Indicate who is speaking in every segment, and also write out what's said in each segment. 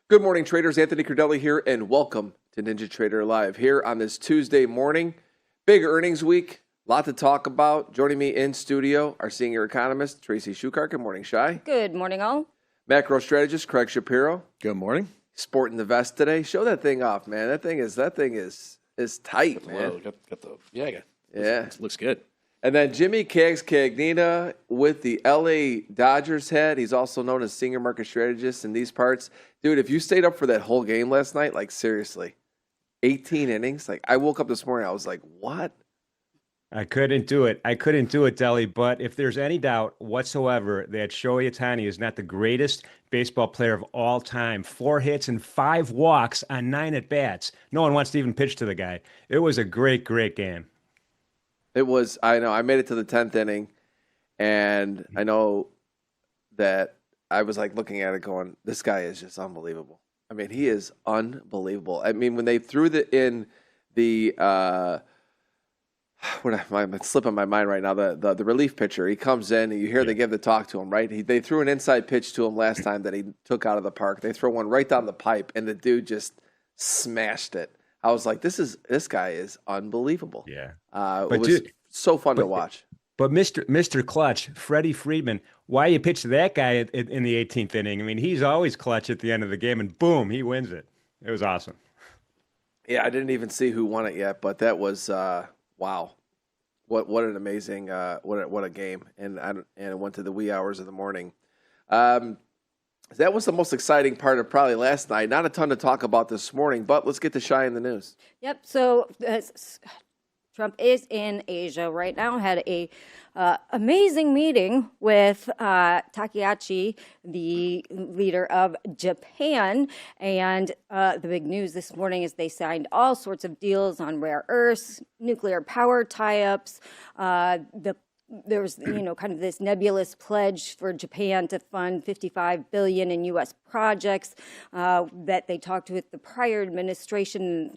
Speaker 1: Good morning, traders. Anthony Crudele here, and welcome to NinjaTrader Live here on this Tuesday morning. Big earnings week, a lot to talk about. Joining me in studio, our senior economist, Tracy Shuchart. Good morning, Shai.
Speaker 2: Good morning, all.
Speaker 1: Macro strategist, Craig Shapiro.
Speaker 3: Good morning.
Speaker 1: Sporting the vest today. Show that thing off, man. That thing is tight, man.
Speaker 3: Looks good.
Speaker 1: And then Jimmy Cagnina with the LA Dodgers hat. He's also known as senior market strategist in these parts. Dude, if you stayed up for that whole game last night, like seriously, 18 innings. Like I woke up this morning, I was like, what?
Speaker 4: I couldn't do it, Deli. But if there's any doubt whatsoever that Shohei Ohtani is not the greatest baseball player of all time, 4 hits and 5 walks on 9 at-bats, no one wants to even pitch to the guy. It was a great, great game.
Speaker 1: It was, I know, I made it to the 10th inning, and I know that I was like looking at it going, this guy is just unbelievable. I mean, he is unbelievable. I mean, when they threw I'm slipping my mind right now, the relief pitcher, he comes in and you hear they give the talk to him, right? They threw an inside pitch to him last time that he took out of the park. They throw one right down the pipe, and the dude just smashed it. I was like, this guy is unbelievable.
Speaker 4: Yeah.
Speaker 1: It was so fun to watch.
Speaker 4: But Mr. Clutch, Freddie Freeman, why you pitch to that guy in the 18th inning? I mean, he's always clutch at the end of the game, and boom, he wins it. It was awesome.
Speaker 1: Yeah, I didn't even see who won it yet, but that was wow. What an amazing what a game, and it went to the wee hours of the morning. That was the most exciting part of probably last night. Not a ton to talk about this morning, but let's get to Shy in the news.
Speaker 2: Yep. So Trump is in Asia right now. Had a amazing meeting with Takeshi, the leader of Japan. And the big news this morning is they signed all sorts of deals on rare earths, nuclear power tie-ups, There's, kind of this nebulous pledge for Japan to fund $55 billion in U.S. projects that they talked with the prior administration.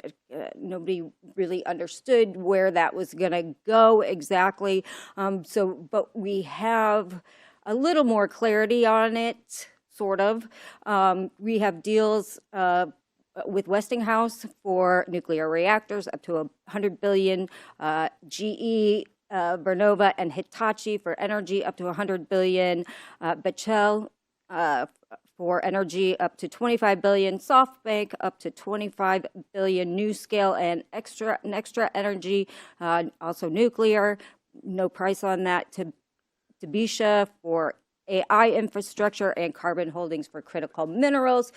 Speaker 2: Nobody really understood where that was going to go exactly. But we have a little more clarity on it, sort of. We have deals with Westinghouse for nuclear reactors up to $100 billion, GE, Vernova and Hitachi for energy up to $100 billion, Bechtel for energy up to $25 billion, SoftBank up to $25 billion, NuScale and extra energy, also nuclear, no price on that, to Bisha for AI infrastructure and Carbon Holdings for critical minerals.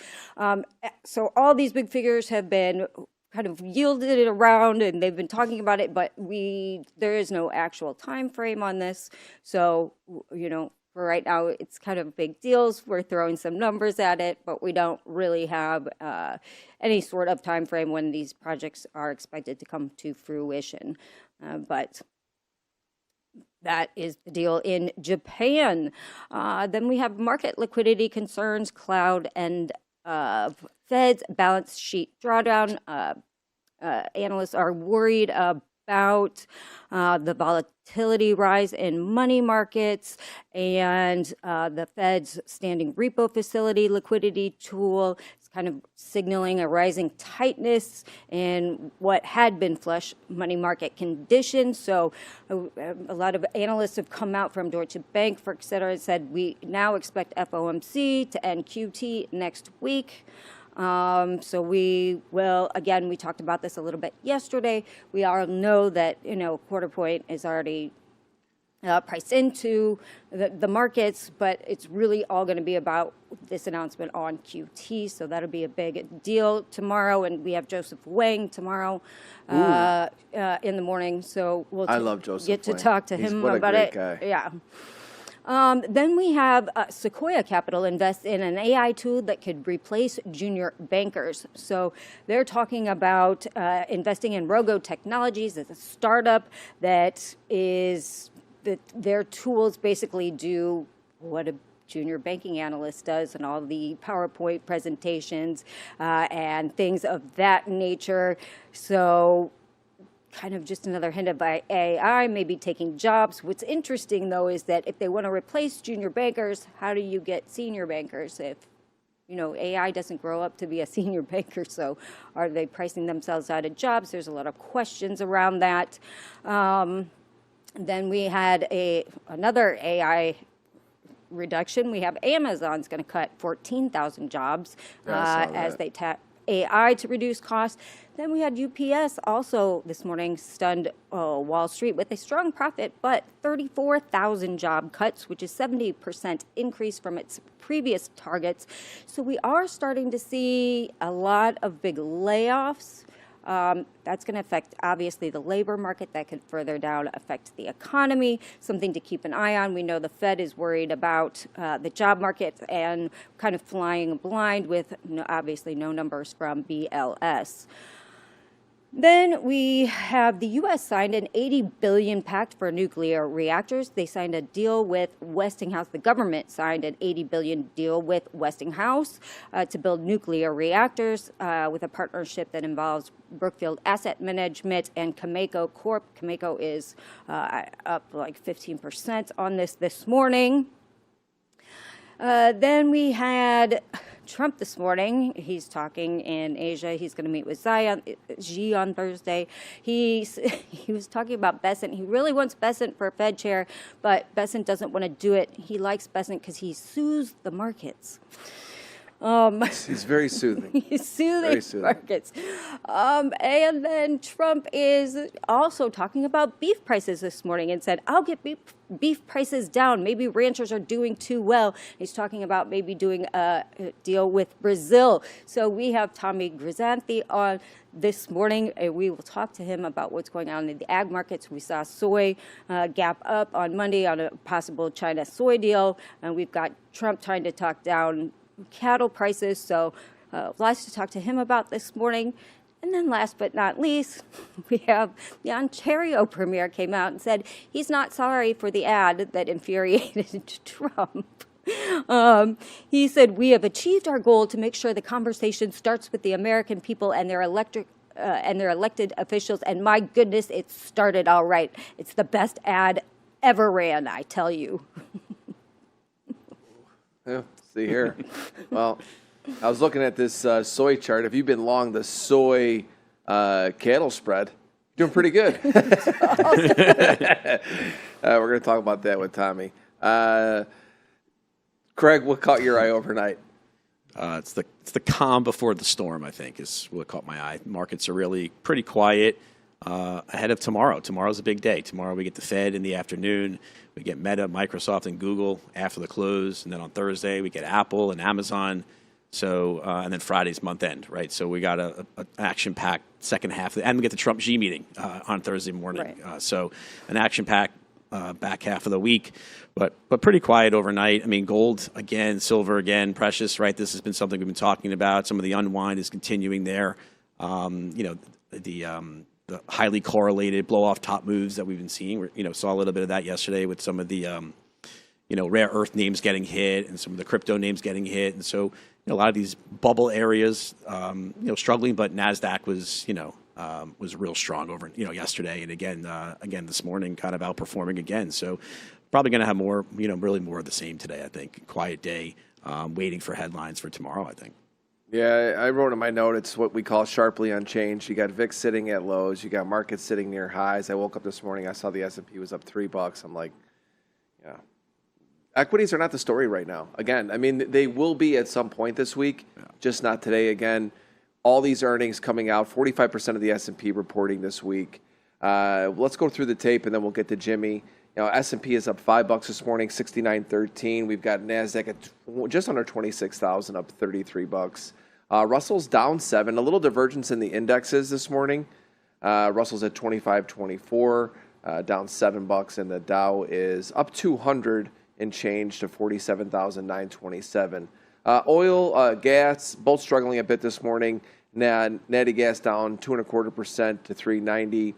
Speaker 2: So all these big figures have been kind of yielded it around, and they've been talking about it, but there is no actual time frame on this. So, for right now, it's kind of big deals. We're throwing some numbers at it, but we don't really have any sort of time frame when these projects are expected to come to fruition. But that is the deal in Japan. Then we have market liquidity concerns, cloud, and Fed's balance sheet drawdown. Analysts are worried about the volatility rise in money markets and the Fed's standing repo facility liquidity tool. It's kind of signaling a rising tightness in what had been flush money market conditions. So a lot of analysts have come out from Deutsche Bank, for et cetera, and said we now expect FOMC to end QT next week. So we will, again, we talked about this a little bit yesterday. We all know that, quarter point is already priced into the markets, but it's really all going to be about this announcement on QT. So that'll be a big deal tomorrow. And we have Joseph Wang tomorrow in the morning. So we'll
Speaker 1: I love Joseph
Speaker 2: get
Speaker 1: Wang.
Speaker 2: To talk to him about it.
Speaker 1: Guy.
Speaker 2: Yeah. Then we have Sequoia Capital invests in an AI tool that could replace junior bankers. So they're talking about investing in Rogo Technologies as a startup that their tools basically do what a junior banking analyst does, and all the PowerPoint presentations and things of that nature. So kind of just another hint of AI maybe taking jobs. What's interesting, though, is that if they want to replace junior bankers, how do you get senior bankers if AI doesn't grow up to be a senior banker, so are they pricing themselves out of jobs? There's a lot of questions around that. Then we had another AI reduction. We have Amazon's going to cut 14,000 jobs as they tap AI to reduce costs. Then we had UPS also this morning stunned Wall Street with a strong profit, but 34,000 job cuts, which is 70% increase from its previous targets. So we are starting to see a lot of big layoffs. That's going to affect, obviously, the labor market. That could further down affect the economy, something to keep an eye on. We know the Fed is worried about the job market and kind of flying blind with, obviously, no numbers from BLS. Then we have the U.S. signed an $80 billion pact for nuclear reactors. They signed a deal with Westinghouse. The government signed an $80 billion deal with Westinghouse to build nuclear reactors with a partnership that involves Brookfield Asset Management and Cameco Corp. Cameco is up like 15% on this morning. Then we had Trump this morning. He's talking in Asia. He's going to meet with Xi on Thursday. He was talking about Bessent. He really wants Bessent for Fed chair, but Bessent doesn't want to do it. He likes Bessent because he soothes the markets.
Speaker 1: He's very soothing.
Speaker 2: He's soothing markets. And then Trump is also talking about beef prices this morning and said, I'll get beef prices down. Maybe ranchers are doing too well. He's talking about maybe doing a deal with Brazil. So we have Tommy Grisafi on this morning. We will talk to him about what's going on in the ag markets. We saw soy gap up on Monday on a possible China soy deal. And we've got Trump trying to talk down cattle prices. So lots to talk to him about this morning. And then last but not least, we have the Ontario Premier came out and said he's not sorry for the ad that infuriated Trump. He said, we have achieved our goal to make sure the conversation starts with the American people and their elected officials. And my goodness, it started all right. It's the best ad ever ran, I tell you.
Speaker 1: Yeah, see here. Well, I was looking at this soy chart. Have you been long the soy cattle spread? Doing pretty good. We're going to talk about that with Tommy. Craig, what caught your eye overnight?
Speaker 3: It's the calm before the storm, I think, is what caught my eye. Markets are really pretty quiet ahead of tomorrow. Tomorrow's a big day. Tomorrow we get the Fed in the afternoon. We get Meta, Microsoft, and Google after the close. And then on Thursday, we get Apple and Amazon. So, and then Friday's month end, right? So we got an action-packed second half. And we get the Trump-Xi meeting on Thursday morning. Right. So an action-packed back half of the week, but pretty quiet overnight. I mean, gold again, silver again, precious, right? This has been something we've been talking about. Some of the unwind is continuing there. The highly correlated blow-off top moves that we've been seeing. Saw a little bit of that yesterday with some of the, rare earth names getting hit and some of the crypto names getting hit. And so, a lot of these bubble areas, struggling, but Nasdaq was real strong over, yesterday. And again, this morning kind of outperforming again. So probably going to have more, really more of the same today, I think. Quiet day, waiting for headlines for tomorrow, I think.
Speaker 1: Yeah, I wrote in my note, it's what we call sharply unchanged. You got VIX sitting at lows. You got markets sitting near highs. I woke up this morning, I saw the S&P was up $3. I'm like, yeah. Equities are not the story right now. Again, I mean, they will be at some point this week, just not today. Again, all these earnings coming out, 45% of the S&P reporting this week. Let's go through the tape, and then we'll get to Jimmy. S&P is up $5 this morning, 69.13. We've got Nasdaq at just under 26,000, up $33. Russell's down 7. A little divergence in the indexes this morning. Russell's at 25.24, down $7, and the Dow is up 200 and change to 47,927. Oil, gas, both struggling a bit this morning. Natty gas down 2.25% to 390.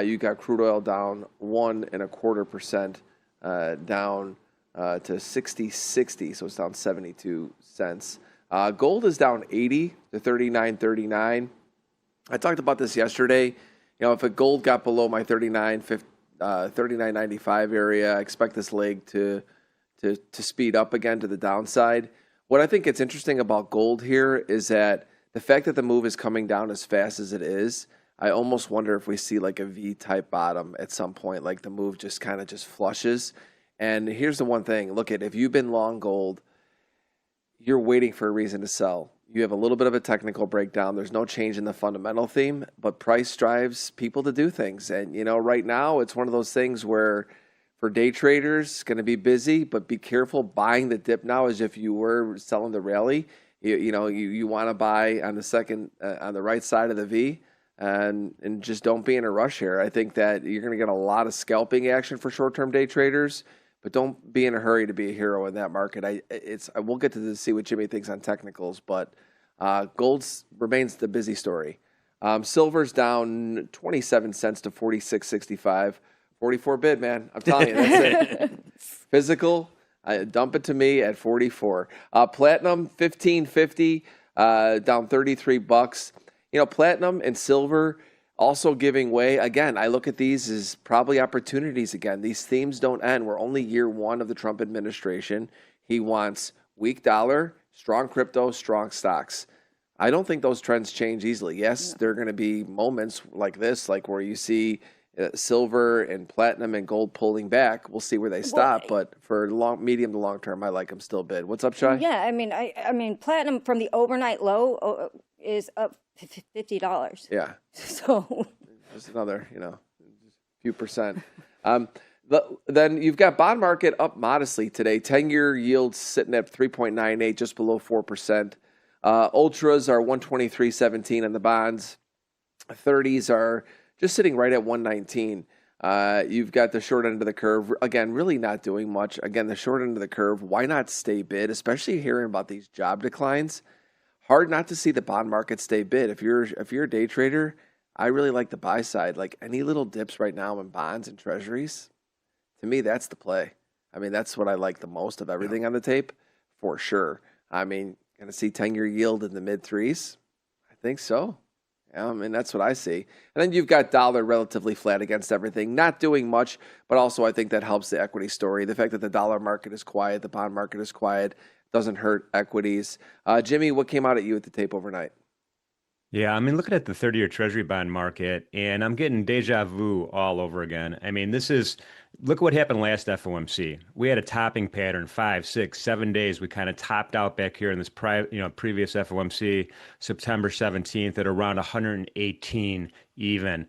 Speaker 1: You got crude oil down 1.25%, down to 60.60, so it's down 72 cents. Gold is down 80 to 39.39. I talked about this yesterday. If a gold got below my 39.95 area, I expect this leg to speed up again to the downside. What I think it's interesting about gold here is that the fact that the move is coming down as fast as it is, I almost wonder if we see like a V-type bottom at some point, like the move just kind of just flushes. And here's the one thing, look at if you've been long gold, you're waiting for a reason to sell. You have a little bit of a technical breakdown. There's no change in the fundamental theme, but price drives people to do things. And, right now it's one of those things where for day traders, it's going to be busy, but be careful buying the dip now as if you were selling the rally. You want to buy on the right side of the V and just don't be in a rush here. I think that you're going to get a lot of scalping action for short-term day traders, but don't be in a hurry to be a hero in that market. I will get to see what Jimmy thinks on technicals, but gold remains the busy story. Silver's down 27 cents to 46.65. 44 bid, man. I'm telling you, that's it. Physical, dump it to me at 44. Platinum 15.50, down 33 bucks. Platinum and silver also giving way. Again, I look at these as probably opportunities again. These themes don't end. We're only year one of the Trump administration. He wants weak dollar, strong crypto, strong stocks. I don't think those trends change easily. Yes, there are going to be moments like this, like where you see silver and platinum and gold pulling back. We'll see where they stop, but for medium to long term, I like them still bid. What's up, Shai?
Speaker 2: Yeah, I mean, platinum from the overnight low is up $50.
Speaker 1: Yeah.
Speaker 2: So
Speaker 1: just another, few percent. Then you've got bond market up modestly today. 10-year yields sitting at 3.98, just below 4%. Ultras are 123.17 on the bonds. 30s are just sitting right at 119. You've got the short end of the curve. Again, really not doing much. Again, the short end of the curve, why not stay bid, especially hearing about these job declines? Hard not to see the bond market stay bid. If you're a day trader, I really like the buy side. Like any little dips right now in bonds and treasuries, to me, that's the play. I mean, that's what I like the most of everything on the tape, for sure. I mean, going to see 10-year yield in the mid-threes? I think so. Yeah, I mean, that's what I see. And then you've got dollar relatively flat against everything, not doing much, but also I think that helps the equity story. The fact that the dollar market is quiet, the bond market is quiet, doesn't hurt equities. Jimmy, what came out at you at the tape overnight?
Speaker 4: Yeah, I mean, looking at the 30-year Treasury bond market, and I'm getting deja vu all over again. I mean, look what happened last FOMC. We had a topping pattern, 5, 6, 7 days. We kind of topped out back here in this previous FOMC, September 17th at around 118 even.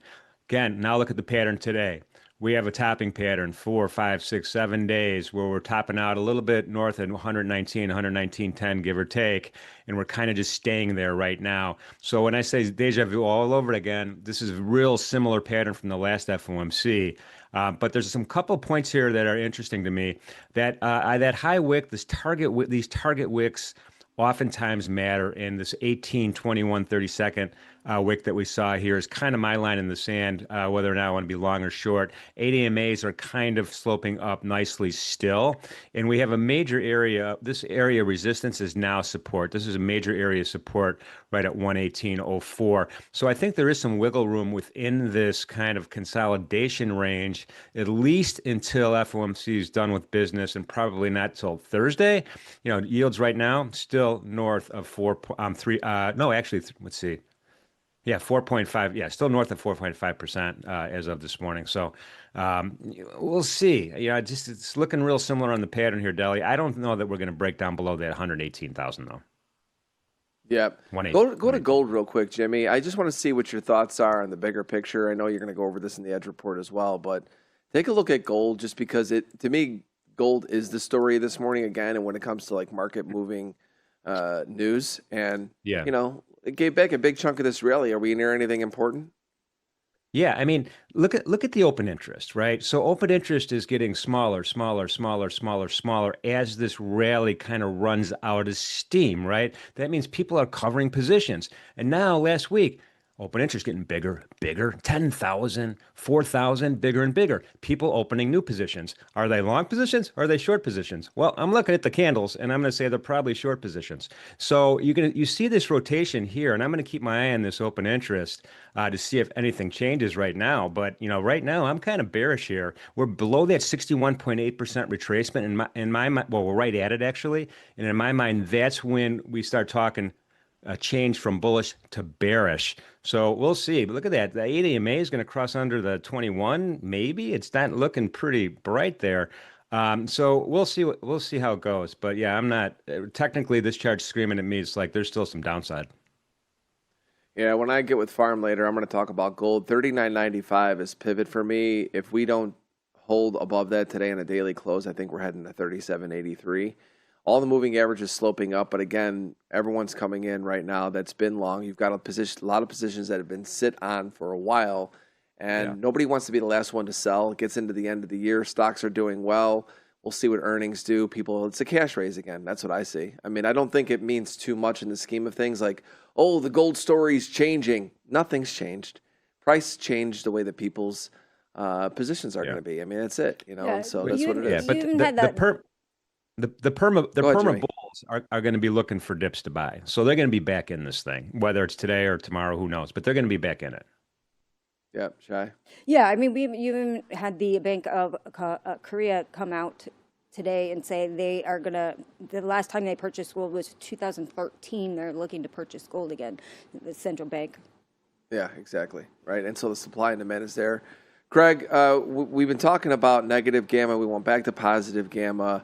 Speaker 4: Again, now look at the pattern today. We have a topping pattern, 4, 5, 6, 7 days where we're topping out a little bit north at 119, 119.10, give or take, and we're kind of just staying there right now. So when I say deja vu all over again, this is a real similar pattern from the last FOMC. But there's some couple points here that are interesting to me. That high wick, these target wicks oftentimes matter, and this 18, 21, 30-second wick that we saw here is kind of my line in the sand, whether or not I want to be long or short. 8 AMAs are kind of sloping up nicely still, and we have a major area. This area of resistance is now support. This is a major area of support right at 118.04. So I think there is some wiggle room within this kind of consolidation range, at least until FOMC is done with business, and probably not till Thursday. Yields right now still north of 4.5. Yeah, still north of 4.5% as of this morning. So we'll see. It's looking real similar on the pattern here, Deli. I don't know that we're going to break down below that 118,000 though.
Speaker 1: Yeah. Go to gold real quick, Jimmy. I just want to see what your thoughts are on the bigger picture. I know you're going to go over this in the Edge report as well, but take a look at gold just because to me, gold is the story this morning again. And when it comes to like market moving news and, it gave back a big chunk of this rally. Are we near anything important?
Speaker 4: Yeah, I mean, look at the open interest, right? So open interest is getting smaller as this rally kind of runs out of steam, right? That means people are covering positions. And now last week, Open interest getting bigger, 10,000, 4,000, bigger and bigger. People opening new positions. Are they long positions or are they short positions? Well, I'm looking at the candles and I'm going to say they're probably short positions. So you see this rotation here, and I'm going to keep my eye on this open interest to see if anything changes right now. But right now I'm kind of bearish here. We're below that 61.8% retracement in my mind. Well, we're right at it actually, and in my mind, that's when we start talking a change from bullish to bearish. So we'll see. But look at that. The 8 EMA is going to cross under the 21. Maybe it's not looking pretty bright there. So we'll see. We'll see how it goes. But yeah, I'm not technically this chart's screaming at me. It's like there's still some downside.
Speaker 1: Yeah, when I get with Farm later, I'm going to talk about gold. 39.95 is pivot for me. If we don't hold above that today in a daily close, I think we're heading to 37.83. All the moving averages sloping up, but again, everyone's coming in right now that's been long. You've got a lot of positions that have been sit on for a while, and nobody wants to be the last one to sell. It gets into the end of the year. Stocks are doing well. We'll see what earnings do. It's a cash raise again. That's what I see. I mean, I don't think it means too much in the scheme of things like, oh, the gold story's changing. Nothing's changed. Price changed the way that people's positions are going to be. I mean, that's it. So that's what it is.
Speaker 4: Yeah, but the perma bulls are going to be looking for dips to buy. So they're going to be back in this thing, whether it's today or tomorrow, who knows, but they're going to be back in it.
Speaker 1: Yeah, Shai?
Speaker 2: Yeah, I mean, we even had the Bank of Korea come out today and say they are going to, the last time they purchased gold was 2013. They're looking to purchase gold again, the central bank.
Speaker 1: Yeah, exactly. Right. And so the supply and demand is there. Craig, we've been talking about negative gamma. We went back to positive gamma.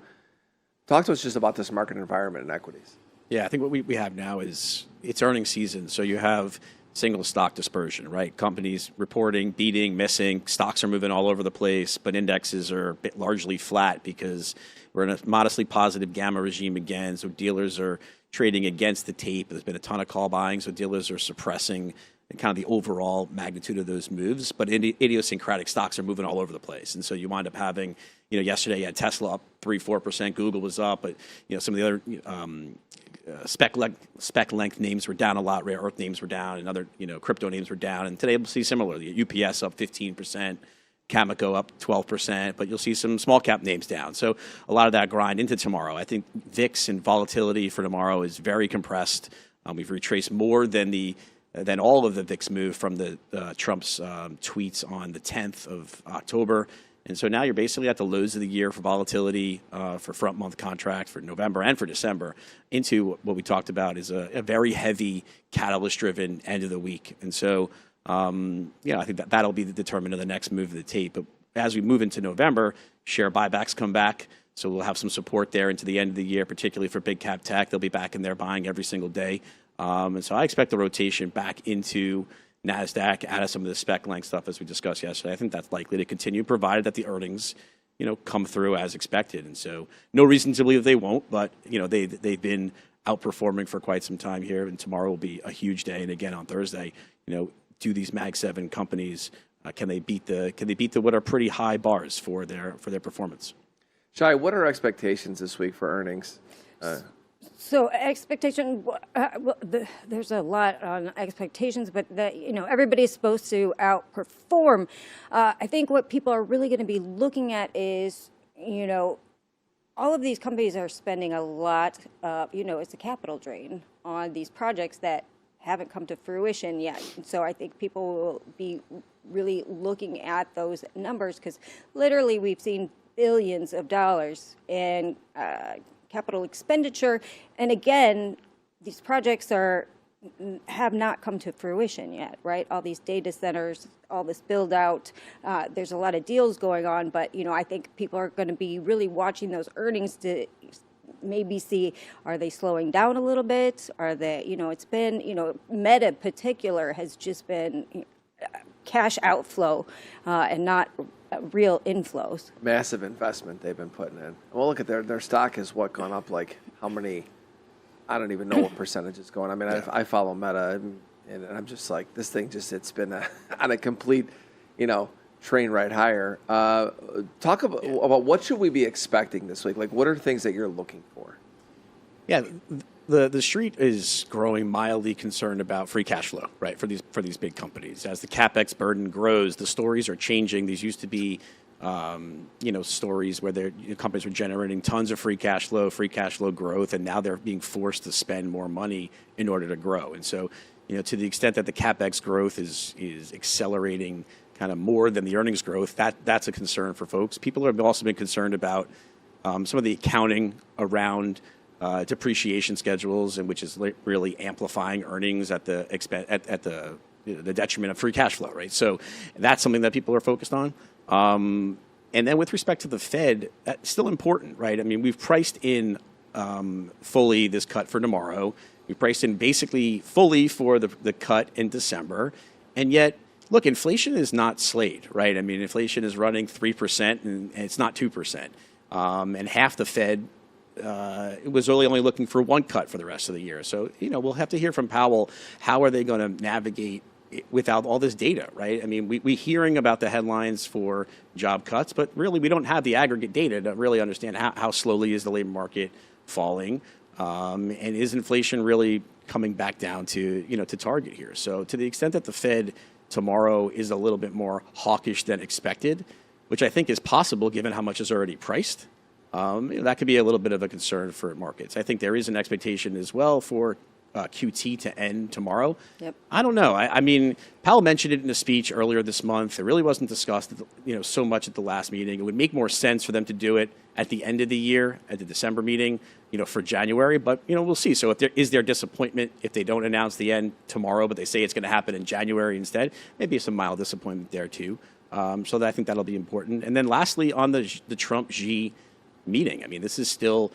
Speaker 1: Talk to us just about this market environment and equities.
Speaker 3: Yeah, I think what we have now is it's earnings season. So you have single stock dispersion, right? Companies reporting, beating, missing. Stocks are moving all over the place, but indexes are largely flat because we're in a modestly positive gamma regime again. So dealers are trading against the tape. There's been a ton of call buying, so dealers are suppressing kind of the overall magnitude of those moves. But idiosyncratic stocks are moving all over the place. And so you wind up having, yesterday you had Tesla up 3-4%, Google was up, but, some of the other spec length names were down a lot, rare earth names were down, and other, crypto names were down. And today we'll see similarly, UPS up 15%, Cameco up 12%, but you'll see some small cap names down. So a lot of that grind into tomorrow. I think VIX and volatility for tomorrow is very compressed. We've retraced more than all of the VIX move from the Trump's tweets on the 10th of October. And so now you're basically at the lows of the year for volatility for front month contracts for November and for December into what we talked about is a very heavy catalyst driven end of the week. And so, I think that'll be the determinant of the next move of the tape. But as we move into November, share buybacks come back. So we'll have some support there into the end of the year, particularly for big cap tech. They'll be back in there buying every single day. And so I expect the rotation back into Nasdaq out of some of the spec length stuff as we discussed yesterday. I think that's likely to continue, provided that the earnings, come through as expected. And so no reason to believe they won't, but they've been outperforming for quite some time here, and tomorrow will be a huge day. And again on Thursday, do these Mag 7 companies can they beat the what are pretty high bars for their performance?
Speaker 1: Shai, what are expectations this week for earnings?
Speaker 2: So expectation, there's a lot on expectations, but everybody's supposed to outperform. I think what people are really going to be looking at is, all of these companies are spending a lot of, it's a capital drain on these projects that haven't come to fruition yet. And so I think people will be really looking at those numbers because literally we've seen billions of dollars in capital expenditure. And again, these projects have not come to fruition yet, right? All these data centers, all this build out, there's a lot of deals going on, but, I think people are going to be really watching those earnings to maybe see, are they slowing down a little bit? Are they, it's been, Meta particular has just been cash outflow and not real inflows.
Speaker 1: Massive investment they've been putting in. Well, look at their stock has gone up like how many? I don't even know what percentage it's going. I mean, I follow Meta, and I'm just like, this thing it's been on a complete, train ride higher. Talk about what should we be expecting this week? Like, what are things that you're looking for?
Speaker 3: Yeah, the street is growing mildly concerned about free cash flow, right, for these big companies. As the CapEx burden grows, the stories are changing. These used to be, stories where companies were generating tons of free cash flow growth, and now they're being forced to spend more money in order to grow. And so, to the extent that the CapEx growth is accelerating kind of more than the earnings growth, that's a concern for folks. People have also been concerned about some of the accounting around depreciation schedules, and which is really amplifying earnings at the the detriment of free cash flow, right? So that's something that people are focused on. And then with respect to the Fed, that's still important, right? I mean, we've priced in fully this cut for tomorrow. We priced in basically fully for the cut in December, and yet, look, inflation is not slayed, right? I mean, inflation is running 3%, and it's not 2%. And half the Fed was only looking for one cut for the rest of the year. So, we'll have to hear from Powell, how are they going to navigate without all this data, right? I mean, we're hearing about the headlines for job cuts, but really we don't have the aggregate data to really understand how slowly is the labor market falling, and is inflation really coming back down to, to target here. So to the extent that the Fed tomorrow is a little bit more hawkish than expected, which I think is possible given how much is already priced, that could be a little bit of a concern for markets. I think there is an expectation as well for QT to end tomorrow.
Speaker 2: Yep.
Speaker 3: I don't know. I mean, Powell mentioned it in a speech earlier this month. It really wasn't discussed, so much at the last meeting. It would make more sense for them to do it at the end of the year, at the December meeting, for January. But, we'll see. So if there is disappointment if they don't announce the end tomorrow, but they say it's going to happen in January instead, maybe some mild disappointment there too. So I think that'll be important. And then lastly, on the Trump-Xi meeting, I mean, this is still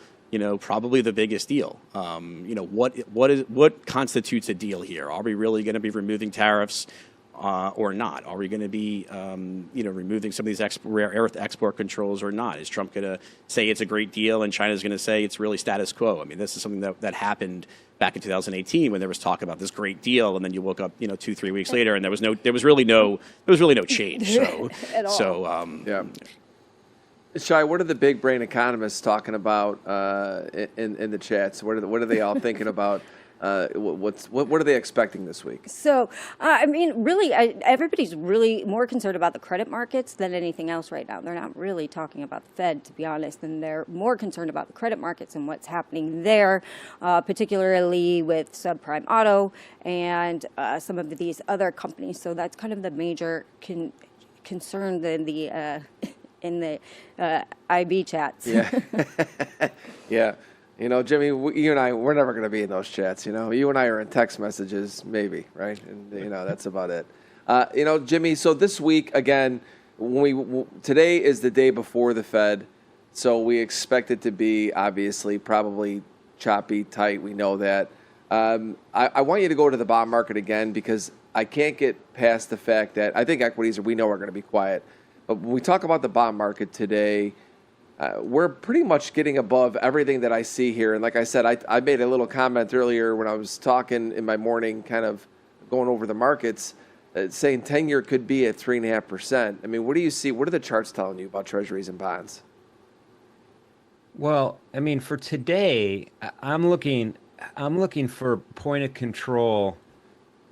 Speaker 3: probably the biggest deal. What constitutes a deal here? Are we really going to be removing tariffs or not? Are we going to be, removing some of these rare earth export controls or not? Is Trump going to say it's a great deal and China's going to say it's really status quo? I mean, this is something that happened back in 2018 when there was talk about this great deal, and then you woke up, 2-3 weeks later, and there was really no change. So,
Speaker 2: At all.
Speaker 1: Yeah. Shai, what are the big brain economists talking about in the chats? What are they all thinking about? What are they expecting this week?
Speaker 2: So, really, everybody's really more concerned about the credit markets than anything else right now. They're not really talking about the Fed, to be honest, and they're more concerned about the credit markets and what's happening there, particularly with subprime auto and some of these other companies. So that's kind of the major concern in the IB chats.
Speaker 1: Yeah. Yeah. Jimmy, you and I, we're never going to be in those chats. You and I are in text messages, maybe, right? And, that's about it. Jimmy, so this week, again, today is the day before the Fed. So we expect it to be, obviously, probably choppy, tight. We know that. I want you to go to the bond market again, because I can't get past the fact that I think equities, we know, are going to be quiet. But when we talk about the bond market today, we're pretty much getting above everything that I see here. And like I said, I made a little comment earlier when I was talking in my morning, kind of going over the markets, saying 10-year could be at 3.5%. I mean, what do you see? What are the charts telling you about treasuries and bonds?
Speaker 4: Well, I mean, for today, I'm looking for point of control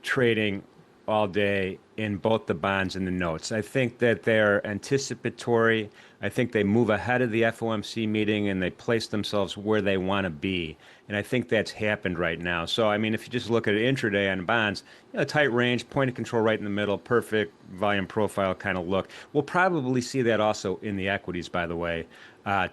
Speaker 4: trading all day in both the bonds and the notes. I think that they're anticipatory. I think they move ahead of the FOMC meeting and they place themselves where they want to be. And I think that's happened right now. So, I mean, if you just look at it intraday on bonds, a tight range, point of control right in the middle, perfect volume profile kind of look. We'll probably see that also in the equities, by the way,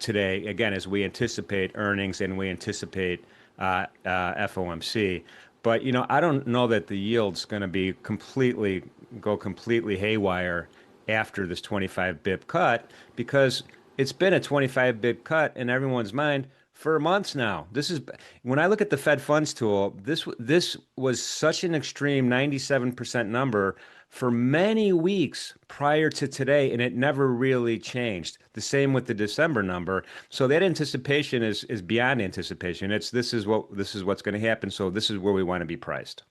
Speaker 4: today, again, as we anticipate earnings and we anticipate FOMC. But, I don't know that the yield's going to be completely haywire after this 25 bip cut, because it's been a 25 bip cut in everyone's mind for months now. When I look at the Fed funds tool, this was such an extreme 97% number for many weeks prior to today, and it never really changed. The same with the December number. So that anticipation is beyond anticipation. This is what's going to happen. So this is where we want to be priced.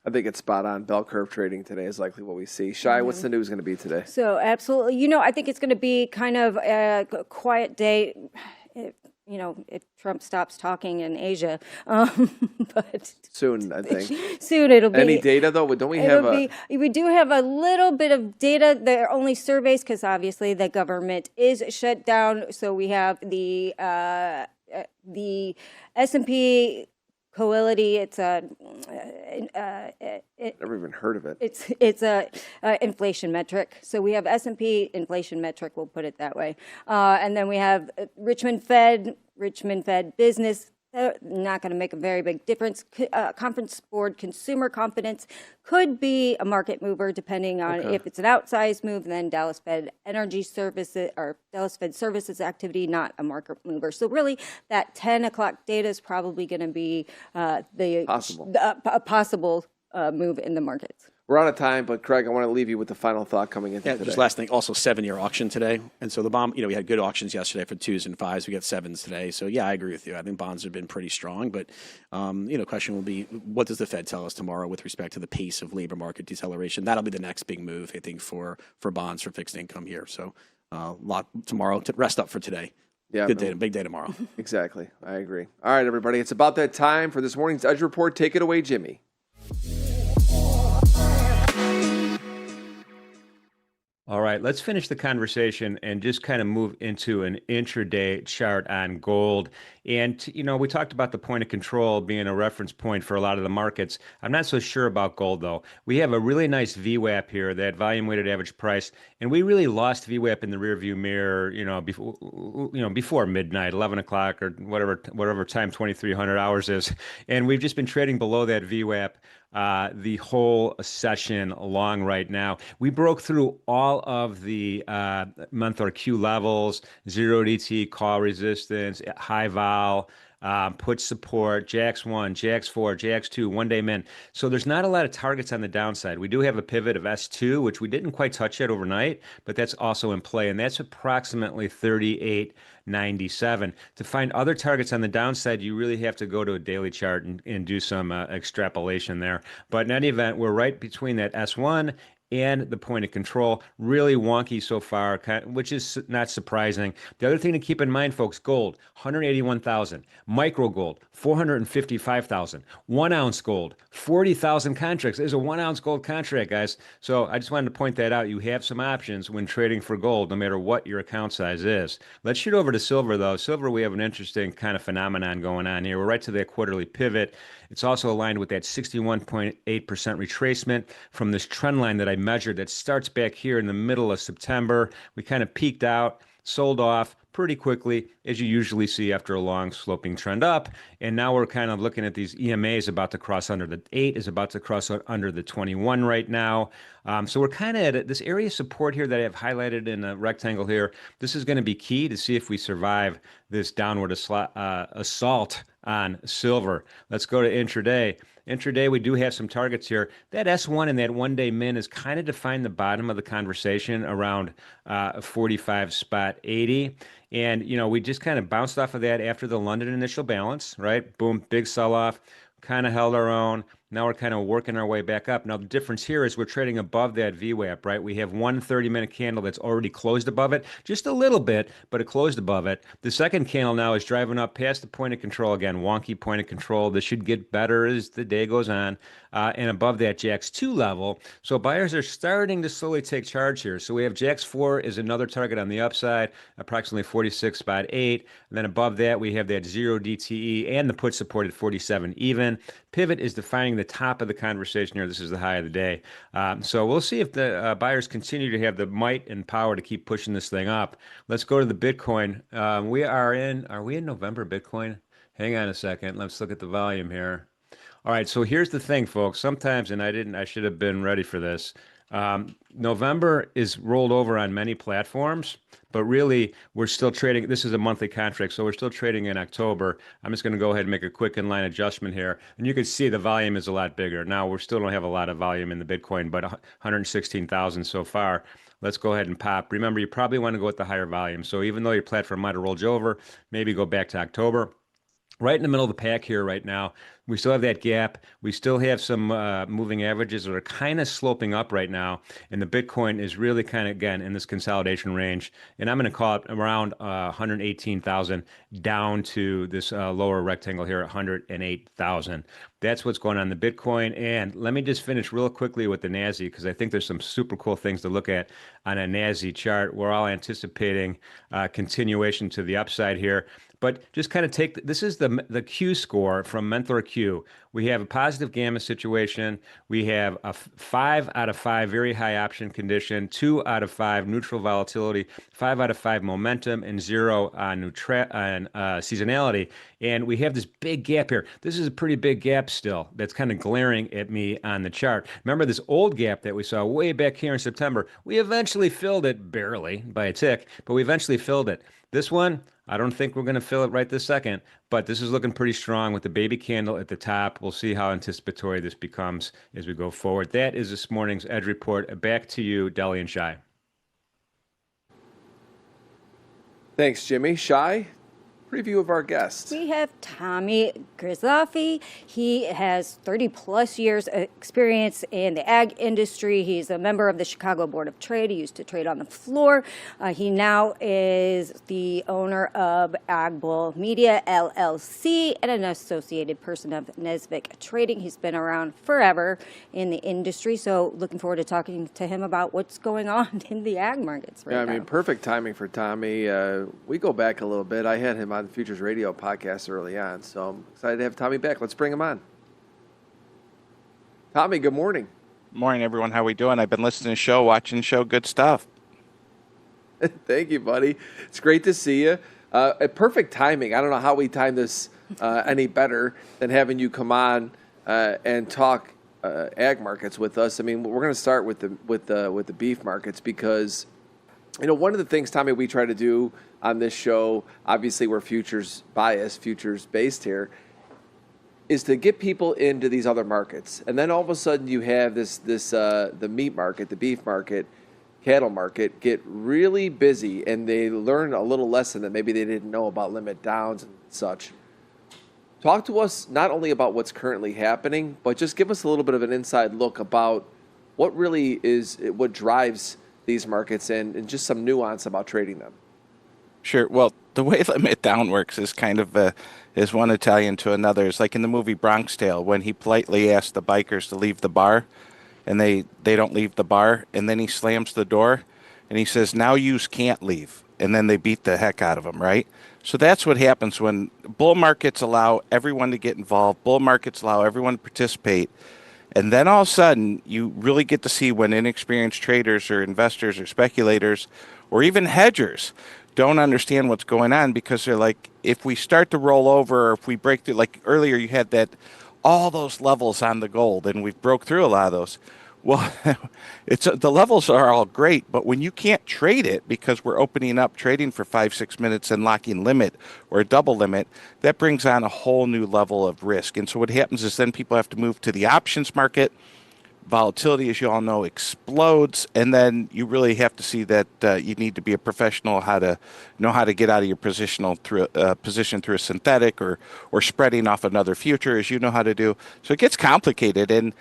Speaker 1: I think it's spot on. Bell curve trading today is likely what we see. Shai, what's the news going to be today?
Speaker 2: So absolutely, I think it's going to be kind of a quiet day. if Trump stops talking in Asia. But
Speaker 1: Soon, I think.
Speaker 2: soon it'll be.
Speaker 1: Any data though? Don't we have
Speaker 2: We do have a little bit of data. They're only surveys because obviously the government is shut down. So we have the S&P Coality. It's
Speaker 1: never even heard of it.
Speaker 2: It's a inflation metric. So we have S&P inflation metric. We'll put it that way. And then we have Richmond Fed business. Not going to make a very big difference. Conference Board consumer confidence could be a market mover depending on if it's an outsized move. And then Dallas Fed energy services or Dallas Fed services activity, not a market mover. So really, that 10 o'clock data is probably going to be a possible move in the markets.
Speaker 1: We're out of time, but Craig, I want to leave you with the final thought coming into today.
Speaker 3: Just last thing, also 7-year auction today. And so the bond, we had good auctions yesterday for 2s and 5s. We got 7s today. So yeah, I agree with you. I think bonds have been pretty strong, but question will be, what does the Fed tell us tomorrow with respect to the pace of labor market deceleration? That'll be the next big move, I think, for bonds, for fixed income here. So lot tomorrow to rest up for today.
Speaker 1: Yeah,
Speaker 3: good day, big day tomorrow.
Speaker 1: Exactly. I agree. All right, everybody. It's about that time for this morning's Edge Report. Take it away, Jimmy.
Speaker 4: All right, let's finish the conversation and just kind of move into an intraday chart on gold. And, we talked about the point of control being a reference point for a lot of the markets. I'm not so sure about gold, though. We have a really nice VWAP here, that volume weighted average price, and we really lost VWAP in the rearview mirror, before midnight, 11 o'clock or whatever time 2300 hours is. And we've just been trading below that VWAP the whole session long right now. We broke through all of the month or Q levels, 0DT, call resistance, high vol, put support, JAX 1, JAX 4, JAX 2, one-day min. So there's not a lot of targets on the downside. We do have a pivot of S2, which we didn't quite touch yet overnight, but that's also in play, and that's approximately 38.97. To find other targets on the downside, you really have to go to a daily chart and do some extrapolation there. But in any event, we're right between that S1 and the point of control. Really wonky so far, which is not surprising. The other thing to keep in mind, folks, gold, 181,000. Micro gold, 455,000. 1 ounce gold, 40,000 contracts. There's a 1 ounce gold contract, guys. So I just wanted to point that out. You have some options when trading for gold, no matter what your account size is. Let's shoot over to silver, though. Silver, we have an interesting kind of phenomenon going on here. We're right to that quarterly pivot. It's also aligned with that 61.8% retracement from this trend line that I measured that starts back here in the middle of September. We kind of peaked out, sold off pretty quickly, as you usually see after a long sloping trend up. And now we're kind of looking at these EMAs about to cross under the 8, is about to cross under the 21 right now. So we're kind of at this area of support here that I have highlighted in a rectangle here. This is going to be key to see if we survive this downward assault on silver. Let's go to intraday. Intraday, we do have some targets here. That S1 and that one-day min is kind of defined the bottom of the conversation around 45.80. And, we just kind of bounced off of that after the London initial balance, right? Boom, big sell-off, kind of held our own. Now we're kind of working our way back up. Now, the difference here is we're trading above that VWAP, right? We have one 30-minute candle that's already closed above it, just a little bit, but it closed above it. The second candle now is driving up past the point of control. Again, wonky point of control. This should get better as the day goes on, and above that JAX 2 level. So buyers are starting to slowly take charge here. So we have JAX 4 is another target on the upside, approximately 46.8. And then above that, we have that 0 DTE and the put support at 47 even. Pivot is defining the top of the conversation here. This is the high of the day. So we'll see if the buyers continue to have the might and power to keep pushing this thing up. Let's go to the Bitcoin. Are we in November Bitcoin? Hang on a second. Let's look at the volume here. All right, so here's the thing, folks. Sometimes, and I should have been ready for this. November is rolled over on many platforms, but really we're still trading. This is a monthly contract, so we're still trading in October. I'm just going to go ahead and make a quick inline adjustment here. And you can see the volume is a lot bigger. Now, we still don't have a lot of volume in the Bitcoin, but 116,000 so far. Let's go ahead and pop. Remember, you probably want to go with the higher volume. So even though your platform might have rolled you over, maybe go back to October. right in the middle of the pack here right now. We still have that gap. We still have some moving averages that are kind of sloping up right now. And the Bitcoin is really kind of, again, in this consolidation range. And I'm going to call it around 118,000 down to this lower rectangle here, 108,000. That's what's going on in the Bitcoin. And let me just finish real quickly with the Nasdaq, because I think there's some super cool things to look at on a Nasdaq chart. We're all anticipating continuation to the upside here. But just kind of take, this is the Q score from Mentor Q. We have a positive gamma situation. We have a 5 out of 5 very high option condition, 2 out of 5 neutral volatility, 5 out of 5 momentum, and 0 on seasonality. And we have this big gap here. This is a pretty big gap still that's kind of glaring at me on the chart. Remember this old gap that we saw way back here in September? We eventually filled it, barely by a tick, but we eventually filled it. This one, I don't think we're going to fill it right this second, but this is looking pretty strong with the baby candle at the top. We'll see how anticipatory this becomes as we go forward. That is this morning's Edge Report. Back to you, Deli and Shai.
Speaker 1: Thanks, Jimmy. Shai, preview of our guest.
Speaker 2: We have Tommy Grisafi. He has 30 plus years experience in the ag industry. He's a member of the Chicago Board of Trade. He used to trade on the floor. He now is the owner of AgBull Media LLC and an associated person of Nasdaq Trading. He's been around forever in the industry. So looking forward to talking to him about what's going on in the ag markets right now.
Speaker 1: I mean, perfect timing for Tommy. We go back a little bit. I had him on the Futures Radio podcast early on, so I'm excited to have Tommy back. Let's bring him on. Tommy, good morning.
Speaker 5: Morning, everyone. How we doing? I've been listening to the show, watching the show. Good stuff.
Speaker 1: Thank you, buddy. It's great to see you. Perfect timing. I don't know how we timed this any better than having you come on and talk ag markets with us. I mean, we're going to start with the beef markets because, you know, one of the things, Tommy, we try to do on this show, obviously we're futures biased, futures based here, is to get people into these other markets. And then all of a sudden you have the meat market, the beef market, cattle market get really busy, and they learn a little lesson that maybe they didn't know about limit downs and such. Talk to us not only about what's currently happening, but just give us a little bit of an inside look about what really is, what drives these markets and just some nuance about trading them.
Speaker 5: Sure. Well, the way limit down works is kind of is one Italian to another. It's like in the movie Bronx Tale when he politely asked the bikers to leave the bar, and they don't leave the bar, and then he slams the door, and he says, "Now yous can't leave," and then they beat the heck out of him, right? So that's what happens when bull markets allow everyone to get involved. Bull markets allow everyone to participate. And then all of a sudden, you really get to see when inexperienced traders or investors or speculators or even hedgers don't understand what's going on, because they're like, if we start to roll over, or if we break through, like earlier you had that, all those levels on the gold, and we've broke through a lot of those. Well, the levels are all great, but when you can't trade it because we're opening up trading for 5-6 minutes and locking limit or a double limit, that brings on a whole new level of risk. And so what happens is then people have to move to the options market. Volatility, as you all know, explodes, and then you really have to see that you need to be a professional, how to know how to get out of your position through a synthetic or spreading off another future, as you know how to do. So it gets complicated, and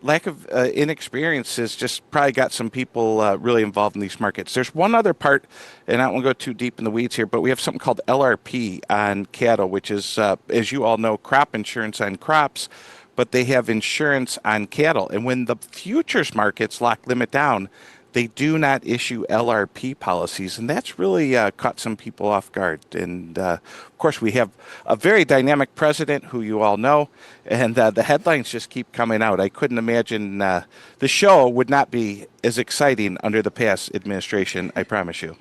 Speaker 5: lack of inexperience has just probably got some people really involved in these markets. There's one other part, and I don't want to go too deep in the weeds here, but we have something called LRP on cattle, which is, as you all know, crop insurance on crops, but they have insurance on cattle. And when the futures markets lock limit down, they do not issue LRP policies, and that's really caught some people off guard. And, of course, we have a very dynamic president who you all know, and the headlines just keep coming out. I couldn't imagine the show would not be as exciting under the past administration, I promise you.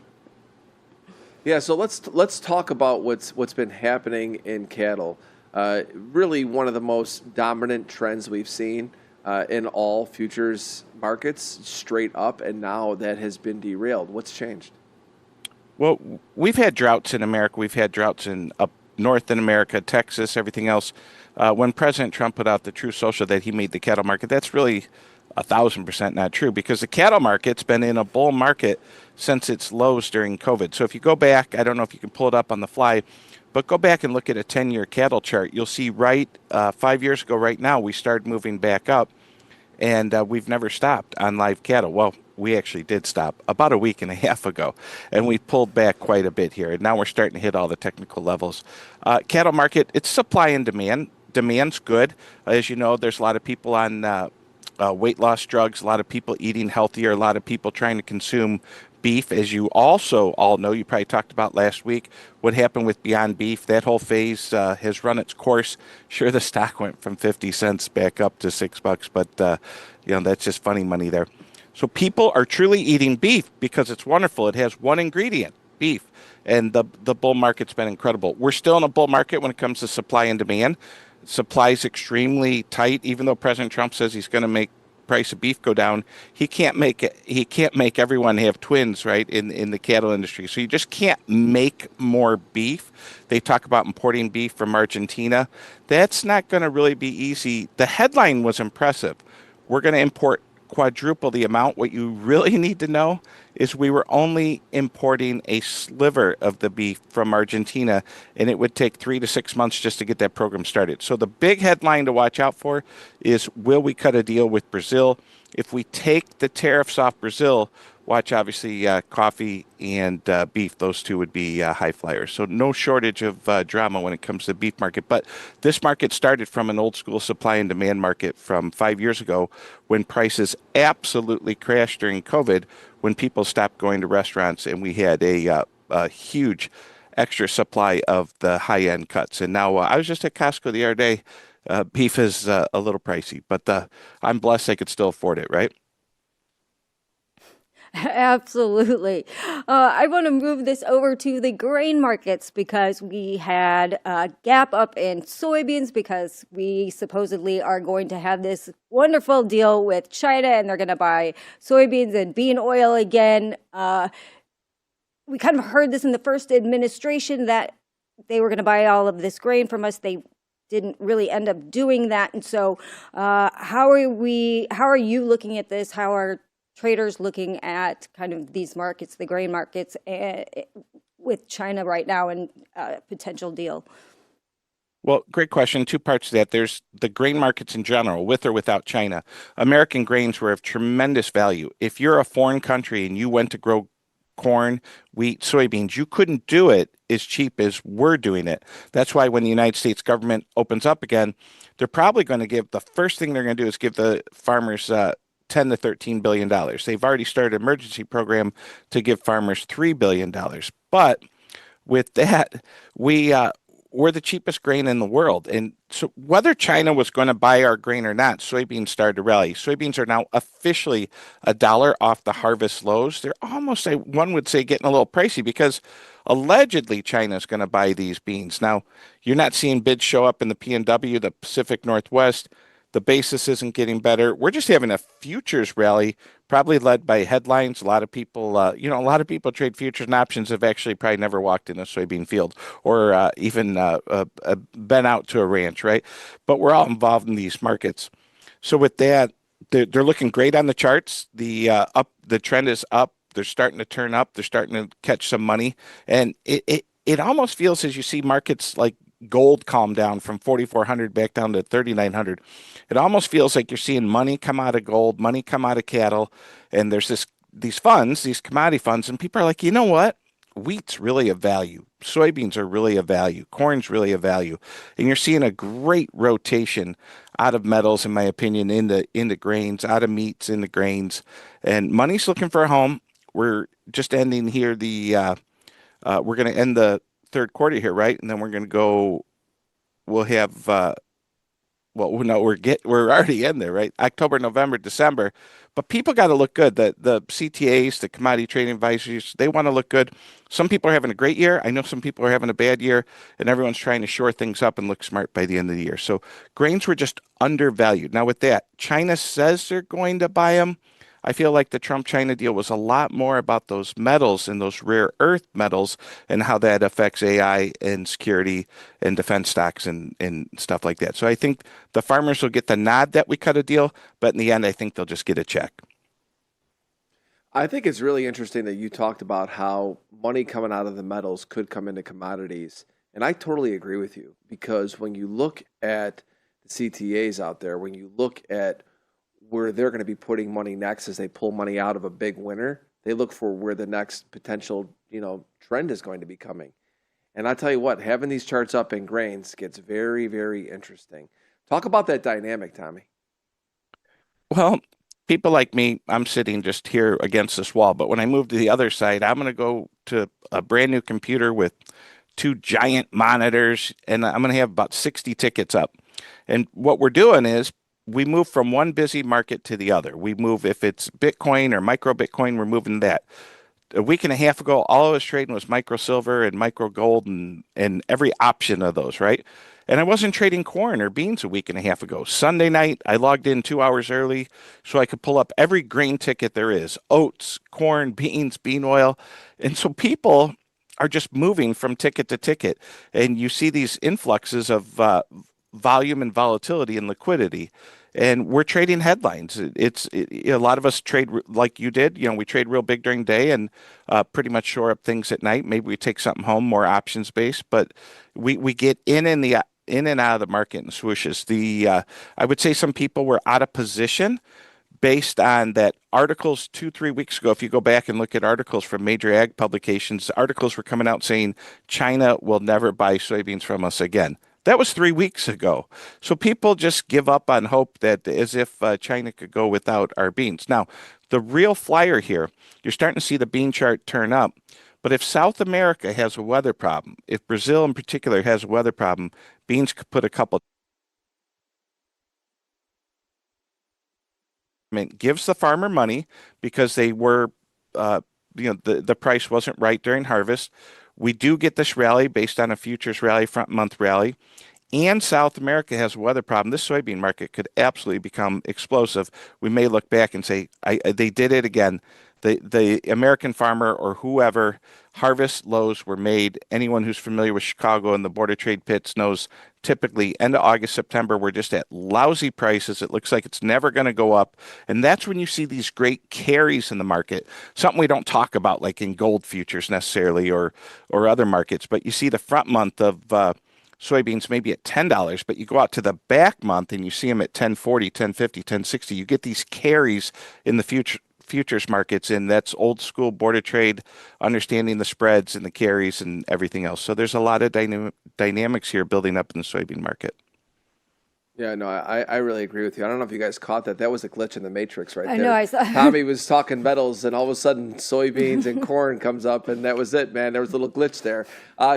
Speaker 1: Yeah, so let's talk about what's been happening in cattle. Really one of the most dominant trends we've seen in all futures markets, straight up, and now that has been derailed. What's changed?
Speaker 5: Well, we've had droughts in America. We've had droughts in up north in America, Texas, everything else. When President Trump put out the True Social that he made the cattle market, that's really 1,000% not true, because the cattle market's been in a bull market since its lows during COVID. So if you go back, I don't know if you can pull it up on the fly, But go back and look at a 10-year cattle chart. You'll see 5 years ago right now, we started moving back up, and we've never stopped on live cattle. Well, we actually did stop about a week and a half ago, and we pulled back quite a bit here. And now we're starting to hit all the technical levels. Cattle market, it's supply and demand. Demand's good. As you know, there's a lot of people on weight loss drugs, a lot of people eating healthier, a lot of people trying to consume beef. As you also all know, you probably talked about last week, what happened with Beyond Beef. That whole phase has run its course. Sure, the stock went from 50 cents back up to $6, but that's just funny money there. So people are truly eating beef because it's wonderful. It has one ingredient, beef. And the bull market's been incredible. We're still in a bull market when it comes to supply and demand. Supply is extremely tight. Even though President Trump says he's going to make price of beef go down, he can't make everyone have twins, right, in the cattle industry. So you just can't make more beef. They talk about importing beef from Argentina. That's not going to really be easy. The headline was impressive. We're going to import quadruple the amount. What you really need to know is we were only importing a sliver of the beef from Argentina, and it would take 3 to 6 months just to get that program started. So the big headline to watch out for is, will we cut a deal with Brazil? If we take the tariffs off Brazil, watch obviously coffee and beef. Those two would be high flyers. So no shortage of drama when it comes to the beef market. But this market started from an old school supply and demand market from 5 years ago, when prices absolutely crashed during COVID, when people stopped going to restaurants and we had a huge extra supply of the high-end cuts. And now I was just at Costco the other day. Beef is a little pricey, but I'm blessed I could still afford it, right?
Speaker 2: Absolutely. I want to move this over to the grain markets because we had a gap up in soybeans because we supposedly are going to have this wonderful deal with China and they're going to buy soybeans and bean oil again. We kind of heard this in the first administration that they were going to buy all of this grain from us. They didn't really end up doing that. And so how are you looking at this? How are traders looking at kind of these markets, the grain markets, with China right now and a potential deal?
Speaker 5: Well, great question. Two parts to that. There's the grain markets in general, with or without China. American grains were of tremendous value. If you're a foreign country and you went to grow corn, wheat, soybeans, you couldn't do it as cheap as we're doing it. That's why when the United States government opens up again, they're probably going to give, the first thing they're going to do is give the farmers $10 to $13 billion. They've already started an emergency program to give farmers $3 billion. But with that, we're the cheapest grain in the world. And so whether China was going to buy our grain or not, soybeans started to rally. Soybeans are now officially $1 off the harvest lows. They're almost, one would say, getting a little pricey because allegedly China is going to buy these beans. Now, you're not seeing bids show up in the PNW, the Pacific Northwest. The basis isn't getting better. We're just having a futures rally, probably led by headlines. A lot of people, a lot of people trade futures and options have actually probably never walked in a soybean field or even been out to a ranch, right? But we're all involved in these markets. So with that, they're looking great on the charts. The trend is up. They're starting to turn up. They're starting to catch some money, and it almost feels, as you see markets like gold calm down from 4,400 back down to 3,900. It almost feels like you're seeing money come out of gold, money come out of cattle, and there's these funds, these commodity funds, and people are like, you know what? Wheat's really a value. Soybeans are really a value. Corn's really a value. And you're seeing a great rotation out of metals, in my opinion, into grains, out of meats into grains. And money's looking for a home. We're just ending here we're going to end the third quarter here, right? And then we're going to go, we'll have, no, we're already in there, right? October, November, December. But people got to look good. The CTAs, the commodity trading advisors, they want to look good. Some people are having a great year. I know some people are having a bad year, and everyone's trying to shore things up and look smart by the end of the year. So grains were just undervalued. Now with that, China says they're going to buy them. I feel like the Trump-China deal was a lot more about those metals and those rare earth metals and how that affects AI and security and defense stocks and stuff like that. So I think the farmers will get the nod that we cut a deal, but in the end, I think they'll just get a check.
Speaker 1: I think it's really interesting that you talked about how money coming out of the metals could come into commodities. And I totally agree with you, because when you look at the CTAs out there, when you look at where they're going to be putting money next as they pull money out of a big winner, they look for where the next potential, trend is going to be coming. And I tell you what, having these charts up in grains gets very, very interesting. Talk about that dynamic, Tommy.
Speaker 5: Well, people like me, I'm sitting just here against this wall. But when I move to the other side, I'm going to go to a brand new computer with two giant monitors, and I'm going to have about 60 tickets up. And what we're doing is we move from one busy market to the other. We move, if it's Bitcoin or micro Bitcoin, we're moving that. A week and a half ago, all I was trading was micro silver and micro gold and every option of those, right? And I wasn't trading corn or beans a week and a half ago. Sunday night, I logged in 2 hours early so I could pull up every grain ticket there is: oats, corn, beans, bean oil. And so people are just moving from ticket to ticket. And you see these influxes of volume and volatility and liquidity. And we're trading headlines. A lot of us trade like you did. We trade real big during the day and pretty much shore up things at night. Maybe we take something home, more options based, but we get in and out of the market in swooshes. I would say some people were out of position based on that articles 2-3 weeks ago. If you go back and look at articles from major ag publications, articles were coming out saying China will never buy soybeans from us again. That was 3 weeks ago. So people just give up on hope, that as if China could go without our beans. Now, the real flyer here, you're starting to see the bean chart turn up. But if South America has a weather problem, if Brazil in particular has a weather problem, beans could put a couple. Gives the farmer money because they were, the price wasn't right during harvest. We do get this rally based on a futures rally, front month rally. And South America has a weather problem. This soybean market could absolutely become explosive. We may look back and say, they did it again. The American farmer or whoever, harvest lows were made. Anyone who's familiar with Chicago and the border trade pits knows typically end of August, September, we're just at lousy prices. It looks like it's never going to go up. And that's when you see these great carries in the market, something we don't talk about like in gold futures necessarily or other markets. But you see the front month of soybeans maybe at $10, but you go out to the back month and you see them at 10.40, 10.50, 10.60. You get these carries in the futures markets, and that's old school border trade, understanding the spreads and the carries and everything else. So there's a lot of dynamics here building up in the soybean market.
Speaker 1: Yeah, no, I really agree with you. I don't know if you guys caught that. That was a glitch in the matrix right there.
Speaker 2: I know, I saw.
Speaker 1: Tommy was talking metals, and all of a sudden soybeans and corn comes up, and that was it, man. There was a little glitch there.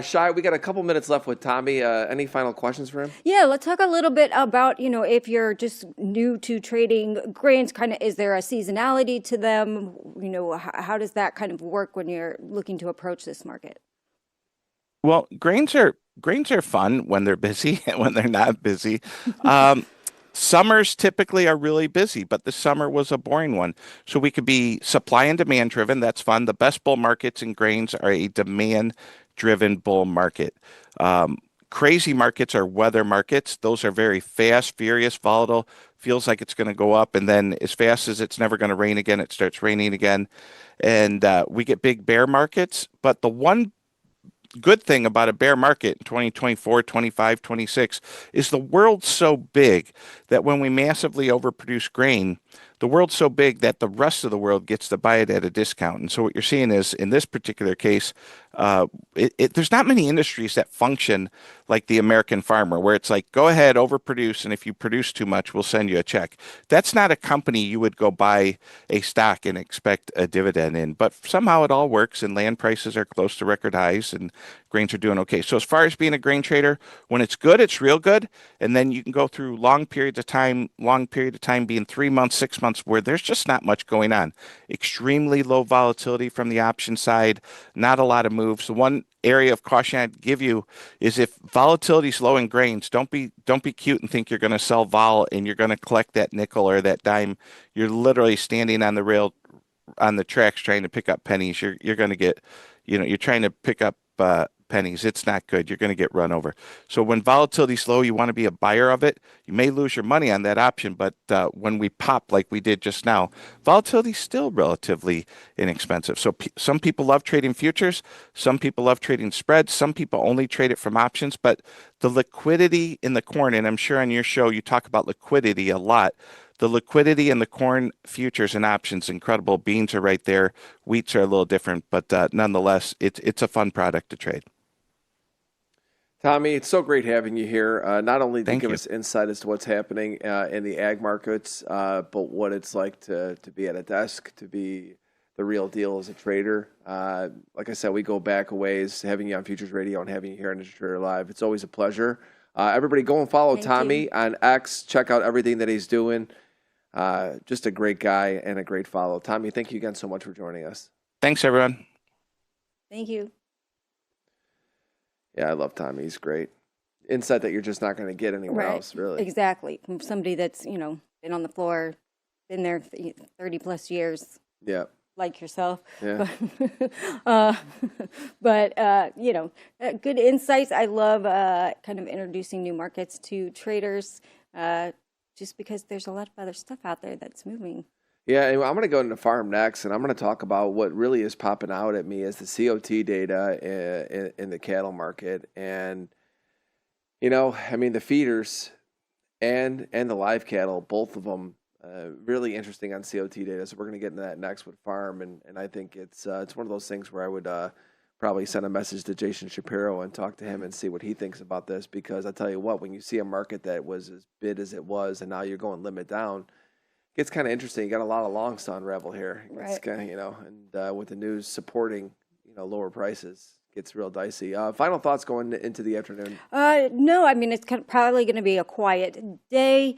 Speaker 1: Shai, we got a couple minutes left with Tommy. Any final questions for him?
Speaker 2: Yeah, let's talk a little bit about, if you're just new to trading grains, kind of, is there a seasonality to them? How does that kind of work when you're looking to approach this market?
Speaker 5: Well, grains are fun when they're busy and when they're not busy. Summers typically are really busy, but the summer was a boring one. So we could be supply and demand driven. That's fun. The best bull markets in grains are a demand driven bull market. Crazy markets are weather markets. Those are very fast, furious, volatile. Feels like it's going to go up, and then as fast as it's never going to rain again, it starts raining again. And we get big bear markets. But the one good thing about a bear market in 2024, 25, 26 is the world's so big that when we massively overproduce grain, the world's so big that the rest of the world gets to buy it at a discount. And so what you're seeing is, in this particular case, there's not many industries that function like the American farmer, where it's like, go ahead, overproduce, and if you produce too much, we'll send you a check. That's not a company you would go buy a stock and expect a dividend in. But somehow it all works, and land prices are close to record highs, and grains are doing okay. So as far as being a grain trader, when it's good, it's real good. And then you can go through long period of time being 3 months, 6 months, where there's just not much going on. Extremely low volatility from the option side, not a lot of moves. The one area of caution I'd give you is, if volatility is low in grains, don't be cute and think you're going to sell vol and you're going to collect that nickel or that dime. You're literally standing on the rail, on the tracks, trying to pick up pennies. You're going to get, you're trying to pick up pennies. It's not good. You're going to get run over. So when volatility's low, you want to be a buyer of it. You may lose your money on that option, but when we pop like we did just now, volatility's still relatively inexpensive. So some people love trading futures. Some people love trading spreads. Some people only trade it from options. But the liquidity in the corn, and I'm sure on your show you talk about liquidity a lot. The liquidity in the corn futures and options, incredible. Beans are right there. Wheats are a little different, but nonetheless, it's a fun product to trade.
Speaker 1: Tommy, it's so great having you here. Not only to
Speaker 5: Thank
Speaker 1: give
Speaker 5: you.
Speaker 1: us insight as to what's happening in the ag markets, but what it's like to be at a desk, to be the real deal as a trader. Like I said, we go back a ways, having you on Futures Radio and having you here on NinjaTrader Live. It's always a pleasure. Everybody go and follow
Speaker 2: Thank
Speaker 1: Tommy
Speaker 2: you.
Speaker 1: on X. Check out everything that he's doing. Just a great guy and a great follow. Tommy, thank you again so much for joining us.
Speaker 5: Thanks, everyone.
Speaker 2: Thank you.
Speaker 1: Yeah, I love Tommy. He's great. Insight that you're just not going to get anywhere else, really.
Speaker 2: Exactly. From somebody that's, been on the floor, been there 30 plus years,
Speaker 1: Yeah.
Speaker 2: like yourself.
Speaker 1: Yeah.
Speaker 2: But good insights. I love kind of introducing new markets to traders just because there's a lot of other stuff out there that's moving.
Speaker 1: Yeah, and I'm going to go into farm next, and I'm going to talk about what really is popping out at me as the COT data in the cattle market. And, the feeders and the live cattle, both of them, really interesting on COT data. So we're going to get into that next with farm. And I think it's one of those things where I would probably send a message to Jason Shapiro and talk to him and see what he thinks about this. Because I tell you what, when you see a market that was as bid as it was, and now you're going limit down, it's kind of interesting. You got a lot of longs to unravel here. It's
Speaker 2: Right.
Speaker 1: kind of, and with the news supporting, lower prices, gets real dicey. Final thoughts going into the afternoon.
Speaker 2: No, it's probably going to be a quiet day,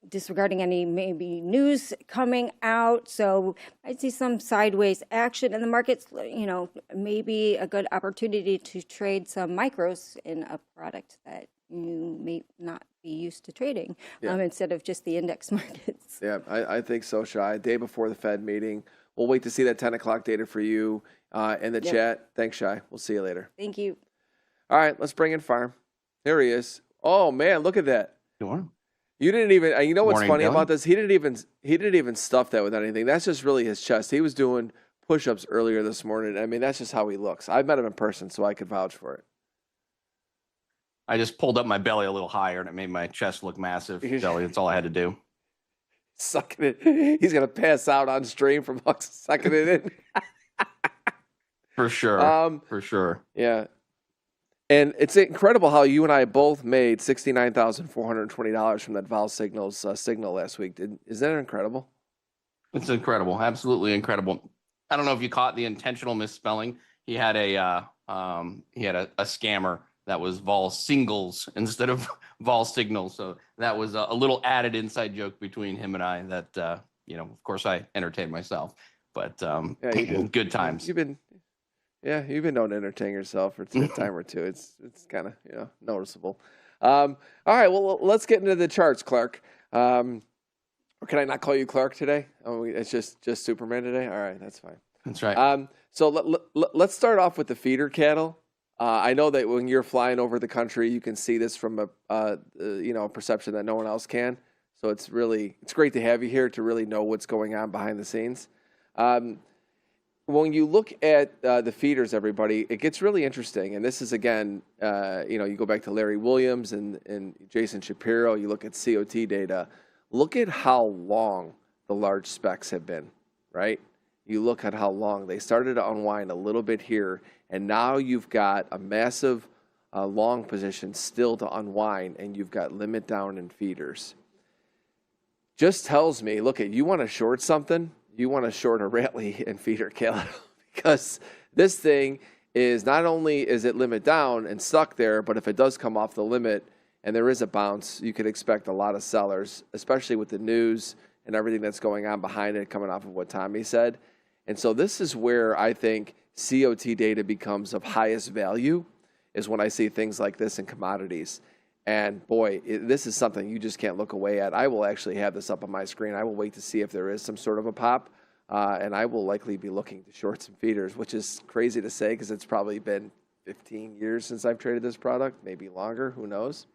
Speaker 2: disregarding any maybe news coming out. So I see some sideways action in the markets, maybe a good opportunity to trade some micros in a product that you may not be used to trading instead of just the index markets.
Speaker 1: Yeah, I think so, Shai. Day before the Fed meeting. We'll wait to see that 10 o'clock data for you in the chat. Thanks, Shai. We'll see you later.
Speaker 2: Thank you.
Speaker 1: All right, let's bring in Farm. Here he is. Oh, man, look at that.
Speaker 6: Sure.
Speaker 1: You didn't even, you know what's
Speaker 6: Morning,
Speaker 1: funny
Speaker 6: Billy.
Speaker 1: about this? He didn't even stuff that with anything. That's just really his chest. He was doing push-ups earlier this morning. That's just how he looks. I've met him in person, so I could vouch for it.
Speaker 6: I just pulled up my belly a little higher and it made my chest look massive. Belly, that's all I had to do.
Speaker 1: Sucking it. He's going to pass out on stream from sucking it in.
Speaker 6: For sure. For sure.
Speaker 1: Yeah. And it's incredible how you and I both made $69,420 from that Vol Signals signal last week. Isn't that incredible?
Speaker 6: It's incredible. Absolutely incredible. I don't know if you caught the intentional misspelling. He had a scammer that was Vol Singles instead of Vol Signals. So that was a little added inside joke between him and I that, of course I entertained myself, but good times.
Speaker 1: You've been known to entertain yourself for a time or two. It's kind of, noticeable. All right, well, let's get into the charts, Clark. Or can I not call you Clark today? Oh, it's just Superman today? All right, that's fine.
Speaker 6: That's right.
Speaker 1: So let's start off with the feeder cattle. I know that when you're flying over the country, you can see this from a perception that no one else can. So it's great to have you here to really know what's going on behind the scenes. When you look at the feeders, everybody, it gets really interesting. And this is, again, you go back to Larry Williams and Jason Shapiro, you look at COT data. Look at how long the large specs have been, right? You look at how long. They started to unwind a little bit here, and now you've got a massive long position still to unwind, and you've got limit down in feeders. Just tells me, you want to short something? You want to short a rally in feeder cattle because this thing is not only is it limit down and stuck there, but if it does come off the limit and there is a bounce, you could expect a lot of sellers, especially with the news and everything that's going on behind it coming off of what Tommy said. And so this is where I think COT data becomes of highest value, is when I see things like this in commodities. And boy, this is something you just can't look away at. I will actually have this up on my screen. I will wait to see if there is some sort of a pop. and I will likely be looking to short some feeders, which is crazy to say because it's probably been 15 years since I've traded this product, maybe longer, who knows.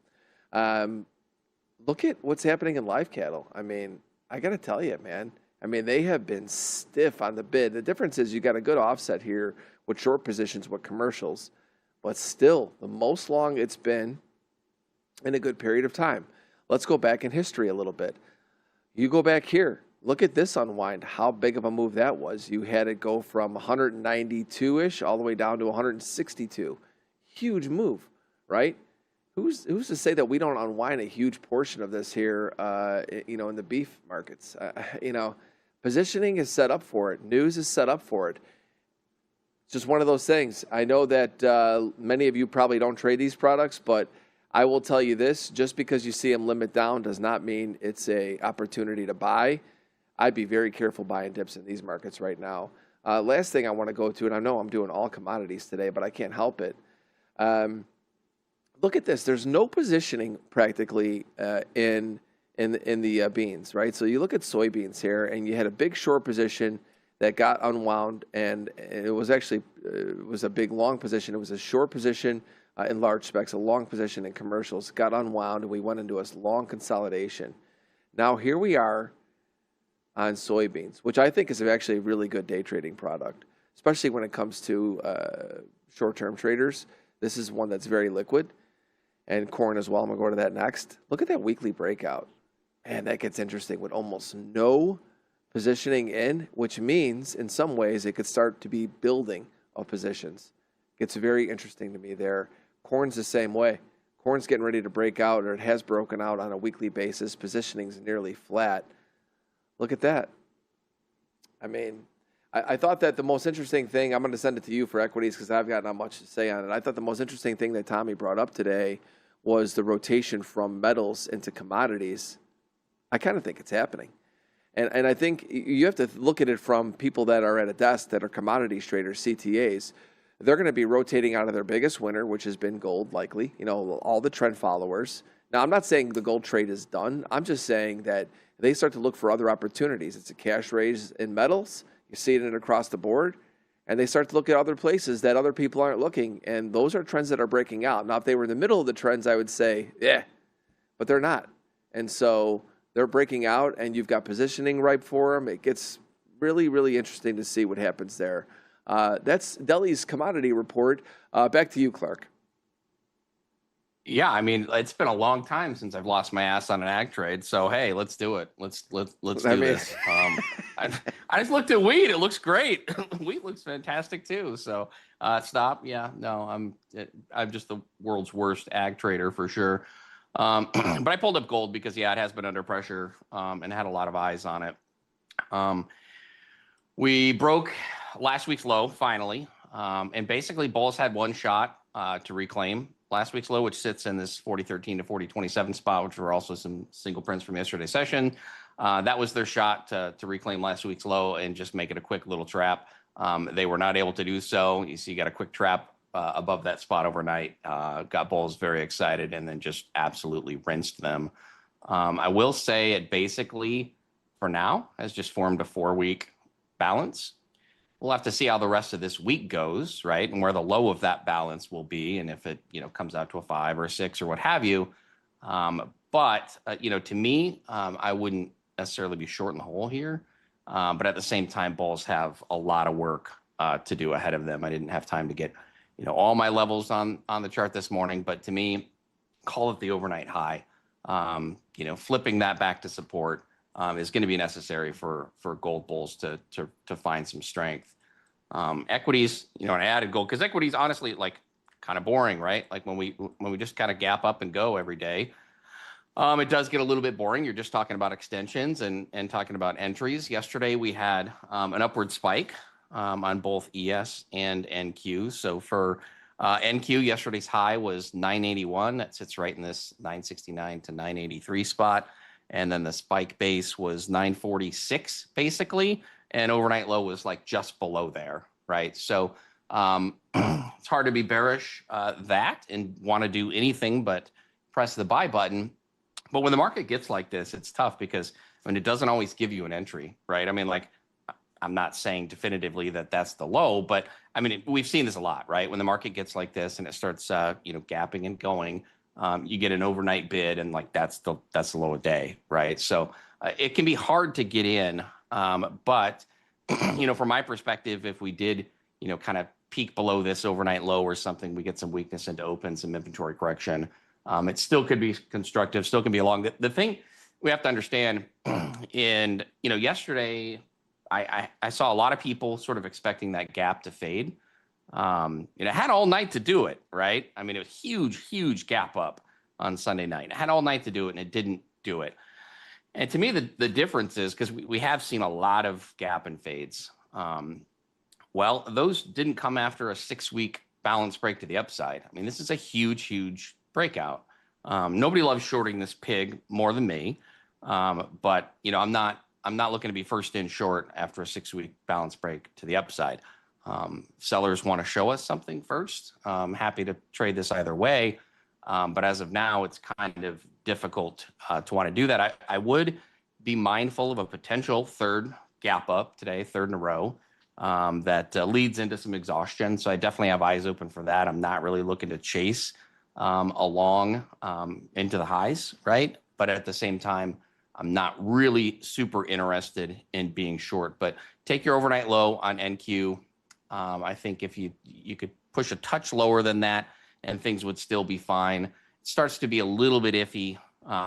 Speaker 1: Look at what's happening in live cattle. I mean, I got to tell you, man, I mean, they have been stiff on the bid. The difference is you got a good offset here with short positions, with commercials, but still the most long it's been in a good period of time. Let's go back in history a little bit. You go back here. Look at this unwind, how big of a move that was. You had it go from 192-ish all the way down to 162. Huge move, right? Who's to say that we don't unwind a huge portion of this here, in the beef markets? Positioning is set up for it. News is set up for it. It's just one of those things. I know that many of you probably don't trade these products, but I will tell you this, just because you see them limit down does not mean it's a opportunity to buy. I'd be very careful buying dips in these markets right now. Last thing I want to go to, and I know I'm doing all commodities today, but I can't help it. Look at this. There's no positioning practically in the beans, right? So you look at soybeans here, and you had a big short position that got unwound, and it was actually a big long position. It was a short position in large specs, a long position in commercials, got unwound, and we went into a long consolidation. Now here we are on soybeans, which I think is actually a really good day trading product, especially when it comes to short-term traders. This is one that's very liquid, and corn as well. I'm going to go to that next. Look at that weekly breakout. Man, that gets interesting with almost no positioning in, which means in some ways it could start to be building of positions. It's very interesting to me there. Corn's the same way. Corn's getting ready to break out, or it has broken out on a weekly basis. Positioning's nearly flat. Look at that. I mean, I thought that the most interesting thing, I'm going to send it to you for equities because I've got not much to say on it. I thought the most interesting thing that Tommy brought up today was the rotation from metals into commodities. I kind of think it's happening. And I think you have to look at it from people that are at a desk that are commodities traders, CTAs. They're going to be rotating out of their biggest winner, which has been gold likely, all the trend followers. Now, I'm not saying the gold trade is done. I'm just saying that they start to look for other opportunities. It's a cash raise in metals. You see it across the board. And they start to look at other places that other people aren't looking. And those are trends that are breaking out. Now, if they were in the middle of the trends, I would say, yeah, but they're not. And so they're breaking out, and you've got positioning ripe for them. It gets really, really interesting to see what happens there. That's Delhi's commodity report. Back to you, Clark.
Speaker 6: Yeah, I mean, it's been a long time since I've lost my ass on an ag trade. So hey, let's do it. Let's do this. I just looked at wheat. It looks great. Wheat looks fantastic too. So stop. Yeah, no, I'm just the world's worst ag trader for sure. But I pulled up gold because it has been under pressure and had a lot of eyes on it. We broke last week's low finally, and basically bulls had one shot to reclaim last week's low, which sits in this 40.13 to 40.27 spot, which were also some single prints from yesterday's session. That was their shot to reclaim last week's low and just make it a quick little trap. They were not able to do so. You see, you got a quick trap above that spot overnight. Got bulls very excited and then just absolutely rinsed them. I will say it basically, for now, has just formed a 4-week balance. We'll have to see how the rest of this week goes, right? And where the low of that balance will be. And if it, comes out to a 5 or a 6 or what have you. But to me, I wouldn't necessarily be short in the hole here. But at the same time, bulls have a lot of work to do ahead of them. I didn't have time to get, all my levels on the chart this morning. But to me, call it the overnight high. Flipping that back to support is going to be necessary for gold bulls to find some strength. Equities, and I added gold because equities, honestly, kind of boring, right? Like when we just kind of gap up and go every day, it does get a little bit boring. You're just talking about extensions and talking about entries. Yesterday we had an upward spike on both ES and NQ. So for NQ, yesterday's high was 981. That sits right in this 969 to 983 spot. And then the spike base was 946 basically. And overnight low was just below there, right? So it's hard to be bearish that and want to do anything but press the buy button. But when the market gets like this, it's tough because it doesn't always give you an entry, right? I mean, I'm not saying definitively that that's the low, but I mean, we've seen this a lot, right? When the market gets like this and it starts, gapping and going, you get an overnight bid, and like that's the low of day, right? So it can be hard to get in, but from my perspective, if we did, kind of peak below this overnight low or something, we get some weakness into open, some inventory correction. It still could be constructive, still can be long. The thing we have to understand, and yesterday I saw a lot of people sort of expecting that gap to fade. It had all night to do it, right? I mean, it was huge gap up on Sunday night. It had all night to do it, and it didn't do it. And to me, the difference is, because we have seen a lot of gap and fades. Well, those didn't come after a 6-week balance break to the upside. I mean, this is a huge breakout. Nobody loves shorting this pig more than me, but I'm not looking to be first in short after a 6-week balance break to the upside. Sellers want to show us something first. I'm happy to trade this either way, but as of now, it's kind of difficult to want to do that. I would be mindful of a potential third gap up today, third in a row, that leads into some exhaustion. So I definitely have eyes open for that. I'm not really looking to chase along into the highs, right? But at the same time, I'm not really super interested in being short. But take your overnight low on NQ. I think if you could push a touch lower than that, and things would still be fine. It starts to be a little bit iffy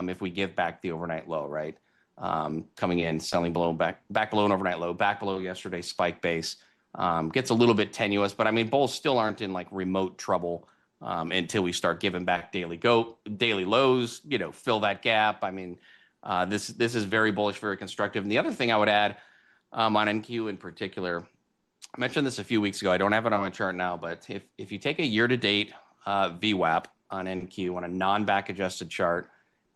Speaker 6: if we give back the overnight low, right? Coming in, selling below, back below an overnight low, back below yesterday's spike base, gets a little bit tenuous. But I mean, bulls still aren't in like remote trouble until we start giving back daily lows, fill that gap. I mean, this is very bullish, very constructive. And the other thing I would add on NQ in particular, I mentioned this a few weeks ago. I don't have it on my chart now, but if you take a year-to-date VWAP on NQ on a non-back adjusted chart,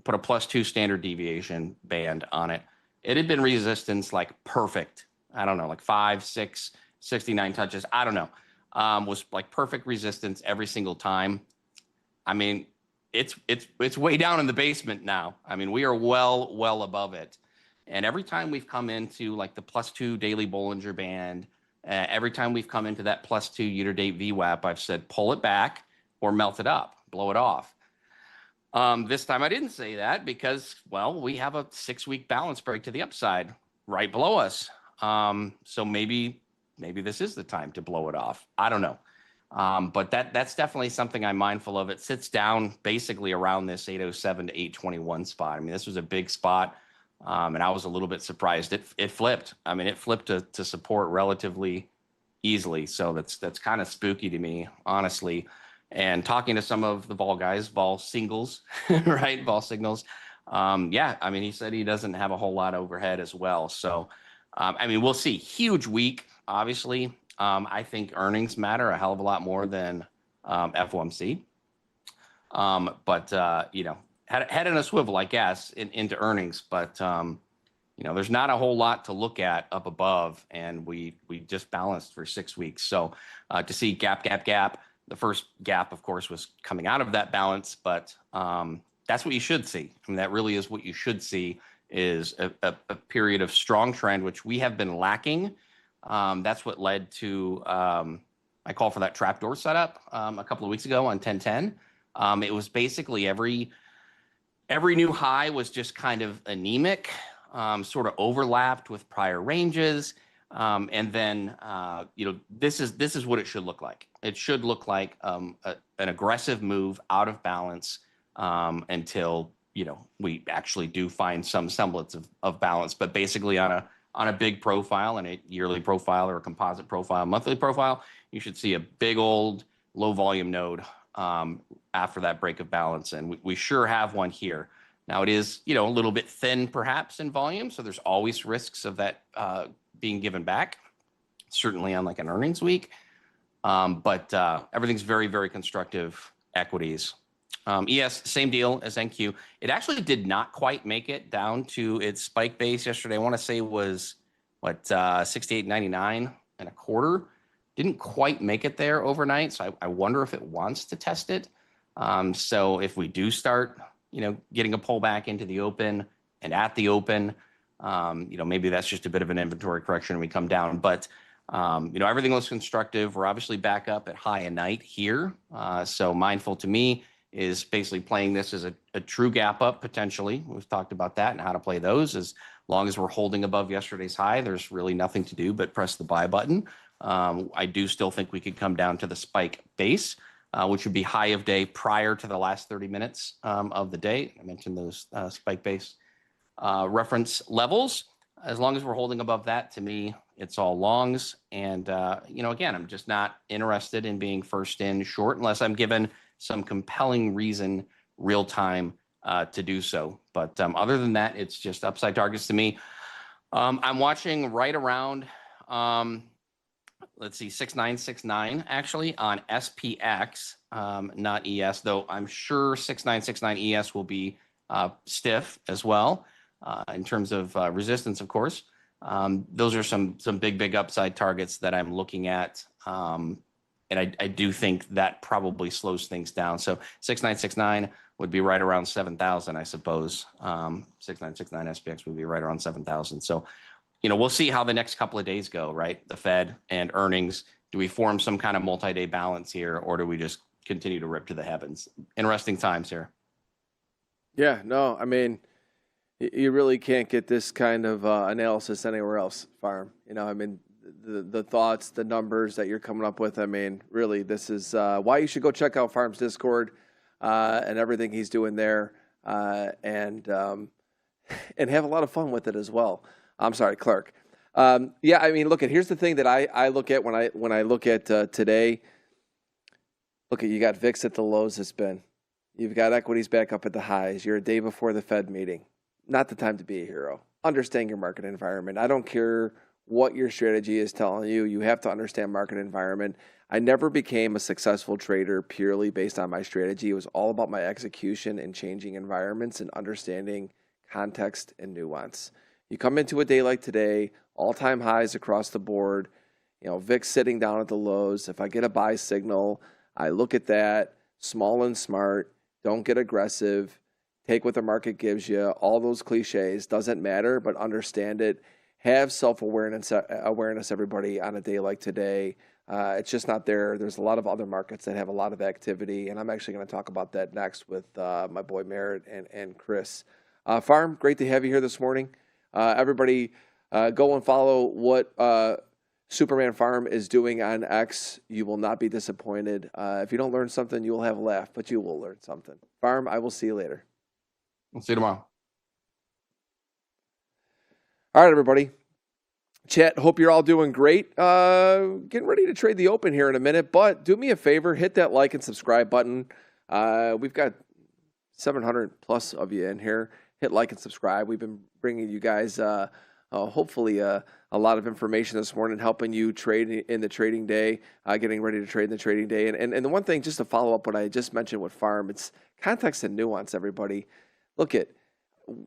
Speaker 6: put a +2 standard deviation band on it, it had been resistance like perfect. I don't know, like 5, 6, 69 touches. I don't know. Was like perfect resistance every single time. I mean, it's way down in the basement now. I mean, we are well above it. And every time we've come into like the +2 daily Bollinger Band, every time we've come into that +2 year-to-date VWAP, I've said pull it back or melt it up, blow it off. This time I didn't say that because, well, we have a 6-week balance break to the upside right below us. So maybe this is the time to blow it off. I don't know. But that's definitely something I'm mindful of. It sits down basically around this 807 to 821 spot. I mean, this was a big spot. And I was a little bit surprised. It flipped. I mean, it flipped to support relatively easily. So that's kind of spooky to me, honestly. And talking to some of the vol guys, vol singles, right? Vol signals. Yeah, I mean, he said he doesn't have a whole lot overhead as well. So, I mean, we'll see. Huge week, obviously. I think earnings matter a hell of a lot more than FOMC. But head in a swivel, I guess, into earnings. But, there's not a whole lot to look at up above. And we just balanced for 6 weeks. So to see gap, the first gap, of course, was coming out of that balance. But that's what you should see. I mean, that really is what you should see, is a period of strong trend, which we have been lacking. That's what led to I call for that trapdoor setup a couple of weeks ago on 1010. It was basically every new high was just kind of anemic, sort of overlapped with prior ranges. And then, this is what it should look like. It should look like an aggressive move out of balance until, we actually do find some semblance of balance. But basically on a big profile, and a yearly profile or a composite profile, monthly profile, you should see a big old low volume node after that break of balance. And we sure have one here. Now it is, a little bit thin perhaps in volume. So there's always risks of that being given back, certainly on like an earnings week. But everything's very, very constructive equities. ES, same deal as NQ. It actually did not quite make it down to its spike base yesterday. I want to say was 68.99 and a quarter. Didn't quite make it there overnight. So I wonder if it wants to test it. So if we do start, getting a pullback into the open and at the open, Maybe that's just a bit of an inventory correction and we come down. But, everything looks constructive. We're obviously back up at high and night here. So mindful to me is basically playing this as a true gap up potentially. We've talked about that and how to play those. As long as we're holding above yesterday's high, there's really nothing to do but press the buy button. I do still think we could come down to the spike base, which would be high of day prior to the last 30 minutes of the day. I mentioned those spike base reference levels. As long as we're holding above that, to me, it's all longs. And, again, I'm just not interested in being first in short unless I'm given some compelling reason real time to do so. But other than that, it's just upside targets to me. I'm watching right around, 6969 actually on SPX, not ES, though I'm sure 6969 ES will be stiff as well in terms of resistance, of course. Those are some big upside targets that I'm looking at. And I do think that probably slows things down. So 6969 would be right around 7,000, I suppose. 6969 SPX would be right around 7,000. So, we'll see how the next couple of days go, right? The Fed and earnings. Do we form some kind of multi-day balance here, or do we just continue to rip to the heavens? Interesting times here.
Speaker 1: Yeah, no, I mean, you really can't get this kind of analysis anywhere else, Farm. The thoughts, the numbers that you're coming up with. I mean, really, this is why you should go check out Farm's Discord and everything he's doing there, and have a lot of fun with it as well. I'm sorry, Clark. Yeah, I mean, here's the thing that I look at when I look at today. You got VIX at the lows it's been. You've got equities back up at the highs. You're a day before the Fed meeting. Not the time to be a hero. Understand your market environment. I don't care what your strategy is telling you. You have to understand market environment. I never became a successful trader purely based on my strategy. It was all about my execution and changing environments and understanding context and nuance. You come into a day like today, all-time highs across the board, VIX sitting down at the lows. If I get a buy signal, I look at that, small and smart, don't get aggressive, take what the market gives you, all those cliches, doesn't matter, but understand it. Have self-awareness, everybody, on a day like today. It's just not there. There's a lot of other markets that have a lot of activity, and I'm actually going to talk about that next with my boy Merritt and Chris. Farm, great to have you here this morning. Everybody, go and follow what Superman Farm is doing on X. You will not be disappointed. If you don't learn something, you will have a laugh, but you will learn something. Farm, I will see you later.
Speaker 6: We'll see you tomorrow.
Speaker 1: All right, everybody. Chat, hope you're all doing great. Getting ready to trade the open here in a minute, but do me a favor, hit that like and subscribe button. We've got 700 plus of you in here. Hit like and subscribe. We've been bringing you guys, hopefully, a lot of information this morning, helping you trade in the trading day, getting ready to trade in the trading day. And the one thing, just to follow up what I just mentioned with Farm, it's context and nuance, everybody.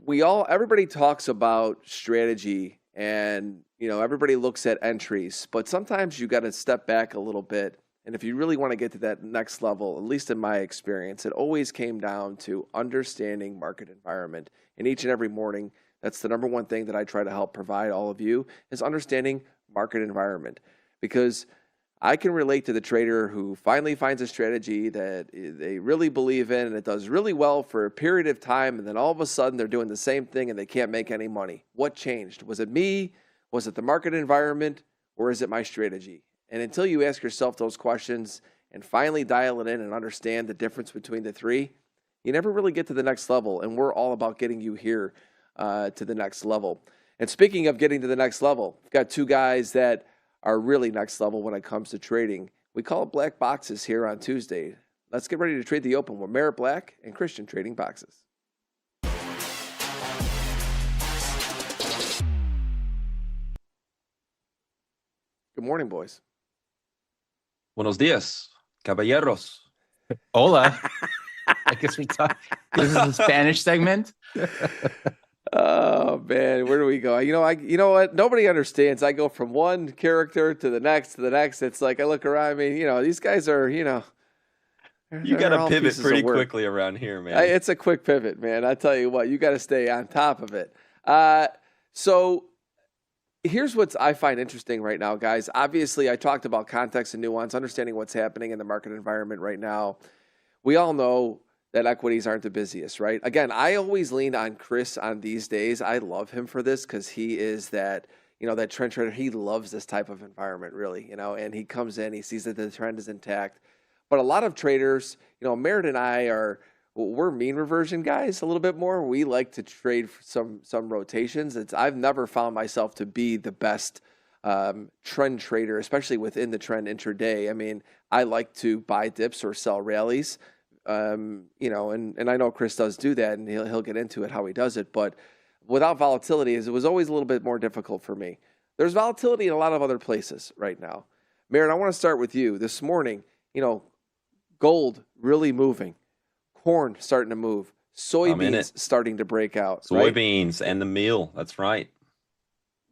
Speaker 1: Everybody talks about strategy and, everybody looks at entries, but sometimes you got to step back a little bit. And if you really want to get to that next level, at least in my experience, it always came down to understanding market environment. And each and every morning, that's the number one thing that I try to help provide all of you is understanding market environment, because I can relate to the trader who finally finds a strategy that they really believe in and it does really well for a period of time, and then all of a sudden they're doing the same thing and they can't make any money. What changed? Was it me? Was it the market environment? Or is it my strategy? And until you ask yourself those questions and finally dial it in and understand the difference between the three, you never really get to the next level. And we're all about getting you here to the next level. And speaking of getting to the next level, we've got two guys that are really next level when it comes to trading. We call it black boxes here on Tuesday. Let's get ready to trade the open with Merritt Black and Christian trading boxes. Good morning, boys.
Speaker 7: Buenos dias, caballeros.
Speaker 8: Hola. I guess we talk. This is the Spanish segment.
Speaker 1: Oh man, where do we go? You know what? Nobody understands. I go from one character to the next to the next. It's like I look around. I mean, these guys are,
Speaker 7: you got to pivot pretty quickly around here, man.
Speaker 1: It's a quick pivot, man. I tell you what, you got to stay on top of it. So here's what I find interesting right now, guys. Obviously, I talked about context and nuance, understanding what's happening in the market environment right now. We all know that equities aren't the busiest, right? Again, I always lean on Chris on these days. I love him for this because he is that, that trend trader. He loves this type of environment, really, and he comes in, he sees that the trend is intact. But a lot of traders, Merritt and I we're mean reversion guys a little bit more. We like to trade some rotations. I've never found myself to be the best trend trader, especially within the trend intraday. I mean, I like to buy dips or sell rallies, and I know Chris does do that, and he'll get into it how he does it. But without volatility, it was always a little bit more difficult for me. There's volatility in a lot of other places right now. Merritt, I want to start with you. This morning, gold really moving. Corn starting to move. Soybeans starting to break out.
Speaker 7: Soybeans and the meal. That's right.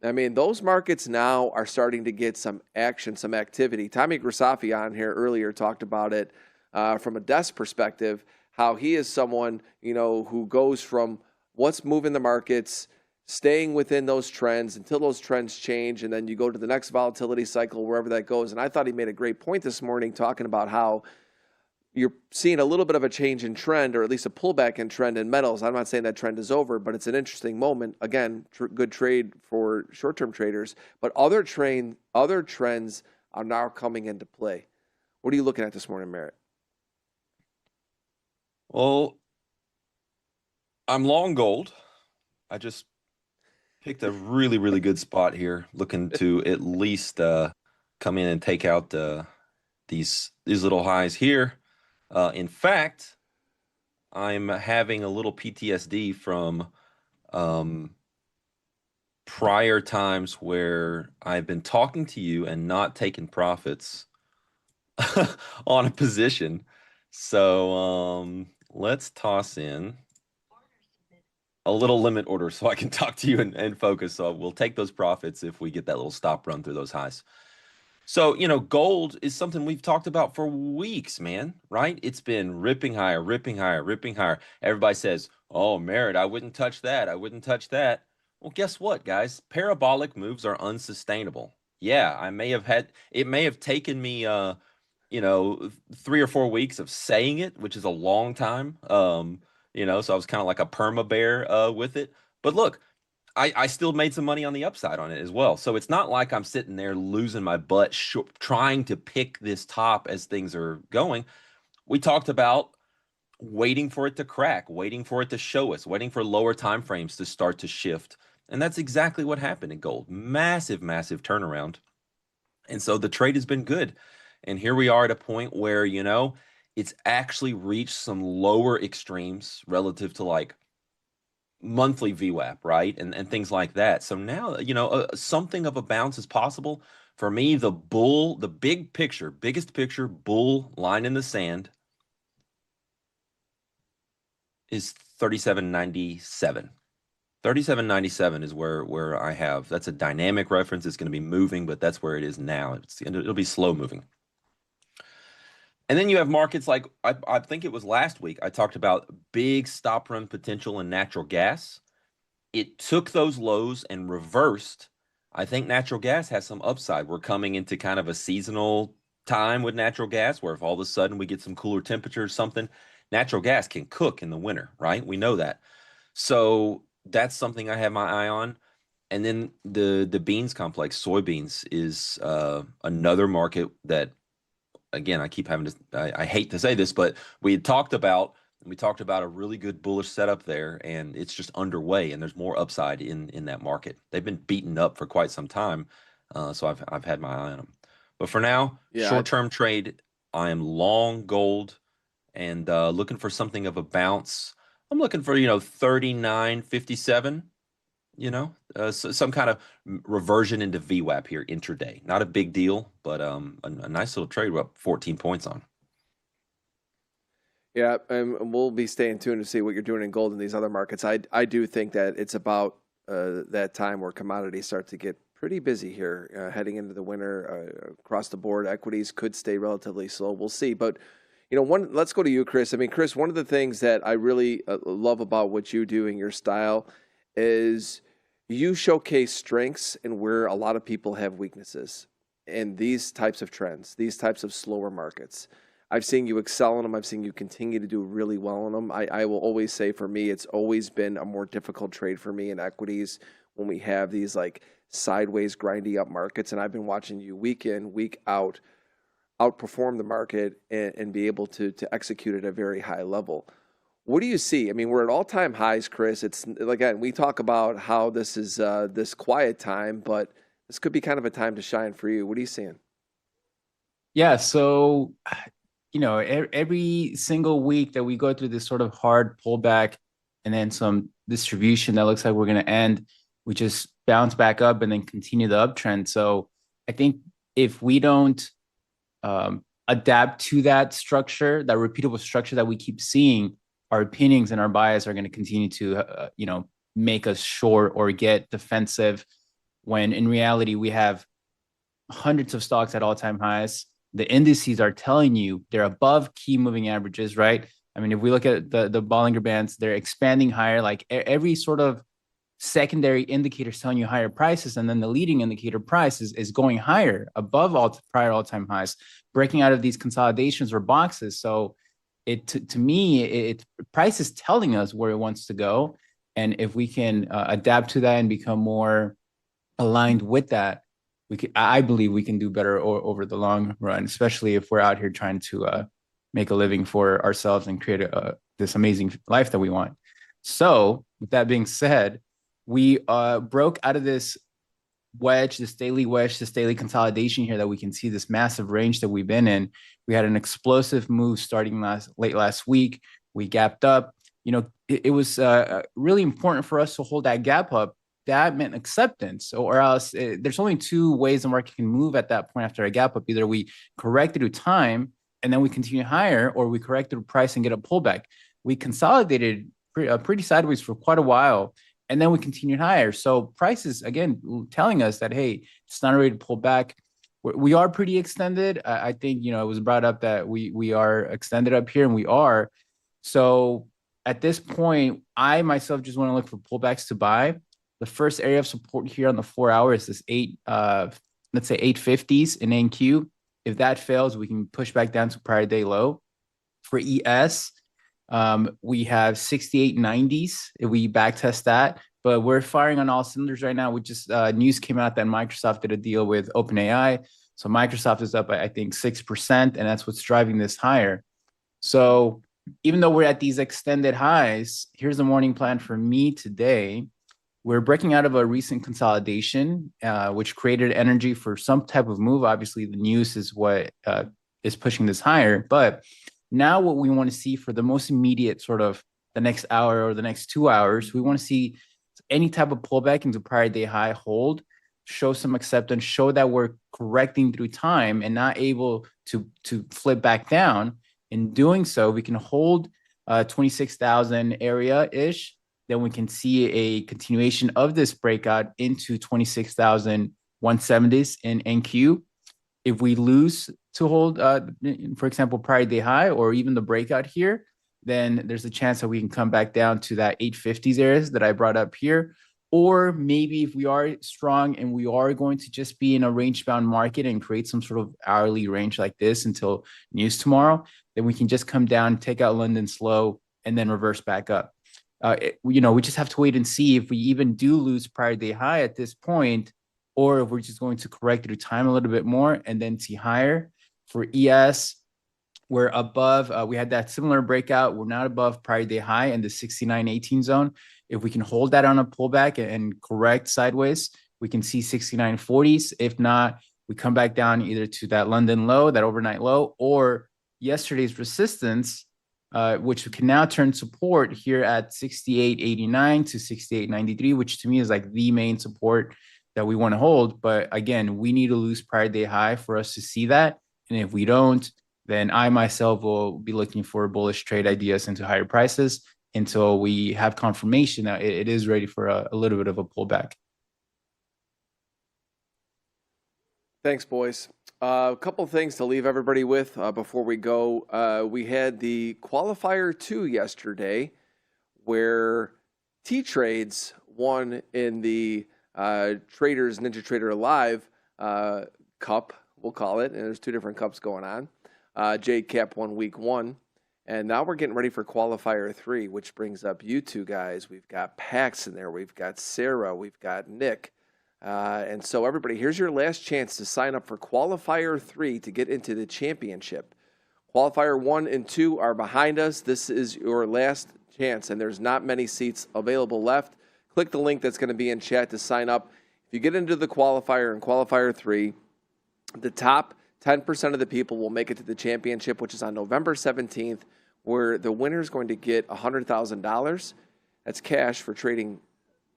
Speaker 1: I mean, those markets now are starting to get some action, some activity. Tommy Grisafi on here earlier talked about it from a desk perspective, how he is someone, who goes from what's moving the markets, staying within those trends until those trends change, and then you go to the next volatility cycle, wherever that goes. And I thought he made a great point this morning talking about how you're seeing a little bit of a change in trend, or at least a pullback in trend in metals. I'm not saying that trend is over, but it's an interesting moment. Again, good trade for short-term traders, but other trends are now coming into play. What are you looking at this morning, Merritt?
Speaker 7: Well, I'm long gold. I just picked a really, really good spot here, looking to at least come in and take out these little highs here. In fact, I'm having a little PTSD from prior times where I've been talking to you and not taking profits on a position. So let's toss in a little limit order so I can talk to you and focus. So we'll take those profits if we get that little stop run through those highs. So, gold is something we've talked about for weeks, man, right? It's been ripping higher, ripping higher, ripping higher. Everybody says, oh, Merritt, I wouldn't touch that. I wouldn't touch that. Well, guess what, guys? Parabolic moves are unsustainable. Yeah, it may have taken me, 3 or 4 weeks of saying it, which is a long time. So I was kind of like a perma bear with it. But look, I still made some money on the upside on it as well. So it's not like I'm sitting there losing my butt trying to pick this top as things are going. We talked about waiting for it to crack, waiting for it to show us, waiting for lower time frames to start to shift. And that's exactly what happened in gold. Massive, massive turnaround. And so the trade has been good. And here we are at a point where, it's actually reached some lower extremes relative to like monthly VWAP, right? And things like that. So now, something of a bounce is possible. For me, the biggest picture bull line in the sand is 37.97. 37.97 is where I have. That's a dynamic reference. It's going to be moving, but that's where it is now. It'll be slow moving. And then you have markets like, I think it was last week, I talked about big stop run potential in natural gas. It took those lows and reversed. I think natural gas has some upside. We're coming into kind of a seasonal time with natural gas, where if all of a sudden we get some cooler temperatures, something, natural gas can cook in the winter, right? We know that. So that's something I have my eye on. And then the beans complex, soybeans, is another market that, again, I keep having to, I hate to say this, but we talked about a really good bullish setup there, and it's just underway, and there's more upside in that market. They've been beaten up for quite some time, so I've had my eye on them. But for now, short-term trade, I am long gold and looking for something of a bounce. I'm looking for 39.57. Some kind of reversion into VWAP here intraday. Not a big deal, but a nice little trade we're up 14 points on.
Speaker 1: Yeah, and we'll be staying tuned to see what you're doing in gold and these other markets. I do think that it's about that time where commodities start to get pretty busy here heading into the winter across the board. Equities could stay relatively slow. We'll see. But, let's go to you, Chris. I mean, Chris, one of the things that I really love about what you do and your style is You showcase strengths and where a lot of people have weaknesses in these types of trends, these types of slower markets. I've seen you excel in them. I've seen you continue to do really well in them. I will always say, for me, it's always been a more difficult trade for me in equities when we have these like sideways grindy up markets. And I've been watching you week in, week out, outperform the market and be able to execute at a very high level. What do you see? I mean, we're at all-time highs, Chris. It's, again, we talk about how this is this quiet time, but this could be kind of a time to shine for you. What are you seeing?
Speaker 8: Yeah, so every single week that we go through this sort of hard pullback and then some distribution that looks like we're going to end, we just bounce back up and then continue the uptrend. So I think if we don't adapt to that structure, that repeatable structure that we keep seeing, our opinions and our bias are going to continue to, make us short or get defensive, when in reality we have hundreds of stocks at all-time highs. The indices are telling you they're above key moving averages, right? I mean, if we look at the Bollinger Bands, they're expanding higher. Like every sort of secondary indicator is telling you higher prices, and then the leading indicator price is going higher above prior all-time highs, breaking out of these consolidations or boxes. So to me, price is telling us where it wants to go. And if we can adapt to that and become more aligned with that, I believe we can do better over the long run, especially if we're out here trying to make a living for ourselves and create this amazing life that we want. So with that being said, we broke out of this wedge, this daily consolidation here that we can see this massive range that we've been in. We had an explosive move starting late last week. We gapped up. It was really important for us to hold that gap up. That meant acceptance, or else there's only two ways the market can move at that point after a gap up. Either we correct through time and then we continue higher, or we correct through price and get a pullback. We consolidated pretty sideways for quite a while, and then we continued higher. So price is, again, telling us that, hey, it's not ready to pull back. We are pretty extended. I think, it was brought up that we are extended up here, and we are. So at this point, I myself just want to look for pullbacks to buy. The first area of support here on the 4 hour is this 850s in NQ. If that fails, we can push back down to prior day low. For ES, we have 6890s if we backtest that, but we're firing on all cylinders right now. We just news came out that Microsoft did a deal with OpenAI. So Microsoft is up, I think, 6%, and that's what's driving this higher. So even though we're at these extended highs, here's the morning plan for me today. We're breaking out of a recent consolidation, which created energy for some type of move. Obviously, the news is what is pushing this higher. But now what we want to see for the most immediate sort of the next hour or the next 2 hours, we want to see any type of pullback into prior day high hold, show some acceptance, show that we're correcting through time and not able to flip back down. In doing so, we can hold 26,000 area-ish. Then we can see a continuation of this breakout into 26,170s in NQ. If we lose to hold, for example, prior day high or even the breakout here, then there's a chance that we can come back down to that 850s areas that I brought up here. Or maybe if we are strong and we are going to just be in a range-bound market and create some sort of hourly range like this until news tomorrow, then we can just come down, take out London's low, and then reverse back up. We just have to wait and see if we even do lose prior day high at this point, or if we're just going to correct through time a little bit more and then see higher. For ES, we're above. We had that similar breakout. We're not above prior day high in the 69.18 zone. If we can hold that on a pullback and correct sideways, we can see 69.40s. If not, we come back down either to that London low, that overnight low, or yesterday's resistance, which can now turn support here at 68.89 to 68.93, which to me is like the main support that we want to hold. But again, we need to lose prior day high for us to see that. And if we don't, then I myself will be looking for bullish trade ideas into higher prices until we have confirmation that it is ready for a little bit of a pullback.
Speaker 1: Thanks, boys. A couple of things to leave everybody with before we go. We had the qualifier 2 yesterday where T-Trades won in the Traders NinjaTrader Live Cup, we'll call it. And there's 2 different cups going on. Jade Cap won week 1. And now we're getting ready for qualifier 3, which brings up you 2 guys. We've got Pax in there. We've got Sarah. We've got Nick. And so everybody, here's your last chance to sign up for qualifier 3 to get into the championship. Qualifier 1 and 2 are behind us. This is your last chance, and there's not many seats available left. Click the link that's going to be in chat to sign up. If you get into the qualifier and qualifier 3, the top 10% of the people will make it to the championship, which is on November 17th, where the winner is going to get $100,000. That's cash for trading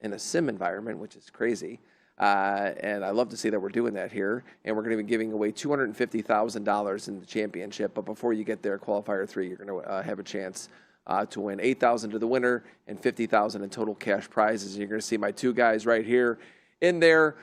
Speaker 1: in a sim environment, which is crazy. And I love to see that we're doing that here. And we're going to be giving away $250,000 in the championship. But before you get there, qualifier 3, you're going to have a chance to win $8,000 to the winner and $50,000 in total cash prizes. And you're going to see my 2 guys right here in there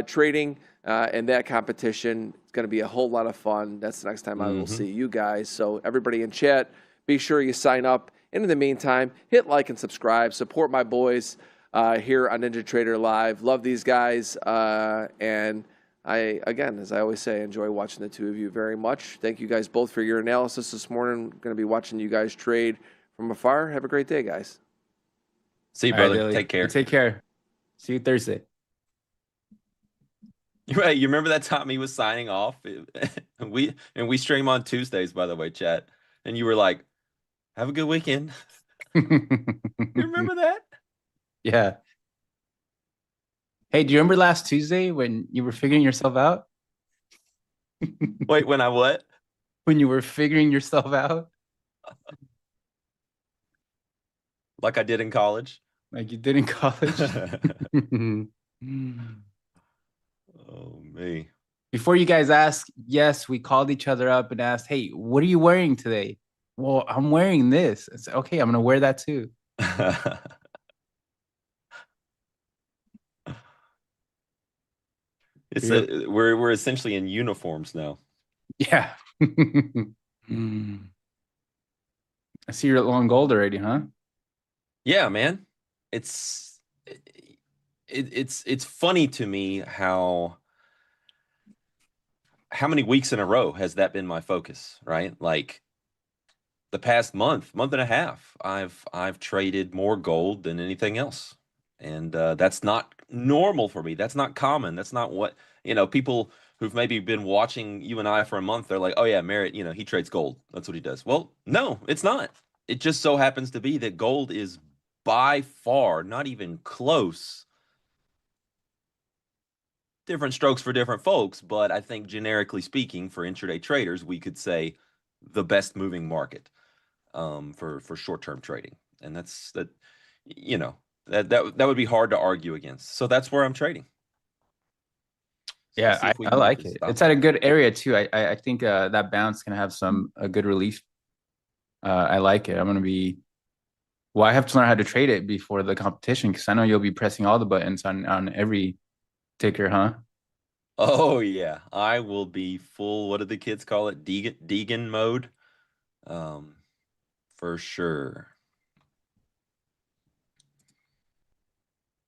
Speaker 1: trading in that competition. It's going to be a whole lot of fun. That's the next time I will see you guys. So everybody in chat, be sure you sign up. And in the meantime, hit like and subscribe. Support my boys here on NinjaTrader Live. Love these guys. And I, again, as I always say, enjoy watching the 2 of you very much. Thank you guys both for your analysis this morning. Going to be watching you guys trade from afar. Have a great day, guys.
Speaker 7: See you,
Speaker 8: All right,
Speaker 7: brother.
Speaker 8: Dilly.
Speaker 7: Take care.
Speaker 8: Take care. See you Thursday.
Speaker 7: You're right. You remember that time he was signing off? we stream on Tuesdays, by the way, chat. And you were like, have a good weekend. You remember that?
Speaker 8: Yeah. Hey, do you remember last Tuesday when you were figuring yourself out?
Speaker 7: Wait, when I what?
Speaker 8: When you were figuring yourself out?
Speaker 7: Like I did in college?
Speaker 8: Like you did in college?
Speaker 7: Oh, me.
Speaker 8: Before you guys ask, yes, we called each other up and asked, hey, what are you wearing today? Well, I'm wearing this. It's okay, I'm going to wear that too.
Speaker 7: We're essentially in uniforms now.
Speaker 8: Yeah. I see you're at long gold already, huh?
Speaker 7: Yeah, man. It's funny to me how many weeks in a row has that been my focus, right? Like the past month and a half, I've traded more gold than anything else. And that's not normal for me. That's not common. That's not what, people who've maybe been watching you and I for a month, they're like, oh yeah, Merritt, he trades gold. That's what he does. Well, no, it's not. It just so happens to be that gold is by far not even close. Different strokes for different folks, but I think generically speaking, for intraday traders, we could say the best moving market for short-term trading. And that would be hard to argue against. So that's where I'm trading. So
Speaker 8: Yeah, I like it. It's at a good area too. I think that bounce can have a good relief. I like it. I have to learn how to trade it before the competition because I know you'll be pressing all the buttons on every ticker, huh?
Speaker 7: Oh yeah, I will be full. What do the kids call it? Deegan mode, for sure.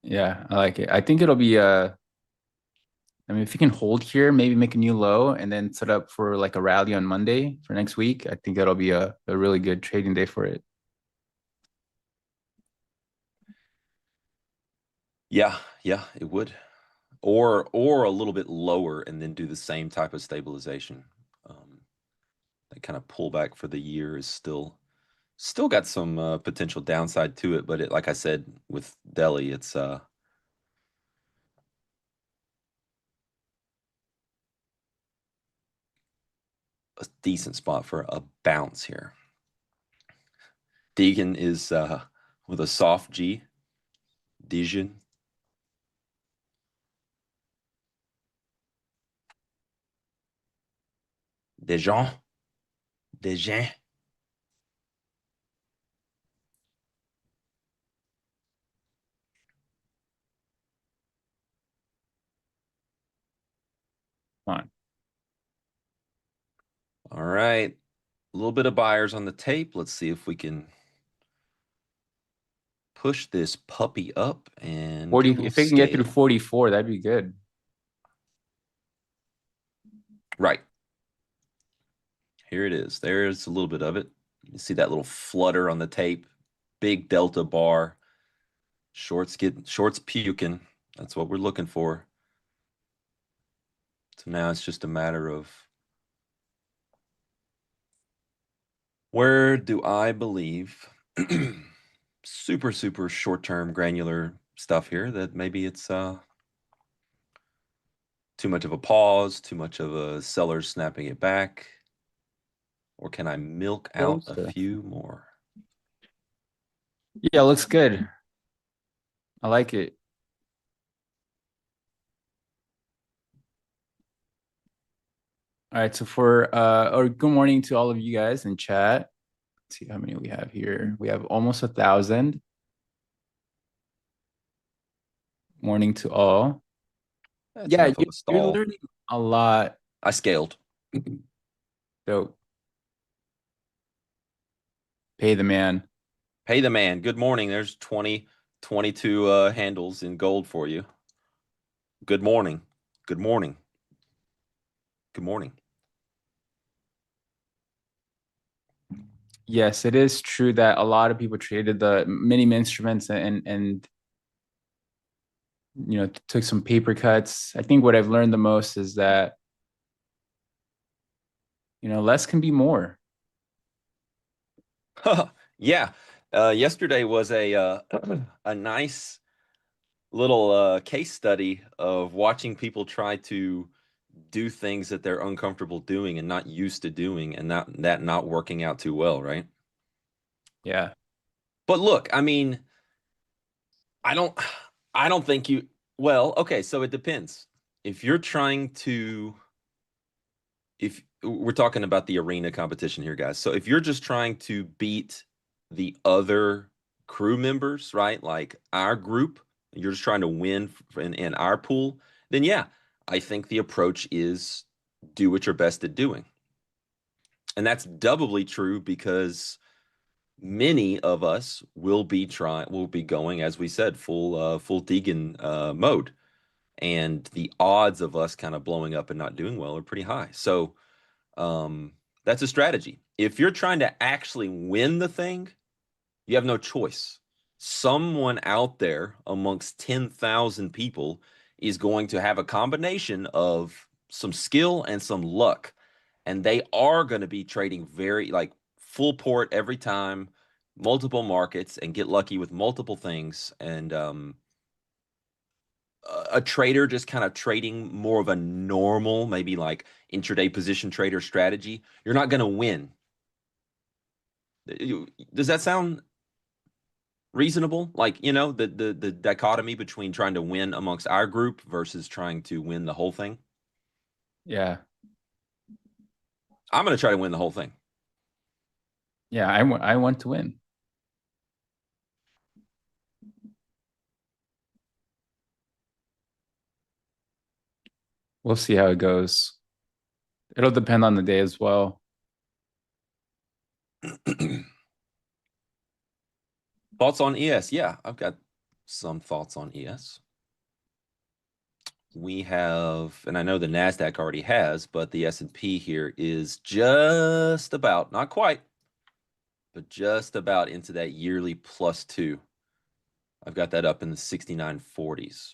Speaker 8: Yeah, I like it. I think it'll be if you can hold here, maybe make a new low and then set up for like a rally on Monday for next week, I think that'll be a really good trading day for it.
Speaker 7: Yeah, it would. Or a little bit lower and then do the same type of stabilization. That kind of pullback for the year is still got some potential downside to it, but like I said with Delhi, it's a decent spot for a bounce here. Deegan is with a soft G. Deegan. Dejan.
Speaker 8: Fine.
Speaker 7: All right. A little bit of buyers on the tape. Let's see if we can push this puppy up and
Speaker 8: 40,
Speaker 7: get a little
Speaker 8: if it can get through
Speaker 7: scale.
Speaker 8: 44, that'd be good.
Speaker 7: Right. Here it is. There's a little bit of it. You see that little flutter on the tape. Big delta bar. Shorts puking. That's what we're looking for. So now it's just a matter of where do I believe super short-term granular stuff here that maybe it's too much of a pause, too much of a seller snapping it back, or can I milk out a few more?
Speaker 8: Yeah, looks good. I like it. All right, so or good morning to all of you guys in chat. Let's see how many we have here. We have almost 1,000. Morning to all.
Speaker 7: That's
Speaker 8: Yeah,
Speaker 7: enough of a
Speaker 8: you're
Speaker 7: stall.
Speaker 8: learning a lot.
Speaker 7: I scaled.
Speaker 8: Dope. Pay the man.
Speaker 7: Pay the man. Good morning. There's 22 handles in gold for you. Good morning. Good morning. Good morning.
Speaker 8: Yes, it is true that a lot of people traded the mini instruments and you know, took some paper cuts. I think what I've learned the most is that, you know, less can be more.
Speaker 7: Yeah. Yesterday was a nice little case study of watching people try to do things that they're uncomfortable doing and not used to doing, and that not working out too well, right?
Speaker 8: Yeah.
Speaker 7: But look, I mean, I don't think you, well, okay, so it depends. If you're trying to, if we're talking about the arena competition here, guys. So if you're just trying to beat the other crew members, right? Like our group, you're just trying to win in our pool, then yeah, I think the approach is do what you're best at doing. And that's doubly true because many of us will be going, as we said, full Deegan mode. And the odds of us kind of blowing up and not doing well are pretty high. So that's a strategy. If you're trying to actually win the thing, you have no choice. Someone out there amongst 10,000 people is going to have a combination of some skill and some luck. And they are going to be trading very like full port every time, multiple markets, and get lucky with multiple things. And a trader just kind of trading more of a normal, maybe like intraday position trader strategy, you're not going to win. Does that sound reasonable? Like, you know, the dichotomy between trying to win amongst our group versus trying to win the whole thing.
Speaker 8: Yeah.
Speaker 7: I'm going to try to win the whole thing.
Speaker 8: Yeah, I want to win. We'll see how it goes. It'll depend on the day as well.
Speaker 7: Thoughts on ES? Yeah, I've got some thoughts on ES. We have, and I know the Nasdaq already has, but the S&P here is just about, not quite, but just about into that yearly +2. I've got that up in the 6940s.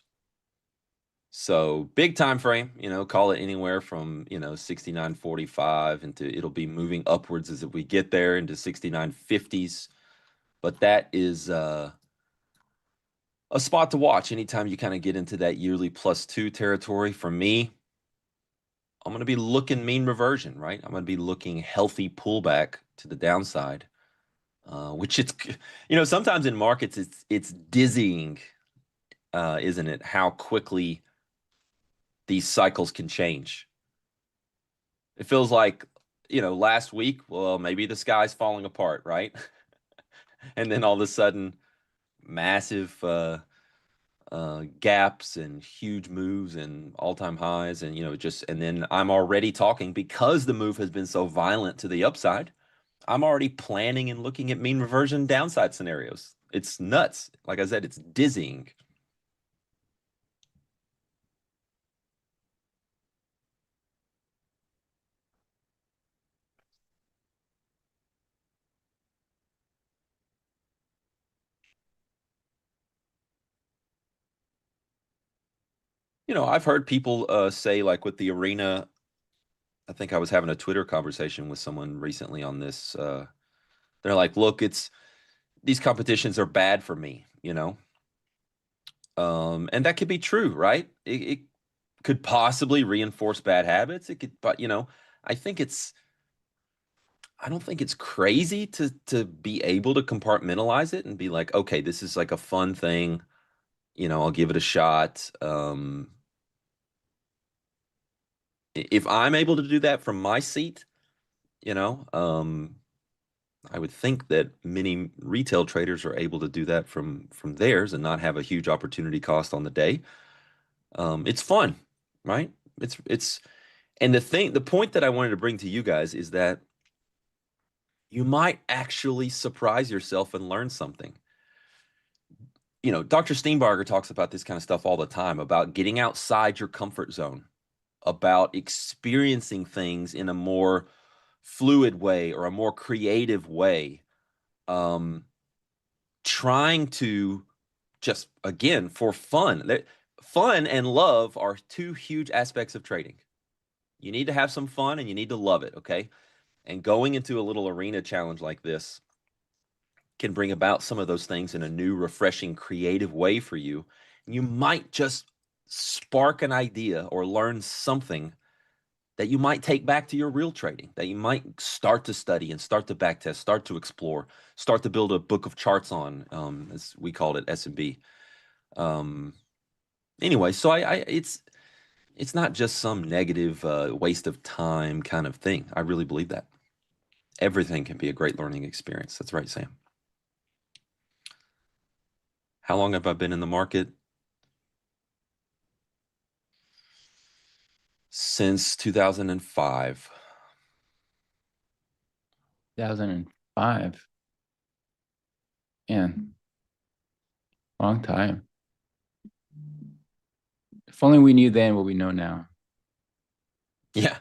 Speaker 7: So big time frame, you know, call it anywhere from, you know, 69.45 into, it'll be moving upwards as we get there into 69.50s. But that is a spot to watch anytime you kind of get into that yearly +2 territory. For me, I'm going to be looking mean reversion, right? I'm going to be looking healthy pullback to the downside, which it's, you know, sometimes in markets, it's dizzying, isn't it? How quickly these cycles can change. It feels like, you know, last week, well, maybe the sky's falling apart, right? And then all of a sudden, massive gaps and huge moves and all-time highs, and, you know, and then I'm already talking, because the move has been so violent to the upside, I'm already planning and looking at mean reversion downside scenarios. It's nuts. Like I said, it's dizzying. I've heard people say, like, with the arena, I think I was having a Twitter conversation with someone recently on this. They're like, look, these competitions are bad for me, and that could be true, right? It could possibly reinforce bad habits. It could, but I don't think it's crazy to be able to compartmentalize it and be like, okay, this is like a fun thing. I'll give it a shot. If I'm able to do that from my seat, I would think that many retail traders are able to do that from theirs and not have a huge opportunity cost on the day. It's fun, right? And the point that I wanted to bring to you guys is that you might actually surprise yourself and learn something. Dr. Steenbarger talks about this kind of stuff all the time, about getting outside your comfort zone, about experiencing things in a more fluid way or a more creative way, trying to just, again, for fun. Fun and love are two huge aspects of trading. You need to have some fun and you need to love it, okay? And going into a little arena challenge like this can bring about some of those things in a new, refreshing, creative way for you. You might just spark an idea or learn something that you might take back to your real trading, that you might start to study and start to backtest, start to explore, start to build a book of charts on, as we called it, S&B. Anyway, so it's not just some negative waste of time kind of thing. I really believe that. Everything can be a great learning experience. That's right, Sam. How long have I been in the market? Since 2005.
Speaker 8: 2005. Man, long time. If only we knew then what we know now.
Speaker 7: Yeah.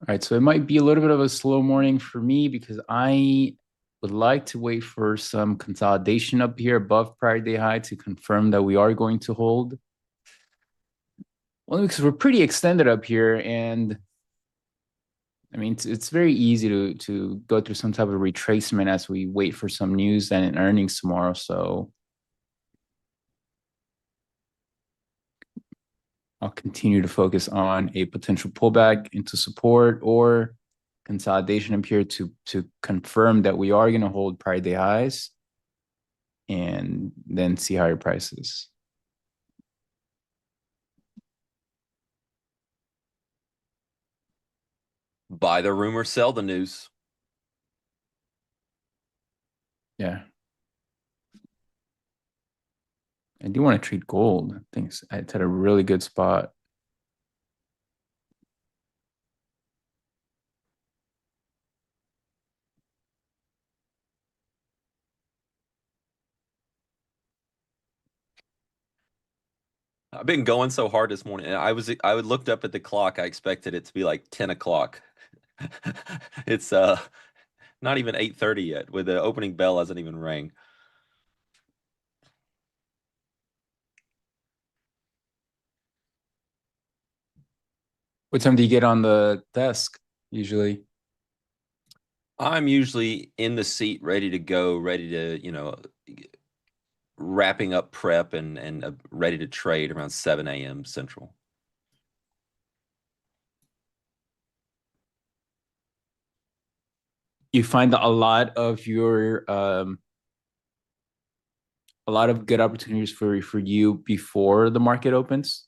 Speaker 8: All right, so it might be a little bit of a slow morning for me because I would like to wait for some consolidation up here above prior day high to confirm that we are going to hold. Well, because we're pretty extended up here, and I mean, it's very easy to go through some type of retracement as we wait for some news and earnings tomorrow. So I'll continue to focus on a potential pullback into support or consolidation up here to confirm that we are going to hold prior day highs and then see higher prices.
Speaker 7: Buy the rumor, sell the news.
Speaker 8: Yeah. I do want to trade gold. I think it's at a really good spot.
Speaker 7: I've been going so hard this morning. I looked up at the clock. I expected it to be like 10 o'clock. It's not even 8:30 yet. With the opening bell hasn't even rang.
Speaker 8: What time do you get on the desk usually?
Speaker 7: I'm usually in the seat, ready to go, ready to, wrapping up prep and ready to trade around 7 a.m. Central.
Speaker 8: You find a lot of your a lot of good opportunities for you before the market opens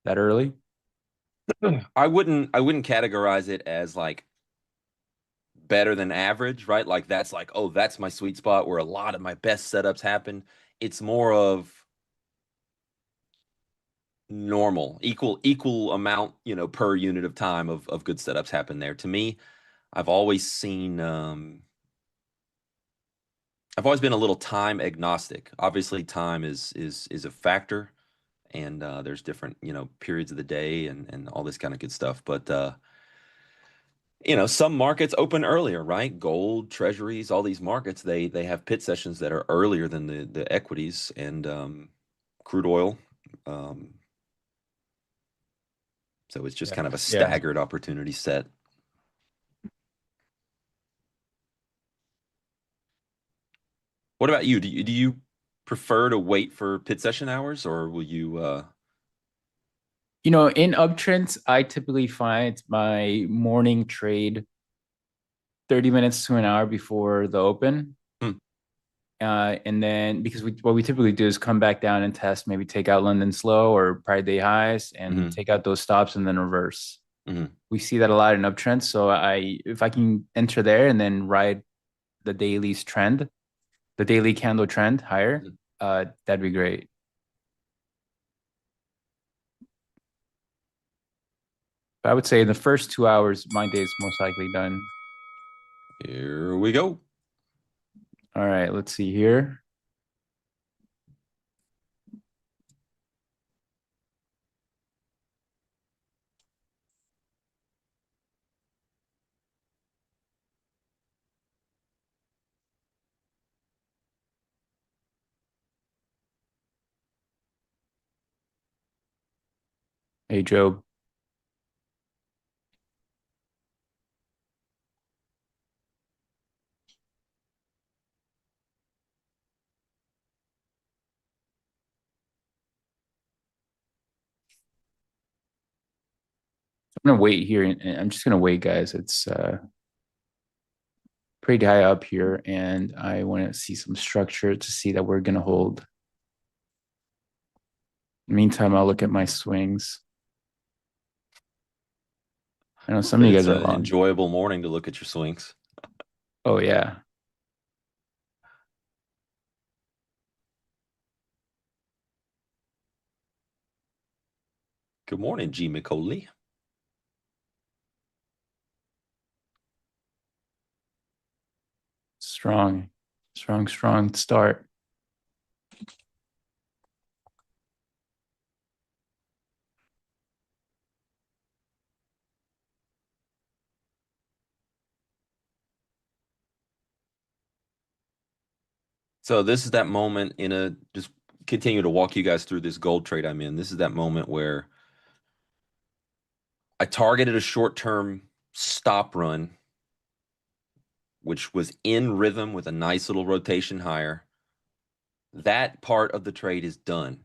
Speaker 8: that early?
Speaker 7: I wouldn't categorize it as like better than average, right? Like that's like, oh, that's my sweet spot where a lot of my best setups happen. it's more of normal, equal amount, per unit of time of good setups happen there. To me, I've always seen, I've always been a little time agnostic. Obviously, time is a factor, and there's different, periods of the day and all this kind of good stuff. But some markets open earlier, right? Gold, treasuries, all these markets, they have pit sessions that are earlier than the equities and crude oil. So it's just kind of a staggered opportunity set. What about you? Do you prefer to wait for pit session hours, or will you?
Speaker 8: In uptrends, I typically find my morning trade 30 minutes to an hour before the open. And then because what we typically do is come back down and test, maybe take out London slow or prior day highs and take out those stops and then reverse. We see that a lot in uptrends. So if I can enter there and then ride the daily's trend, the daily candle trend higher, that'd be great. But I would say in the first 2 hours, my day is most likely done.
Speaker 7: Here we go.
Speaker 8: All right, let's see here. Hey, Job. I'm gonna wait here, and I'm just gonna wait, guys. It's pretty high up here, and I want to see some structure to see that we're gonna hold. Meantime, I'll look at my swings. I know some of you guys are
Speaker 7: an
Speaker 8: long.
Speaker 7: enjoyable morning to look at your swings.
Speaker 8: Oh yeah.
Speaker 7: Good morning, G. McCauley.
Speaker 8: Strong start.
Speaker 7: So this is that moment just continue to walk you guys through this gold trade I'm in. This is that moment where I targeted a short-term stop run, which was in rhythm with a nice little rotation higher. That part of the trade is done.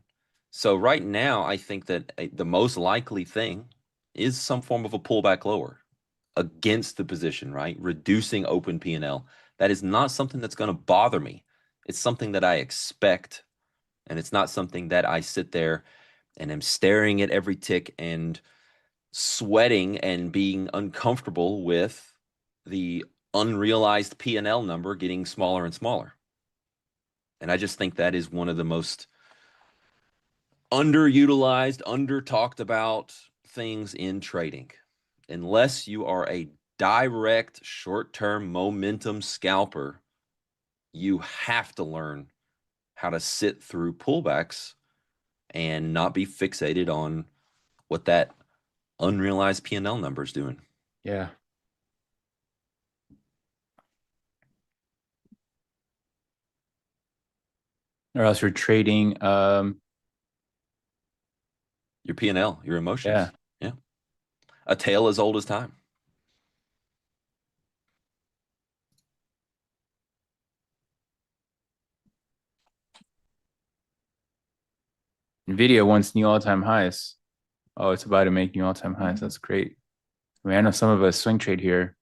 Speaker 7: So right now, I think that the most likely thing is some form of a pullback lower against the position, right? Reducing open P&L. That is not something that's going to bother me. It's something that I expect, and it's not something that I sit there and am staring at every tick and sweating and being uncomfortable with the unrealized P&L number getting smaller and smaller. And I just think that is one of the most underutilized, under-talked about things in trading. Unless you are a direct short-term momentum scalper, you have to learn how to sit through pullbacks and not be fixated on what that unrealized P&L number is doing.
Speaker 8: Yeah. Or else you're trading
Speaker 7: your P&L, your emotions. Yeah. A tale as old as time.
Speaker 8: Nvidia wants new all-time highs. Oh, it's about to make new all-time highs. That's great. I mean, I know some of us swing trade here.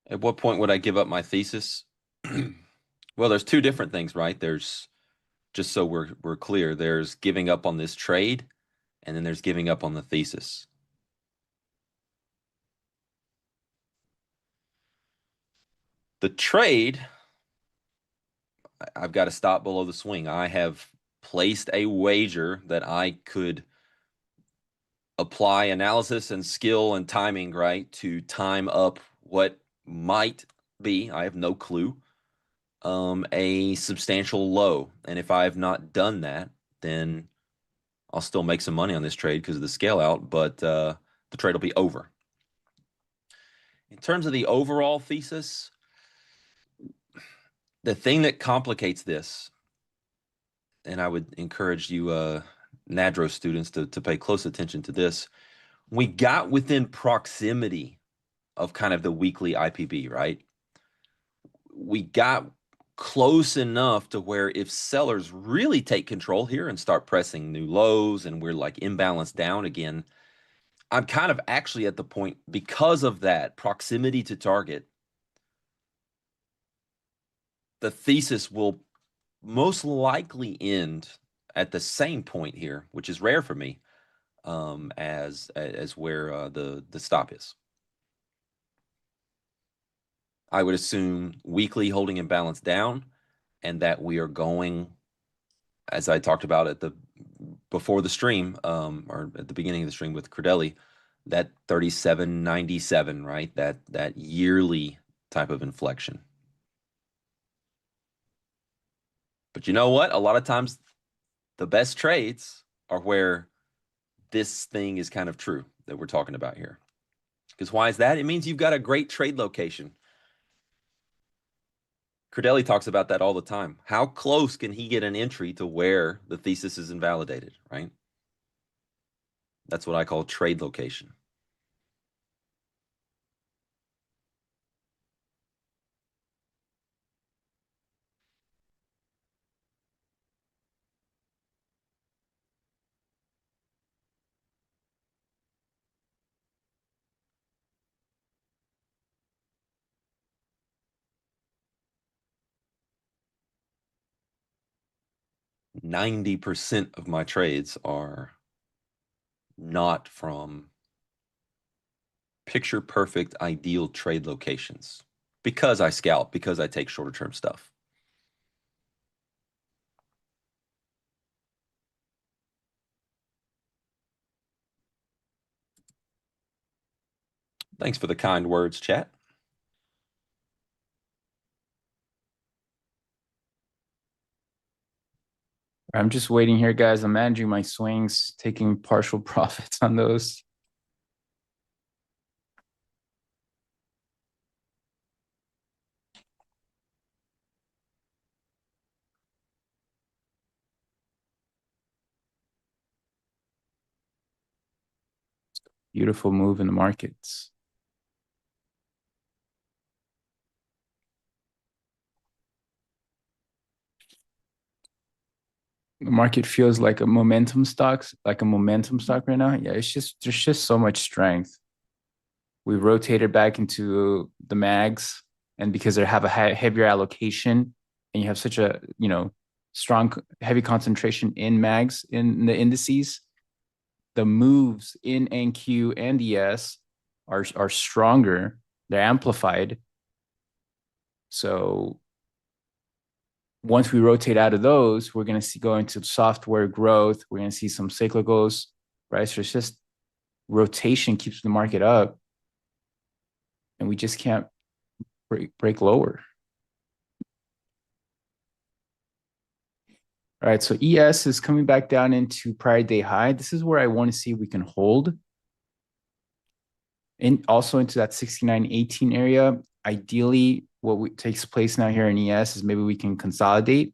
Speaker 7: At what point would I give up my thesis? Well, there's two different things, right? There's, just so we're clear, there's giving up on this trade, and then there's giving up on the thesis. The trade, I've got to stop below the swing. I have placed a wager that I could apply analysis and skill and timing, right, to time up what might be, I have no clue, a substantial low. And if I have not done that, then I'll still make some money on this trade because of the scale out, but the trade will be over. In terms of the overall thesis, the thing that complicates this, and I would encourage you NADRO students to pay close attention to this, we got within proximity of kind of the weekly IPB, right? We got close enough to where if sellers really take control here and start pressing new lows and we're like imbalanced down again, I'm kind of actually at the point, because of that proximity to target, the thesis will most likely end at the same point here, which is rare for me, as where the stop is. I would assume weekly holding imbalance down, and that we are going, as I talked about at the before the stream, or at the beginning of the stream with Crudele, that 37.97, right? That yearly type of inflection. But you know what? A lot of times the best trades are where this thing is kind of true that we're talking about here. Because why is that? It means you've got a great trade location. Crudele talks about that all the time. How close can he get an entry to where the thesis is invalidated, right? That's what I call trade location. %90 of my trades are not from picture perfect ideal trade locations because I scalp, because I take shorter term stuff. Thanks for the kind words, chat.
Speaker 8: I'm just waiting here, guys. I'm managing my swings, taking partial profits on those. Beautiful move in the markets. The market feels like a momentum stock, right now. Yeah, there's just so much strength. We rotated back into the mags, and because they have a heavier allocation, and you have such a strong, heavy concentration in mags in the indices, the moves in NQ and ES are stronger. They're amplified. So once we rotate out of those, we're going to go into software growth. We're going to see some cyclicals, right? So it's just rotation keeps the market up, and we just can't break lower. All right, so ES is coming back down into prior day high. This is where I want to see if we can hold. And also into that 69.18 area. Ideally, what takes place now here in ES is maybe we can consolidate.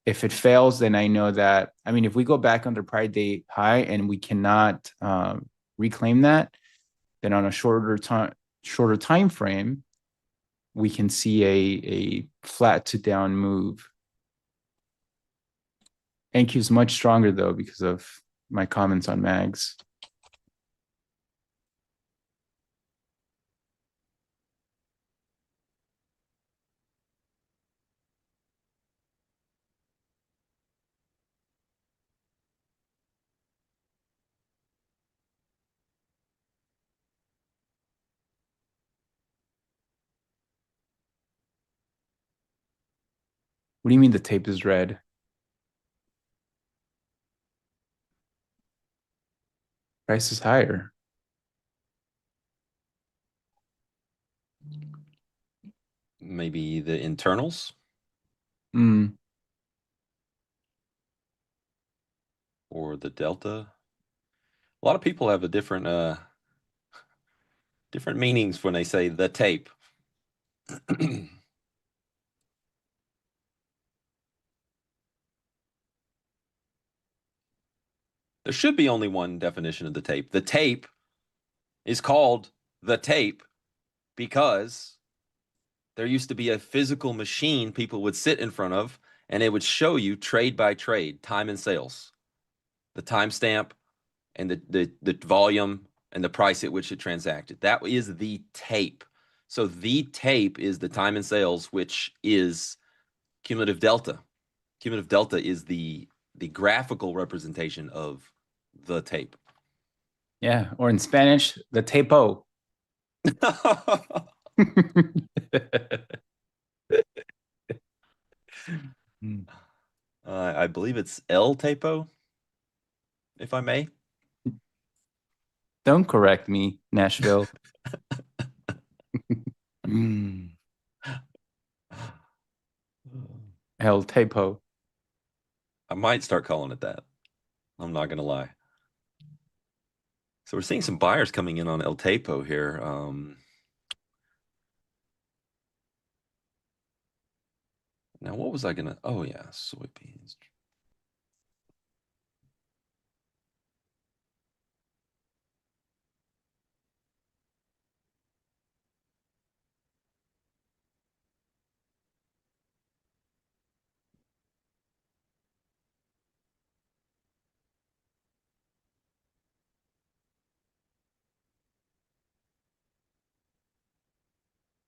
Speaker 8: If it fails, then I know that, if we go back under prior day high and we cannot reclaim that, then on a shorter time frame, we can see a flat to down move. NQ is much stronger though because of my comments on mags. What do you mean the tape is red? Price is higher.
Speaker 7: Maybe the internals
Speaker 8: Hmm.
Speaker 7: or the delta. A lot of people have a different different meanings when they say the tape. There should be only one definition of the tape. The tape is called the tape because there used to be a physical machine people would sit in front of, and it would show you trade by trade, time and sales, the timestamp, and the volume and the price at which it transacted. That is the tape. So the tape is the time and sales, which is cumulative delta. Cumulative delta is the graphical representation of the tape.
Speaker 8: Yeah, or in Spanish, the tapo.
Speaker 7: I believe it's El Tapo, if I may.
Speaker 8: Don't correct me, Nashville. Mm. El tapo.
Speaker 7: I might start calling it that. I'm not going to lie. So we're seeing some buyers coming in on El Tapo here. Now, what was I going to? Oh, yeah, soybeans.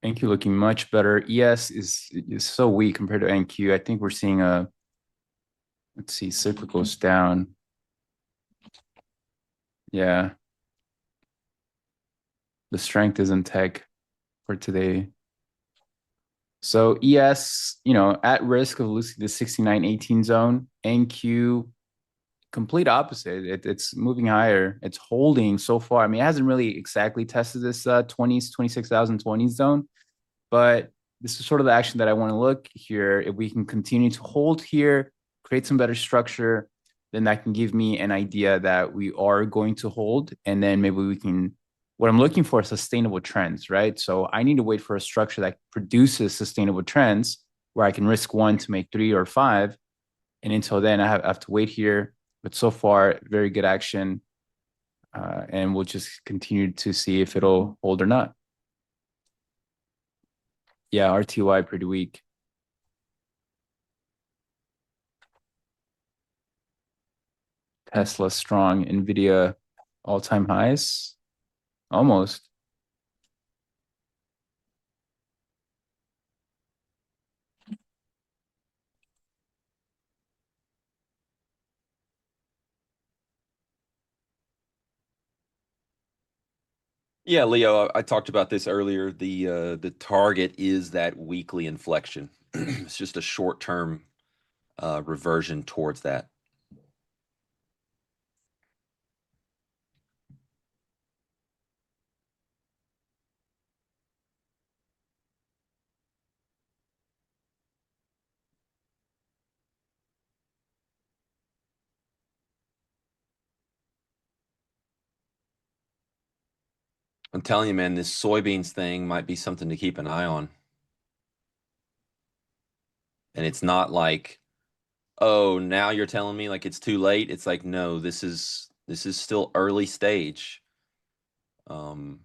Speaker 8: NQ looking much better. ES is so weak compared to NQ. I think we're seeing a, let's see, cyclicals down. Yeah. The strength is in tech for today. So ES, at risk of losing the 69.18 zone. NQ, complete opposite. It's moving higher. It's holding so far. I mean, it hasn't really exactly tested this 20s, 26,020 zone, but this is sort of the action that I want to look here. If we can continue to hold here, create some better structure, then that can give me an idea that we are going to hold. And then maybe we can, what I'm looking for is sustainable trends, right? So I need to wait for a structure that produces sustainable trends where I can risk one to make 3 or 5. And until then, I have to wait here. But so far, very good action. And we'll just continue to see if it'll hold or not. Yeah, RTY pretty weak. Tesla strong. NVIDIA all-time highs. Almost.
Speaker 7: Yeah, Leo, I talked about this earlier. The target is that weekly inflection. It's just a short-term reversion towards that. I'm telling you, man, this soybeans thing might be something to keep an eye on. And it's not like, oh, now you're telling me like it's too late. It's like, no, this is still early stage.
Speaker 8: What's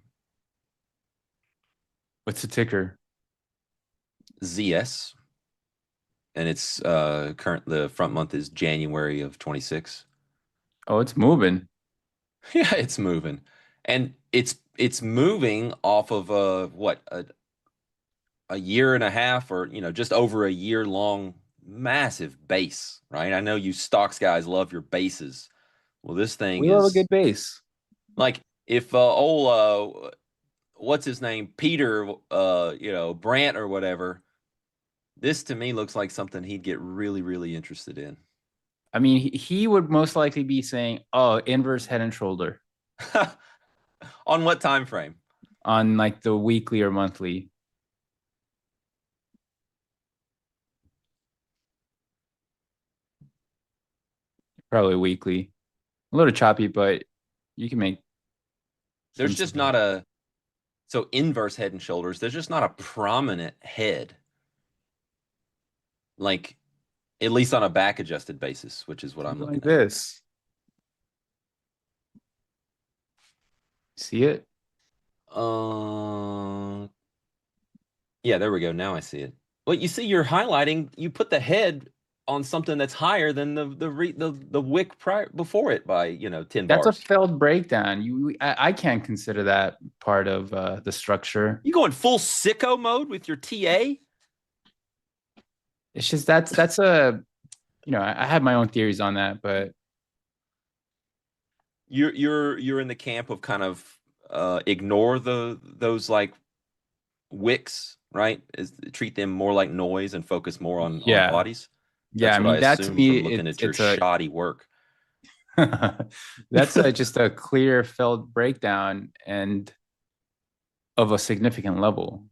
Speaker 8: the ticker?
Speaker 7: ZS. And it's the front month is January of 26.
Speaker 8: Oh, it's moving.
Speaker 7: Yeah, it's moving. And it's moving off of a year and a half or just over a year long massive base, right? I know you stocks guys love your bases. Well, this thing
Speaker 8: We love a
Speaker 7: is
Speaker 8: good base.
Speaker 7: like if what's his name, Peter Brandt or whatever, This to me looks like something he'd get really, really interested in.
Speaker 8: I mean, he would most likely be saying, "Oh, inverse head and shoulder."
Speaker 7: On what time frame?
Speaker 8: On like the weekly or monthly. Probably weekly. A little choppy, but you can make.
Speaker 7: There's just not a, so inverse head and shoulders, there's just not a prominent head. Like, at least on a back adjusted basis, which is what I'm looking
Speaker 8: like
Speaker 7: at.
Speaker 8: This. See it?
Speaker 7: Yeah, there we go. Now I see it. Well, you see, you're highlighting. You put the head on something that's higher than the wick prior before it by 10
Speaker 8: That's a
Speaker 7: bars.
Speaker 8: failed breakdown. I can't consider that part of the structure.
Speaker 7: You going full sicko mode with your TA?
Speaker 8: It's just that's a I have my own theories on that, but
Speaker 7: You're in the camp of kind of ignore those like wicks, right? Treat them more like noise and focus more on bodies.
Speaker 8: Yeah,
Speaker 7: That's
Speaker 8: I
Speaker 7: what
Speaker 8: mean, that to
Speaker 7: assumed
Speaker 8: me,
Speaker 7: from looking at your
Speaker 8: it's a
Speaker 7: shoddy work.
Speaker 8: that's just a clear failed breakdown and of a significant level.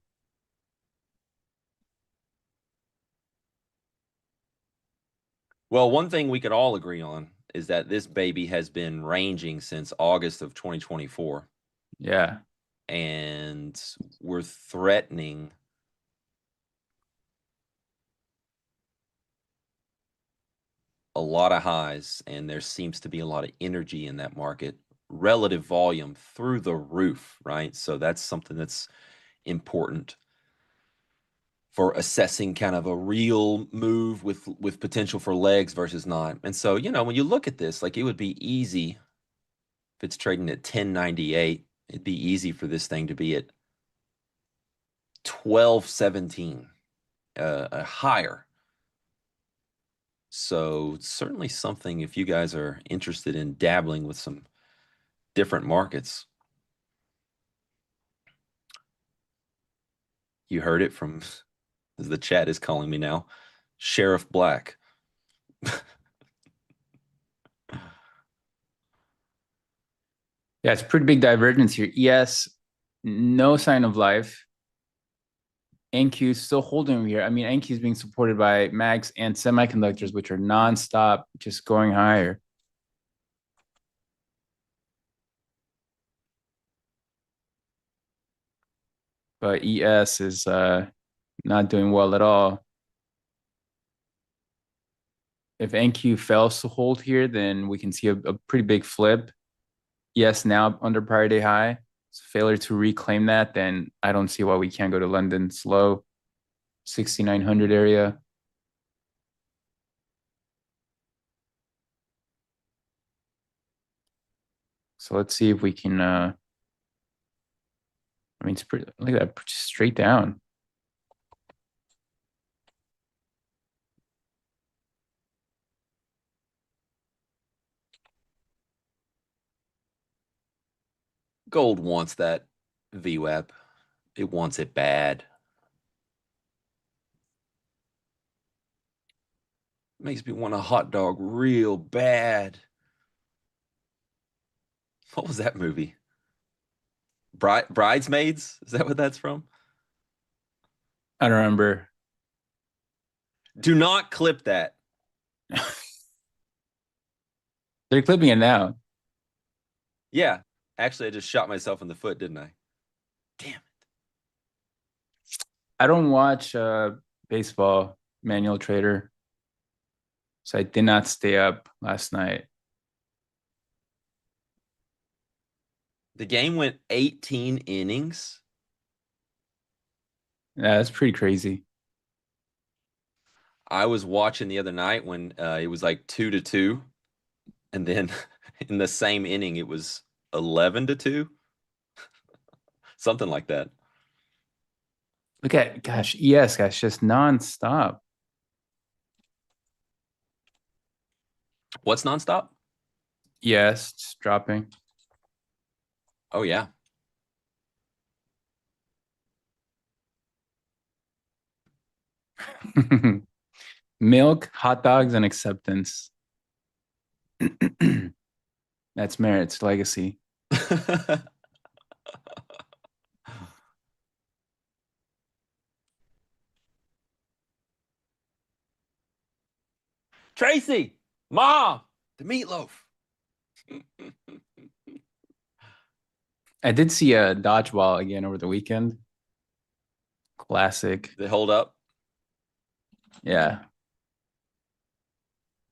Speaker 7: Well, one thing we could all agree on is that this baby has been ranging since August of 2024.
Speaker 8: Yeah.
Speaker 7: And we're threatening a lot of highs, and there seems to be a lot of energy in that market, relative volume through the roof, right? So that's something that's important for assessing kind of a real move with potential for legs versus not. And so, when you look at this, like, it would be easy if it's trading at 1098, it'd be easy for this thing to be at 1217, higher. So certainly something, if you guys are interested in dabbling with some different markets. You heard it from, as the chat is calling me now, Sheriff Black.
Speaker 8: Yeah, it's pretty big divergence here. ES, no sign of life. NQ still holding here. I mean, NQ is being supported by mags and semiconductors, which are nonstop, just going higher. But ES is not doing well at all. If NQ fails to hold here, then we can see a pretty big flip. Yes, now under prior day high. So failure to reclaim that, then I don't see why we can't go to London's low, 6,900 area. So let's see if we can. I mean, it's pretty. Look at that, straight down.
Speaker 7: Gold wants that VWAP. It wants it bad. Makes me want a hot dog real bad. What was that movie? Bridesmaids? Is that what that's from?
Speaker 8: I don't remember.
Speaker 7: Do not clip that.
Speaker 8: They're clipping it now.
Speaker 7: Yeah. Actually, I just shot myself in the foot, didn't I? Damn it.
Speaker 8: I don't watch baseball, manual trader. So I did not stay up last night.
Speaker 7: The game went 18 innings.
Speaker 8: Yeah, that's pretty crazy.
Speaker 7: I was watching the other night when it was like 2-2, and then in the same inning it was 11-2, something like that.
Speaker 8: Look at, gosh, ES, guys, just nonstop.
Speaker 7: What's nonstop?
Speaker 8: Yes, it's dropping.
Speaker 7: Oh yeah.
Speaker 8: Milk, hot dogs, and acceptance. That's Merritt's legacy.
Speaker 7: Tracy, Mom, the meatloaf.
Speaker 8: I did see a dodgeball again over the weekend. Classic.
Speaker 7: They hold up.
Speaker 8: Yeah.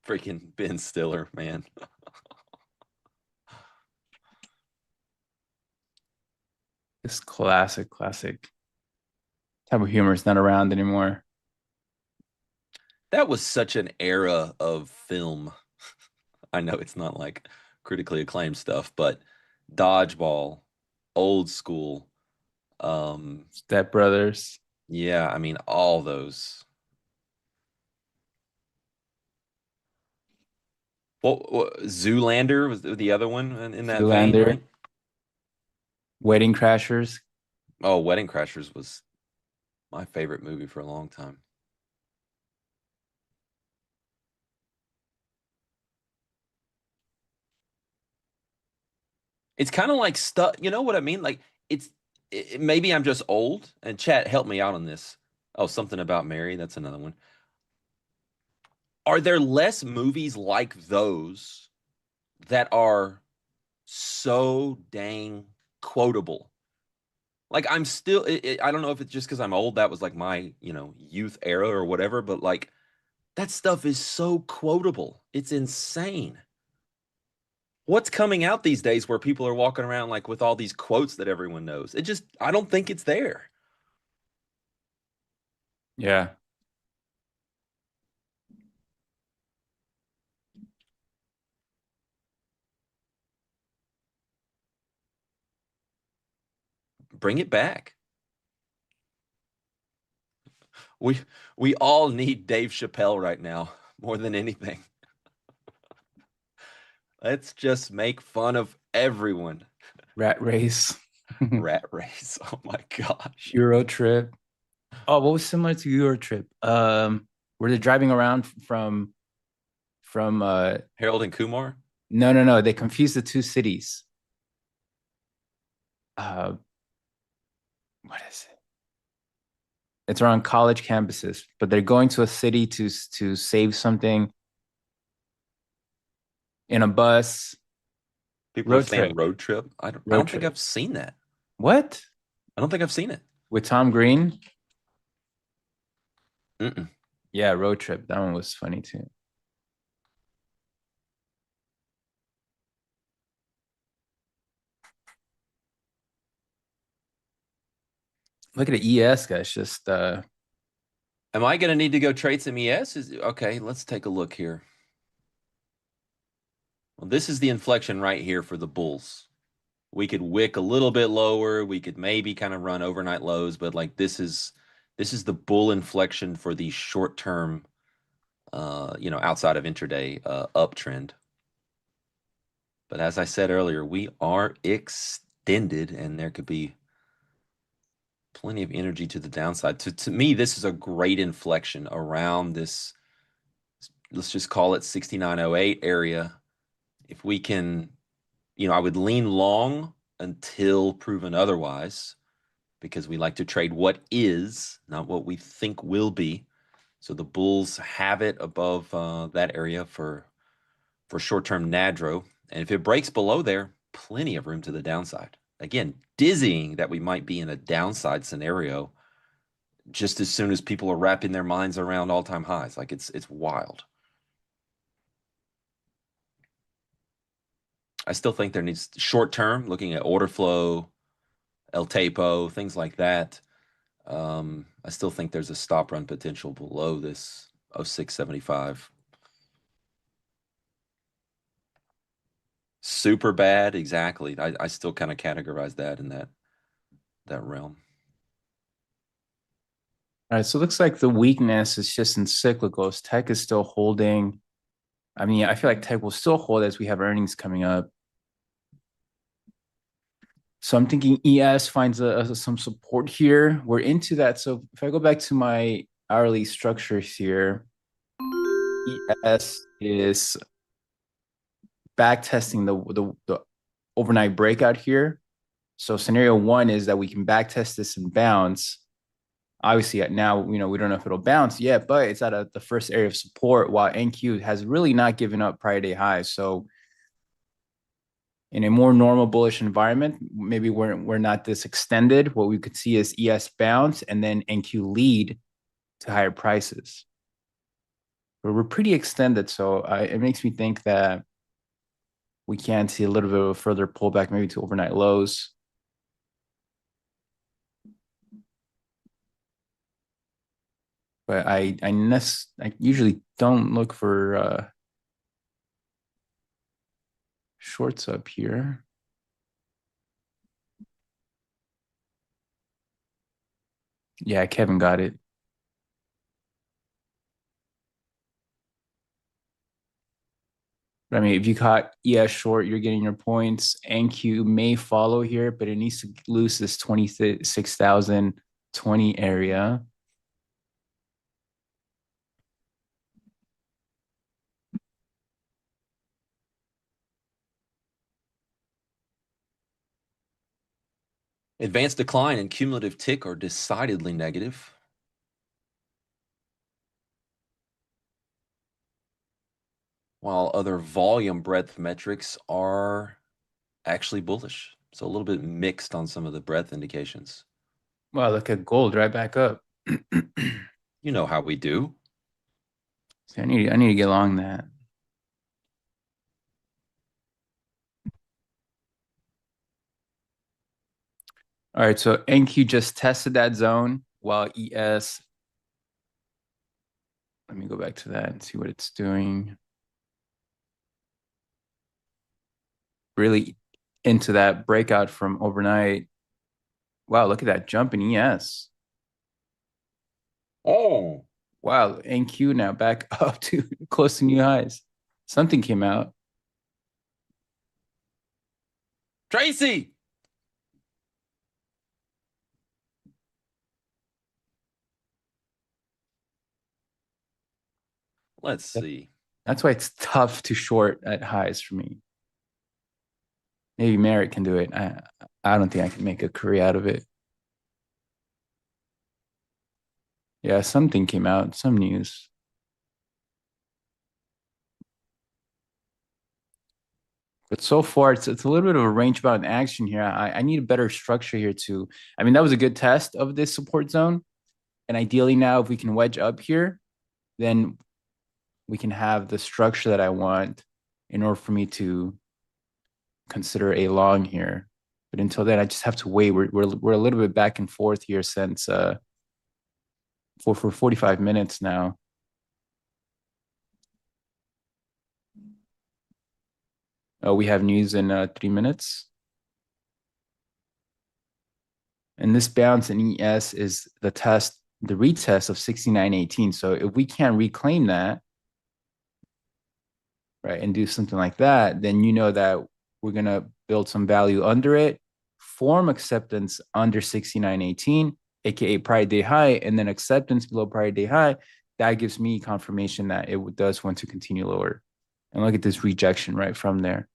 Speaker 7: Freaking Ben Stiller, man.
Speaker 8: This classic type of humor is not around anymore.
Speaker 7: That was such an era of film. I know it's not like critically acclaimed stuff, but Dodgeball, old school.
Speaker 8: Step Brothers.
Speaker 7: Yeah, I mean, all those. What Zoolander was the other one in that vein,
Speaker 8: Zoolander.
Speaker 7: right?
Speaker 8: Wedding Crashers.
Speaker 7: Oh, Wedding Crashers was my favorite movie for a long time. It's kind of like stuff, you know what I mean? Like maybe I'm just old, and chat, help me out on this. Oh, something about Mary, that's another one. Are there less movies like those that are so dang quotable? Like I'm still, I don't know if it's just because I'm old. That was like my, youth era or whatever. But like that stuff is so quotable. It's insane. What's coming out these days where people are walking around like with all these quotes that everyone knows? I don't think it's there.
Speaker 8: Yeah.
Speaker 7: Bring it back. We all need Dave Chappelle right now more than anything. Let's just make fun of everyone.
Speaker 8: Rat Race.
Speaker 7: Rat Race. Oh my gosh.
Speaker 8: Euro Trip. Oh, what was similar to Euro Trip? Were they driving around from
Speaker 7: Harold and Kumar?
Speaker 8: No. They confused the two cities. What is it? It's around college campuses, but they're going to a city to save something in a bus.
Speaker 7: People are saying road trip. I don't think I've seen that.
Speaker 8: What?
Speaker 7: I don't think I've seen it.
Speaker 8: With Tom Green?
Speaker 7: Mm-mm.
Speaker 8: Yeah, Road Trip. That one was funny too. Look at the ES guys. Just
Speaker 7: am I going to need to go trade some ES? Okay, let's take a look here. Well, this is the inflection right here for the bulls. We could wick a little bit lower. We could maybe kind of run overnight lows, but like this is the bull inflection for the short term, outside of intraday uptrend. But as I said earlier, we are extended, and there could be plenty of energy to the downside. To me, this is a great inflection around this. Let's just call it 6908 area. If we can, I would lean long until proven otherwise, because we like to trade what is, not what we think will be. So the bulls have it above that area for short-term NADRO. And if it breaks below there, plenty of room to the downside. Again, dizzying that we might be in a downside scenario just as soon as people are wrapping their minds around all-time highs. Like it's wild. I still think there needs short-term, looking at order flow, El Tapo, things like that. I still think there's a stop run potential below this 0675. Super bad, exactly. I still kind of categorize that in that realm.
Speaker 8: all right. So it looks like the weakness is just in cyclicals. Tech is still holding. I mean, I feel like tech will still hold as we have earnings coming up. So I'm thinking ES finds some support here. We're into that. So if I go back to my hourly structures here, ES is back testing the overnight breakout here. So scenario one is that we can back test this and bounce. Obviously, now we don't know if it'll bounce yet, but it's at the first area of support, while NQ has really not given up prior day highs. So in a more normal bullish environment, maybe we're not this extended. What we could see is ES bounce and then NQ lead to higher prices. But we're pretty extended, so it makes me think that we can see a little bit of a further pullback, maybe to overnight lows. But I usually don't look for shorts up here. Yeah, Kevin got it. I mean, if you caught ES short, you're getting your points. NQ may follow here, but it needs to lose this 26,020 area.
Speaker 7: Advanced decline and cumulative tick are decidedly negative. While other volume breadth metrics are actually bullish. So a little bit mixed on some of the breadth indications.
Speaker 8: Wow, look at gold right back up.
Speaker 7: You know how we do.
Speaker 8: So I need to get along that. All right, so NQ just tested that zone while ES. Let me go back to that and see what it's doing. Really into that breakout from overnight. Wow, look at that jump in ES.
Speaker 7: Oh.
Speaker 8: Wow, NQ now back up to close to new highs. Something came out.
Speaker 7: Tracy! Let's see.
Speaker 8: That's why it's tough to short at highs for me. Maybe Merritt can do it. I don't think I can make a career out of it. Yeah, something came out, some news. But so far, it's a little bit of a range bound action here. I need a better structure here too. I mean, that was a good test of this support zone. And ideally now, if we can wedge up here, then we can have the structure that I want in order for me to consider a long here. But until then, I just have to wait. We're a little bit back and forth here since for 45 minutes now. Oh, we have news in 3 minutes. And this bounce in ES is the retest of 69.18. So if we can't reclaim that, right, and do something like that, then you know that we're going to build some value under it, form acceptance under 69.18, aka prior day high, and then acceptance below prior day high. That gives me confirmation that it does want to continue lower. And look at this rejection right from there.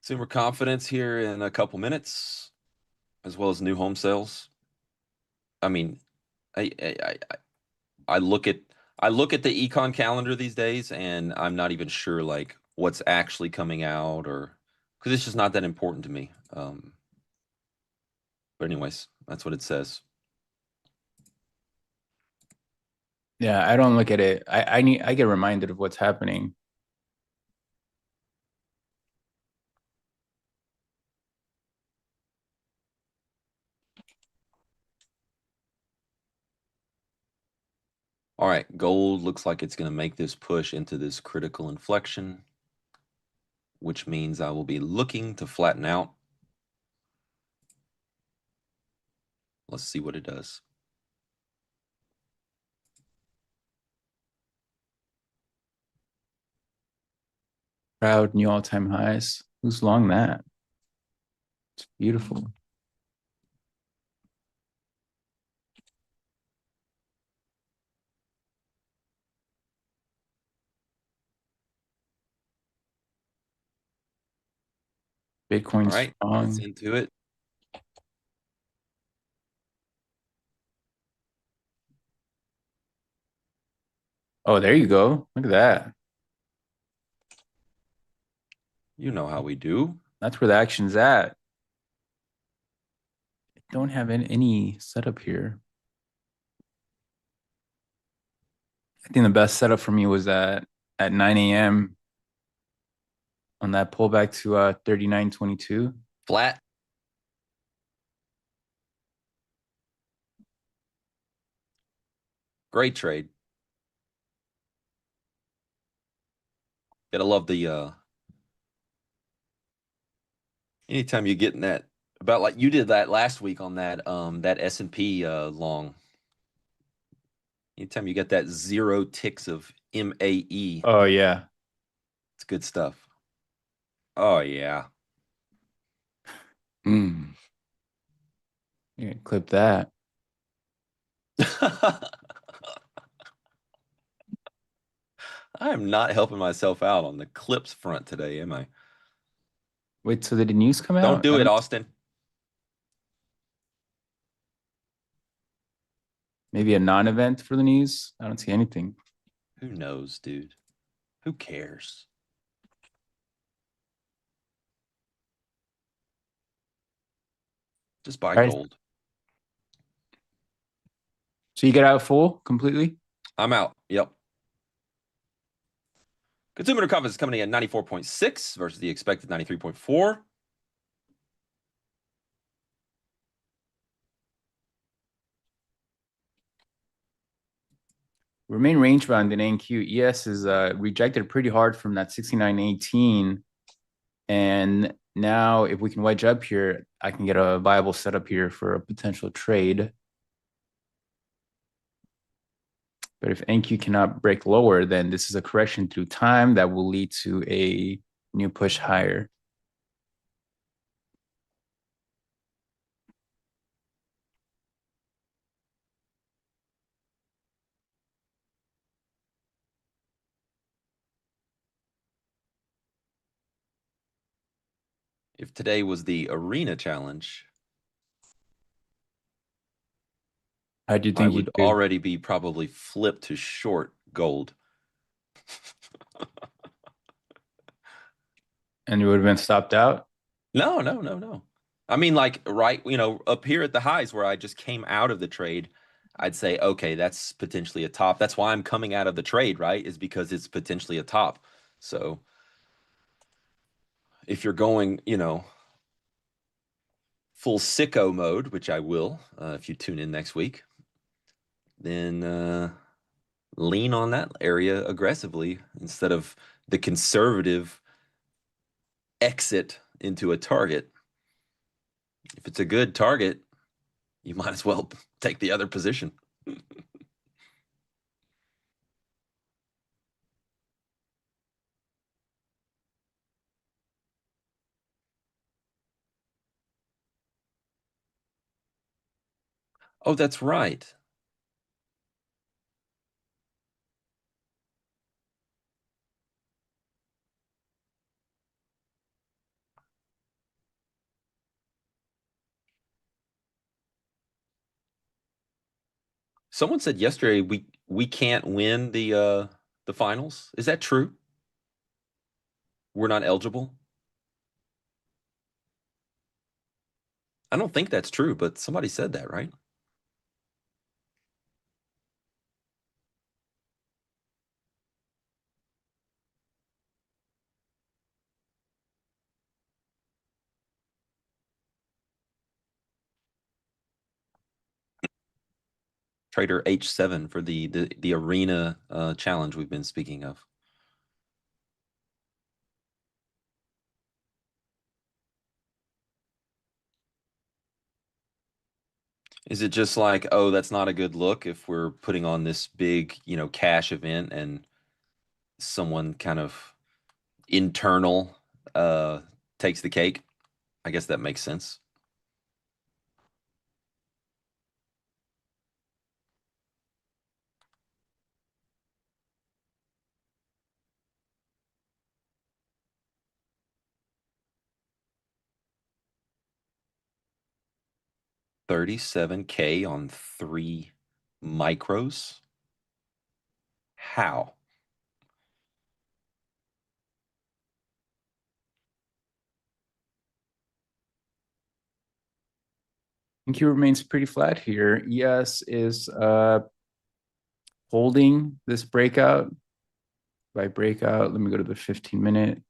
Speaker 7: Consumer confidence here in a couple minutes, as well as new home sales. I mean, I look at the econ calendar these days, and I'm not even sure like what's actually coming out, or because it's just not that important to me. But anyways, that's what it says.
Speaker 8: Yeah, I don't look at it. I get reminded of what's happening.
Speaker 7: All right, gold looks like it's going to make this push into this critical inflection, which means I will be looking to flatten out. Let's see what it does.
Speaker 8: Proud new all-time highs. Who's long that? It's beautiful. Bitcoin's
Speaker 7: All right,
Speaker 8: strong.
Speaker 7: let's into it.
Speaker 8: Oh, there you go. Look at that.
Speaker 7: You know how we do.
Speaker 8: That's where the action's at. I don't have any setup here. I think the best setup for me was at 9 a.m. on that pullback to 39.22.
Speaker 7: Flat. Great trade. Gotta love the anytime you get in that, about like you did that last week on that that S&P long. Anytime you get that 0 ticks of MAE,
Speaker 8: Oh yeah.
Speaker 7: it's good stuff. Oh yeah.
Speaker 8: Yeah, clip that.
Speaker 7: I am not helping myself out on the clips front today, am I?
Speaker 8: Wait, so did the news come out?
Speaker 7: Don't do
Speaker 8: I
Speaker 7: it,
Speaker 8: don't-
Speaker 7: Austin.
Speaker 8: Maybe a non-event for the news? I don't see anything.
Speaker 7: Who knows, dude? Who cares? Just buy
Speaker 8: All right.
Speaker 7: gold.
Speaker 8: So you get out full completely?
Speaker 7: I'm out. Yep. Consumer confidence coming in at 94.6 versus the expected 93.4.
Speaker 8: Remain range bound in NQ. ES is rejected pretty hard from that 69.18. And now if we can wedge up here, I can get a viable setup here for a potential trade. But if NQ cannot break lower, then this is a correction through time that will lead to a new push higher.
Speaker 7: If today was the arena challenge,
Speaker 8: How do you
Speaker 7: I
Speaker 8: think
Speaker 7: would
Speaker 8: you'd do?
Speaker 7: already be probably flipped to short gold.
Speaker 8: And you would have been stopped out?
Speaker 7: No, no, no, no. I mean, like, right, up here at the highs where I just came out of the trade, I'd say, okay, that's potentially a top. That's why I'm coming out of the trade, right? Is because it's potentially a top. So if you're going, full sicko mode, which I will, if you tune in next week, then lean on that area aggressively instead of the conservative exit into a target. If it's a good target, you might as well take the other position. Oh, that's right. Someone said yesterday we can't win the finals. Is that true? We're not eligible? I don't think that's true, but somebody said that, right? Trader H7 for the arena challenge we've been speaking of. Is it just like, oh, that's not a good look if we're putting on this big, cash event and someone kind of internal takes the cake? I guess that makes sense. 37K on 3 micros. How?
Speaker 8: NQ remains pretty flat here. ES is holding this breakout. By breakout, let me go to the 15-minute.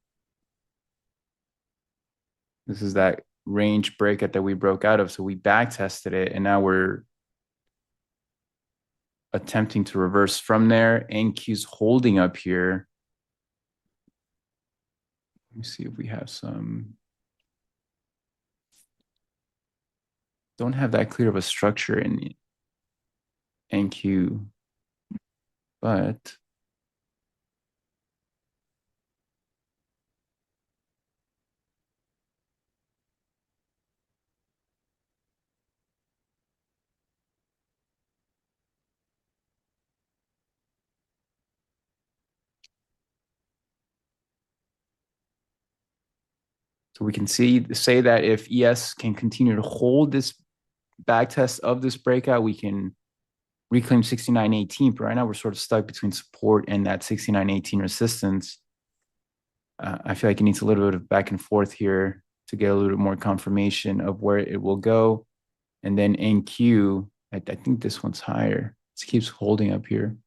Speaker 8: This is that range breakout that we broke out of. So we back tested it, and now we're attempting to reverse from there. NQ's holding up here. Let me see if we have some. Don't have that clear of a structure in NQ, but so we can say that if ES can continue to hold this back test of this breakout, we can reclaim 69.18. But right now we're sort of stuck between support and that 69.18 resistance. I feel like it needs a little bit of back and forth here to get a little bit more confirmation of where it will go. And then NQ, I think this one's higher. It keeps holding up here.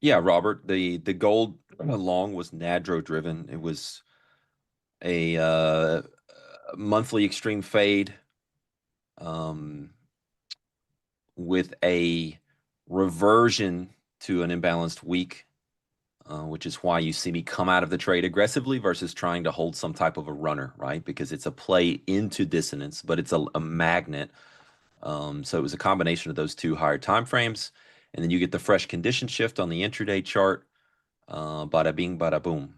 Speaker 7: Yeah, Robert, the gold long was NADRO driven. It was a monthly extreme fade with a reversion to an imbalanced week, which is why you see me come out of the trade aggressively versus trying to hold some type of a runner, right? Because it's a play into dissonance, but it's a magnet. So it was a combination of those two higher time frames. And then you get the fresh condition shift on the intraday chart. Bada bing, bada boom.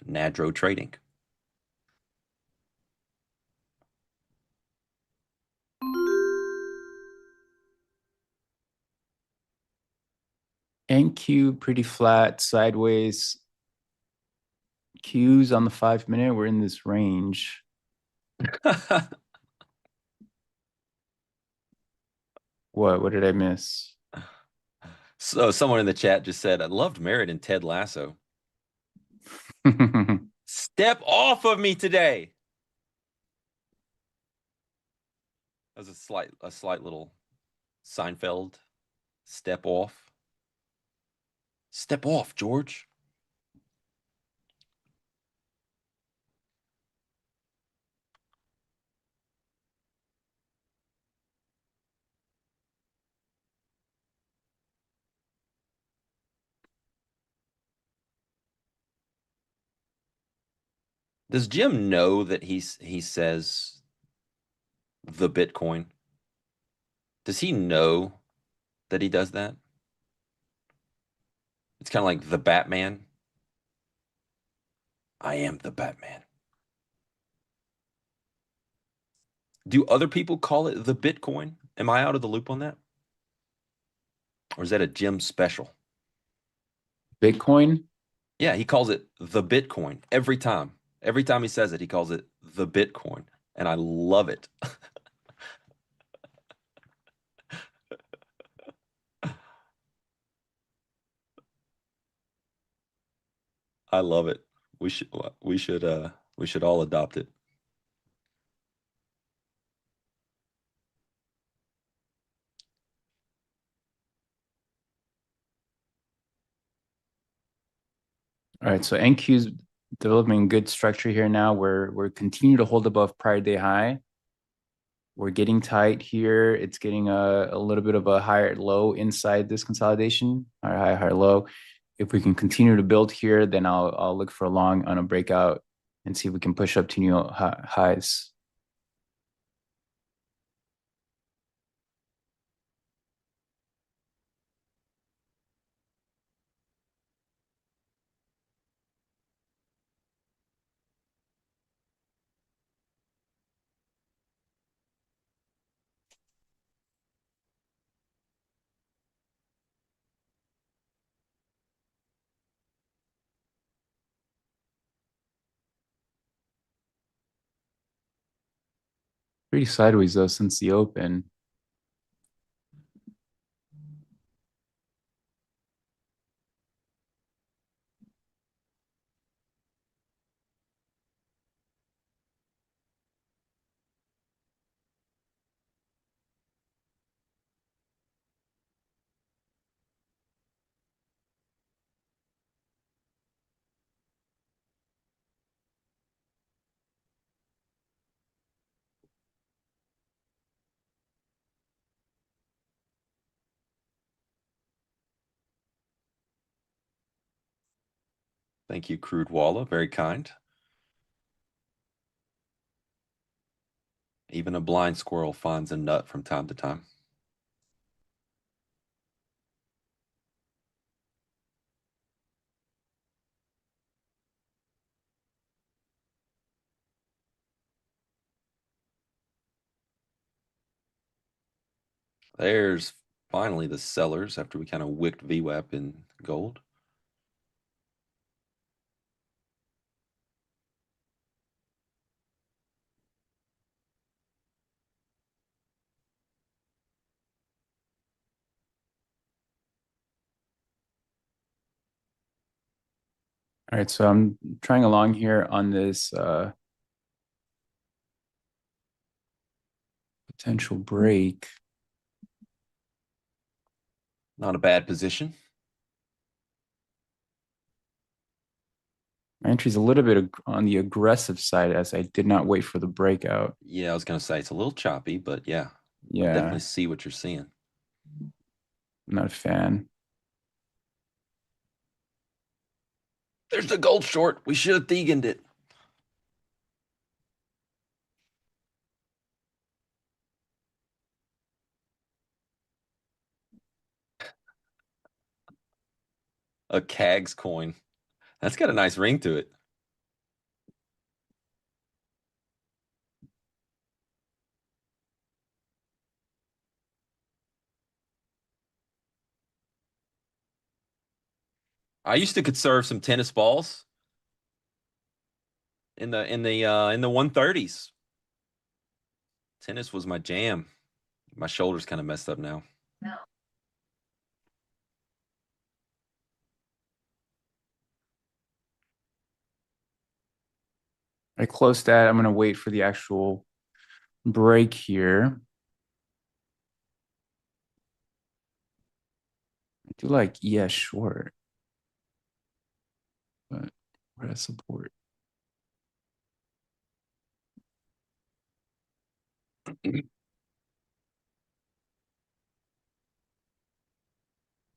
Speaker 7: NADRO trading.
Speaker 8: NQ pretty flat, sideways. Qs on the 5-minute, we're in this range. What did I miss?
Speaker 7: So someone in the chat just said, I loved Merritt and Ted Lasso. Step off of me today. That was a slight little Seinfeld step off. Step off, George. Does Jim know that he says the Bitcoin? Does he know that he does that? It's kind of like the Batman. I am the Batman. Do other people call it the Bitcoin? Am I out of the loop on that? Or is that a Jim special?
Speaker 8: Bitcoin?
Speaker 7: Yeah, he calls it the Bitcoin every time. Every time he says it, he calls it the Bitcoin. And I love it. I love it. We should all adopt it.
Speaker 8: All right, so NQ's developing good structure here now. We're continue to hold above prior day high. We're getting tight here. It's getting a little bit of a higher low inside this consolidation, higher low. If we can continue to build here, then I'll look for a long on a breakout and see if we can push up to new highs. Pretty sideways though since the open.
Speaker 7: Thank you, Crude Walla. Very kind. Even a blind squirrel finds a nut from time to time. There's finally the sellers after we kind of wicked VWAP in gold.
Speaker 8: All right, so I'm trying along here on this potential break.
Speaker 7: Not a bad position.
Speaker 8: My entry's a little bit on the aggressive side as I did not wait for the breakout.
Speaker 7: Yeah, I was going to say it's a little choppy, but yeah, I
Speaker 8: Yeah,
Speaker 7: definitely see what you're seeing.
Speaker 8: I'm not a fan.
Speaker 7: There's the gold short. We should have theganed it. A CAGS coin. That's got a nice ring to it. I used to conserve some tennis balls in the 130s. Tennis was my jam. My shoulder's kind of messed up now.
Speaker 8: I closed that. I'm going to wait for the actual break here. I do like ES short, but where does support?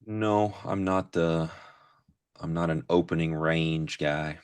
Speaker 7: No, I'm not an opening range guy.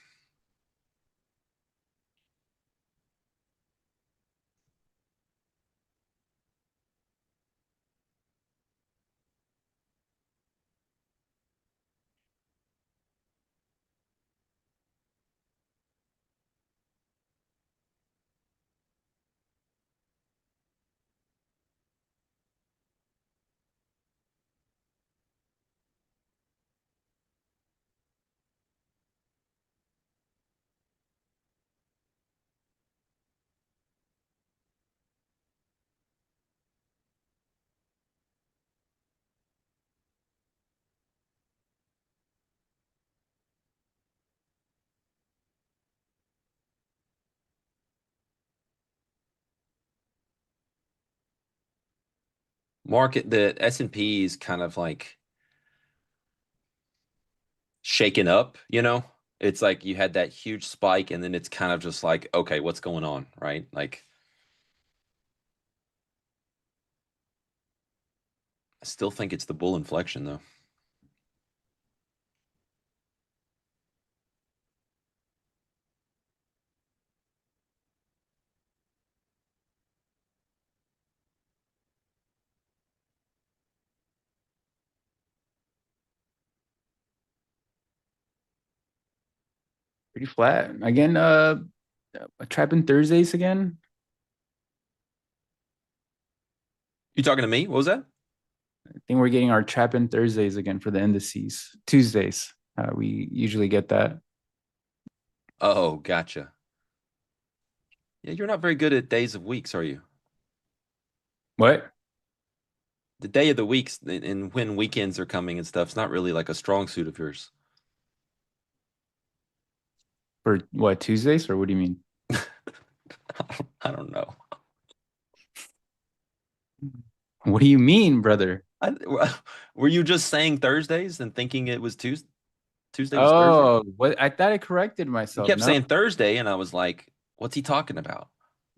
Speaker 7: Market, the S&P is kind of like shaken up, you know? It's like you had that huge spike and then it's kind of just like, okay, what's going on, right? Like I still think it's the bull inflection though.
Speaker 8: Pretty flat. Again, trapping Thursdays again.
Speaker 7: You talking to me? What was that?
Speaker 8: I think we're getting our trapping Thursdays again for the indices. Tuesdays. We usually get that.
Speaker 7: Oh, gotcha. Yeah, you're not very good at days of weeks, are you?
Speaker 8: What?
Speaker 7: The day of the weeks and when weekends are coming and stuff, it's not really like a strong suit of yours.
Speaker 8: For what, Tuesdays, or what do you mean?
Speaker 7: I don't know.
Speaker 8: What do you mean, brother?
Speaker 7: Were you just saying Thursdays and thinking it was Tuesday? Tuesday was Thursday?
Speaker 8: Oh, what? I thought I corrected
Speaker 7: You
Speaker 8: myself.
Speaker 7: kept
Speaker 8: No,
Speaker 7: saying Thursday, and I was like, what's he talking about?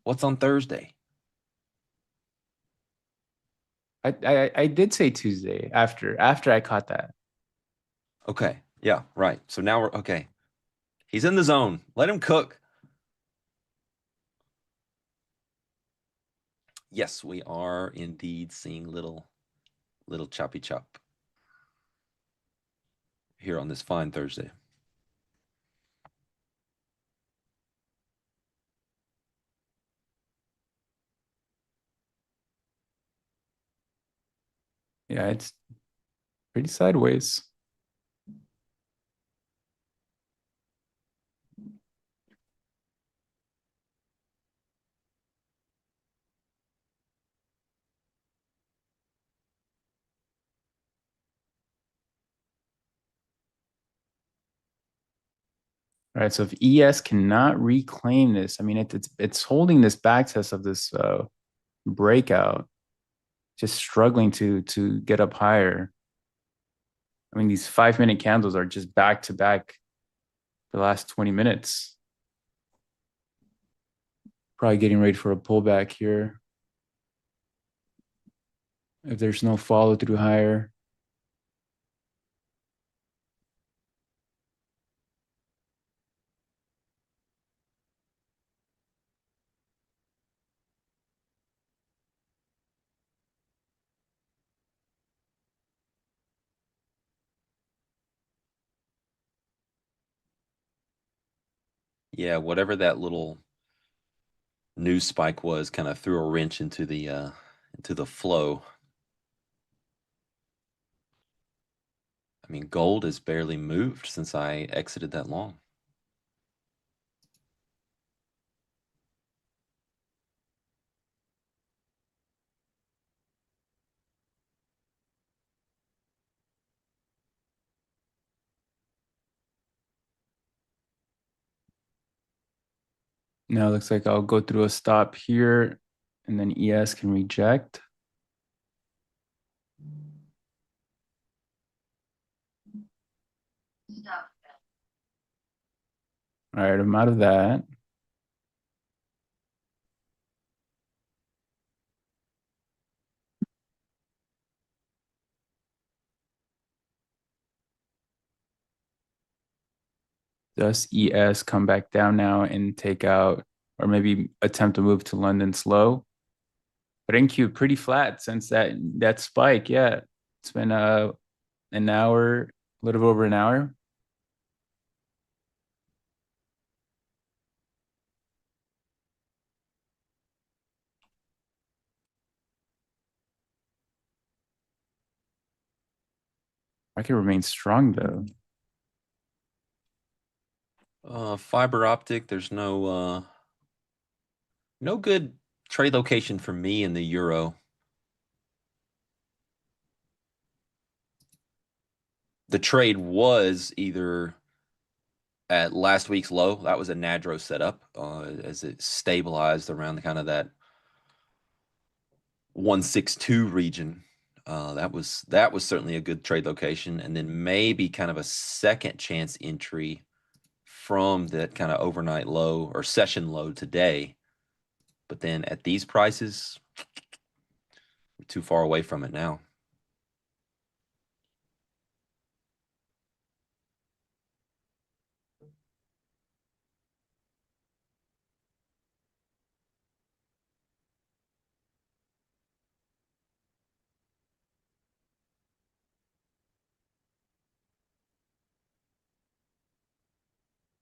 Speaker 7: What's on Thursday?
Speaker 8: I did say Tuesday after I caught that.
Speaker 7: Okay. Yeah, right. So now we're okay. He's in the zone. Let him cook. Yes, we are indeed seeing little choppy chop here on this fine Thursday.
Speaker 8: Yeah, it's pretty sideways. All right, so if ES cannot reclaim this, I mean, it's holding this back test of this breakout, just struggling to get up higher. I mean, these 5-minute candles are just back to back for the last 20 minutes. Probably getting ready for a pullback here. If there's no follow through higher.
Speaker 7: Yeah, whatever that little news spike was kind of threw a wrench into the flow. I mean, gold has barely moved since I exited that long.
Speaker 8: Now it looks like I'll go through a stop here and then ES can reject. All right, I'm out of that. Does ES come back down now and take out, or maybe attempt to move to London slow? But NQ pretty flat since that spike. Yeah, it's been an hour, a little over an hour. Market remains strong though.
Speaker 7: Fiber optic, there's no good trade location for me in the euro. The trade was either at last week's low. That was a Nadro setup as it stabilized around kind of that 162 region. That was certainly a good trade location, and then maybe kind of a second chance entry from that kind of overnight low or session low today. But then at these prices, we're too far away from it now.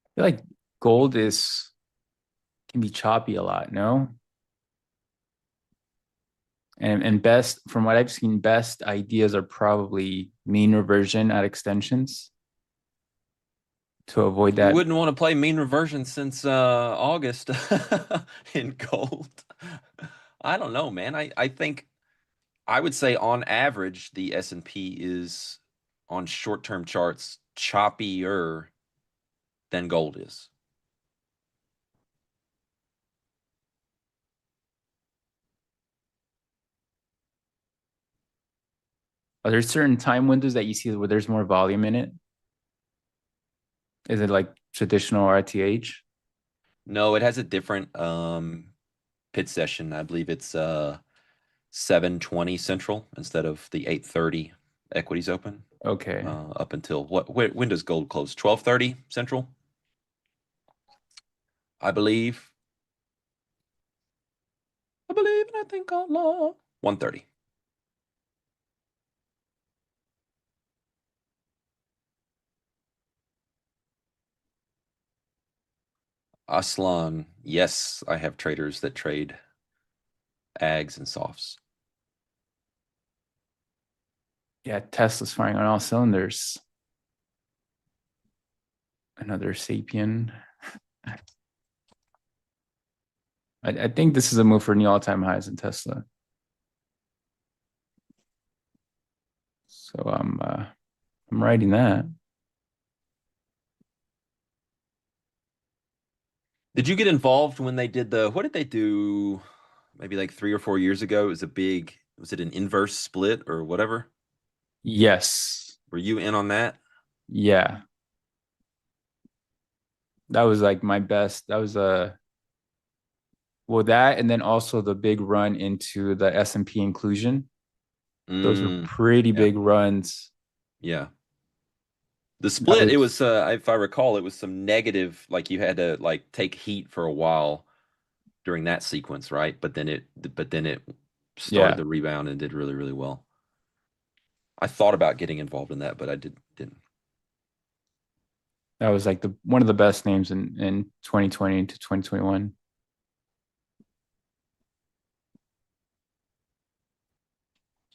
Speaker 8: I feel like gold can be choppy a lot, no? And best, from what I've seen, best ideas are probably mean reversion at extensions to avoid
Speaker 7: You
Speaker 8: that.
Speaker 7: wouldn't want to play mean reversion since August in gold. I don't know, man. I think I would say on average the S&P is on short-term charts choppier than gold is.
Speaker 8: Are there certain time windows that you see where there's more volume in it? Is it like traditional RTH?
Speaker 7: No, it has a different pit session. I believe it's 7:20 Central instead of the 8:30 equities open.
Speaker 8: Okay.
Speaker 7: Up until when does gold close? 12:30 Central, I believe. I believe and I think Allah. 1:30. Aslan, yes, I have traders that trade ags and softs.
Speaker 8: Yeah, Tesla's firing on all cylinders. Another Sapien. I think this is a move for new all-time highs in Tesla. So I'm writing that.
Speaker 7: Did you get involved when they did what did they do maybe like 3 or 4 years ago? It was was it an inverse split or whatever?
Speaker 8: Yes.
Speaker 7: Were you in on that?
Speaker 8: Yeah. That was like my best. That was well, that and then also the big run into the S&P inclusion. Those were pretty big runs.
Speaker 7: Yeah. The split, it was if I recall, it was some negative, like you had to like take heat for a while during that sequence, right? But then it started the rebound and did really, really well. I thought about getting involved in that, but I didn't.
Speaker 8: That was like one of the best names in 2020 to 2021.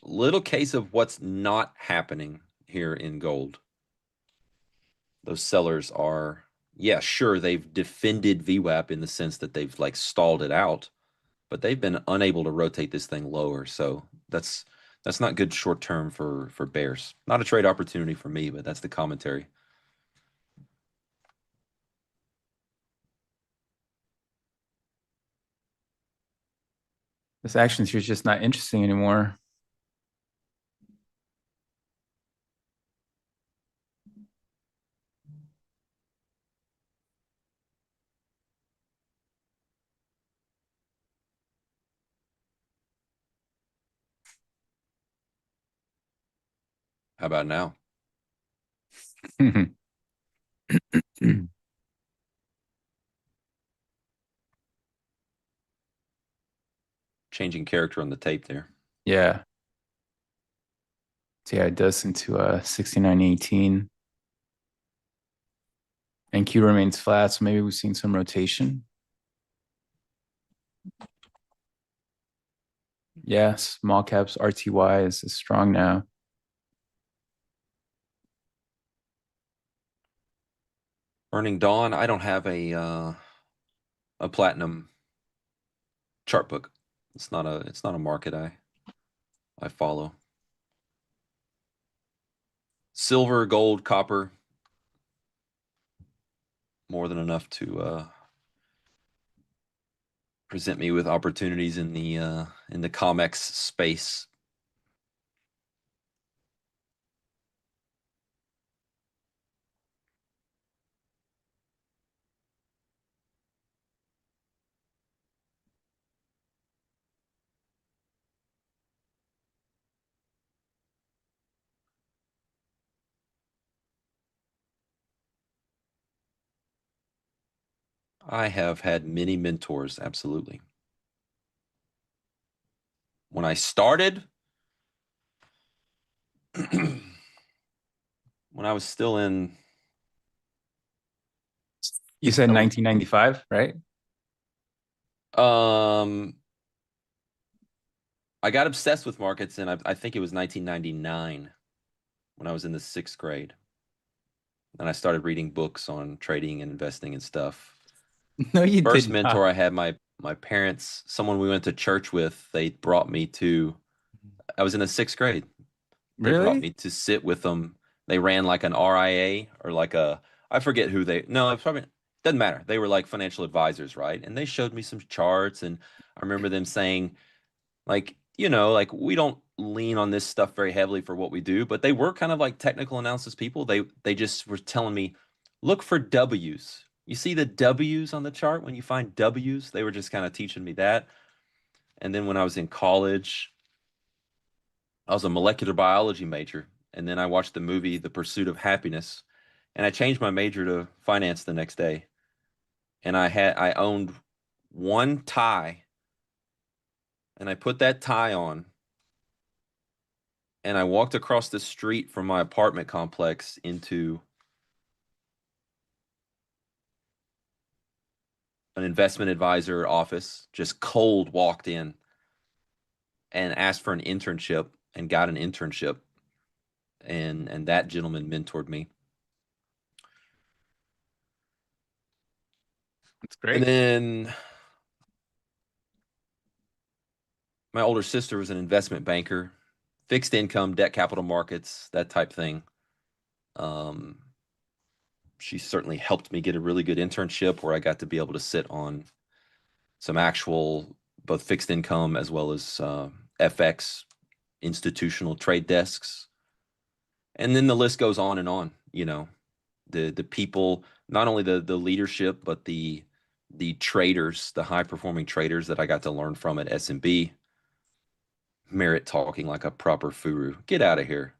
Speaker 7: Little case of what's not happening here in gold. Those sellers are, yeah, sure, they've defended VWAP in the sense that they've like stalled it out, but they've been unable to rotate this thing lower. So that's not good short term for bears. Not a trade opportunity for me, but that's the commentary.
Speaker 8: This action here is just not interesting anymore.
Speaker 7: How about now? Changing character on the tape there.
Speaker 8: Yeah. So yeah, it does into 69.18. And Q remains flat, so maybe we've seen some rotation. Yeah, small caps RTY is strong now.
Speaker 7: Burning Dawn, I don't have a platinum chart book. It's not a market I follow. Silver, gold, copper, more than enough to present me with opportunities in the COMEX space. I have had many mentors, absolutely. When I started, when I was still in...
Speaker 8: You said 1995, right?
Speaker 7: I got obsessed with markets, and I think it was 1999 when I was in the 6th grade. And I started reading books on trading and investing and stuff.
Speaker 8: No, you
Speaker 7: First
Speaker 8: did
Speaker 7: mentor
Speaker 8: not.
Speaker 7: I had, my my parents, someone we went to church with, they brought me to. I was in the 6th grade. They brought
Speaker 8: Really?
Speaker 7: me to sit with them. They ran like an RIA or like a, I forget who they, no, it probably doesn't matter. They were like financial advisors, right? And they showed me some charts. And I remember them saying, like, like we don't lean on this stuff very heavily for what we do, but they were kind of like technical analysis people. They just were telling me, look for W's. You see the W's on the chart when you find W's? They were just kind of teaching me that. And then when I was in college, I was a molecular biology major, and then I watched the movie The Pursuit of Happiness, and I changed my major to finance the next day. And I owned one tie, and I put that tie on, and I walked across the street from my apartment complex into an investment advisor office, just cold walked in and asked for an internship and got an internship. And that gentleman mentored me.
Speaker 8: That's
Speaker 7: And
Speaker 8: great.
Speaker 7: then my older sister was an investment banker, fixed income, debt capital markets, that type thing. She certainly helped me get a really good internship where I got to be able to sit on some actual both fixed income as well as FX institutional trade desks. And then the list goes on and on. The people, not only the leadership, but the traders, the high performing traders that I got to learn from at SMB. Merritt talking like a proper furu. Get out of here.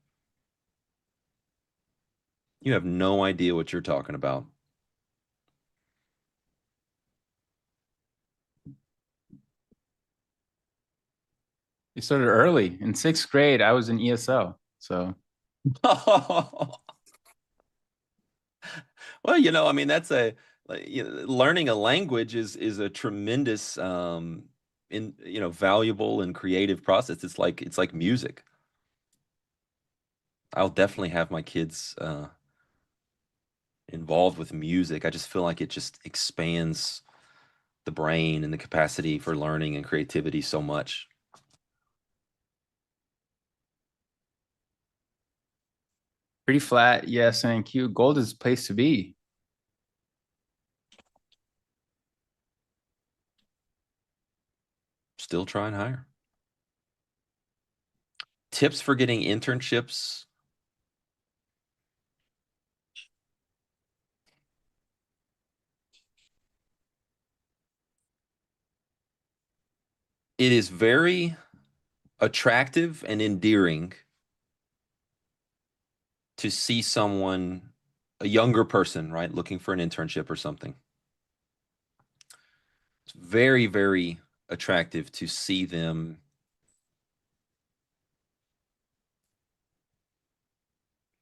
Speaker 7: You have no idea what you're talking about.
Speaker 8: You started early. In 6th grade, I was in ESL. So
Speaker 7: Well, I mean, that's learning a language is a tremendous valuable and creative process. It's like music. I'll definitely have my kids involved with music. I just feel like it just expands the brain and the capacity for learning and creativity so much.
Speaker 8: pretty flat. Yes, and Q. Gold is the place to be.
Speaker 7: Still trying higher. Tips for getting internships. It is very attractive and endearing to see someone, a younger person, right, looking for an internship or something. It's very, very attractive to see them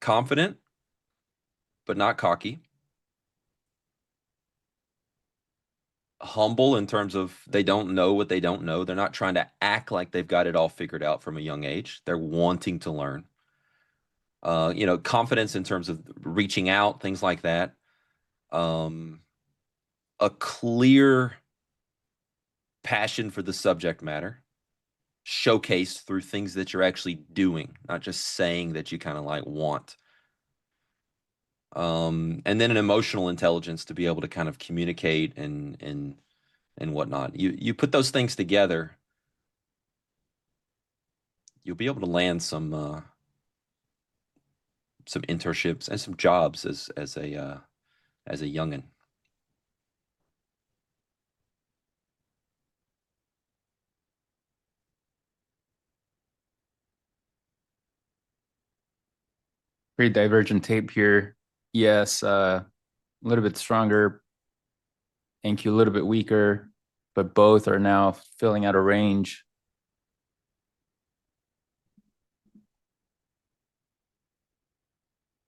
Speaker 7: confident, but not cocky. Humble in terms of they don't know what they don't know. They're not trying to act like they've got it all figured out from a young age. They're wanting to learn. Confidence in terms of reaching out, things like that. A clear passion for the subject matter, showcased through things that you're actually doing, not just saying that you kind of like want. And then an emotional intelligence to be able to kind of communicate and whatnot. You put those things together, you'll be able to land some internships and some jobs as a youngin.
Speaker 8: Pretty divergent tape here. Yes, a little bit stronger. NQ a little bit weaker, but both are now filling out a range.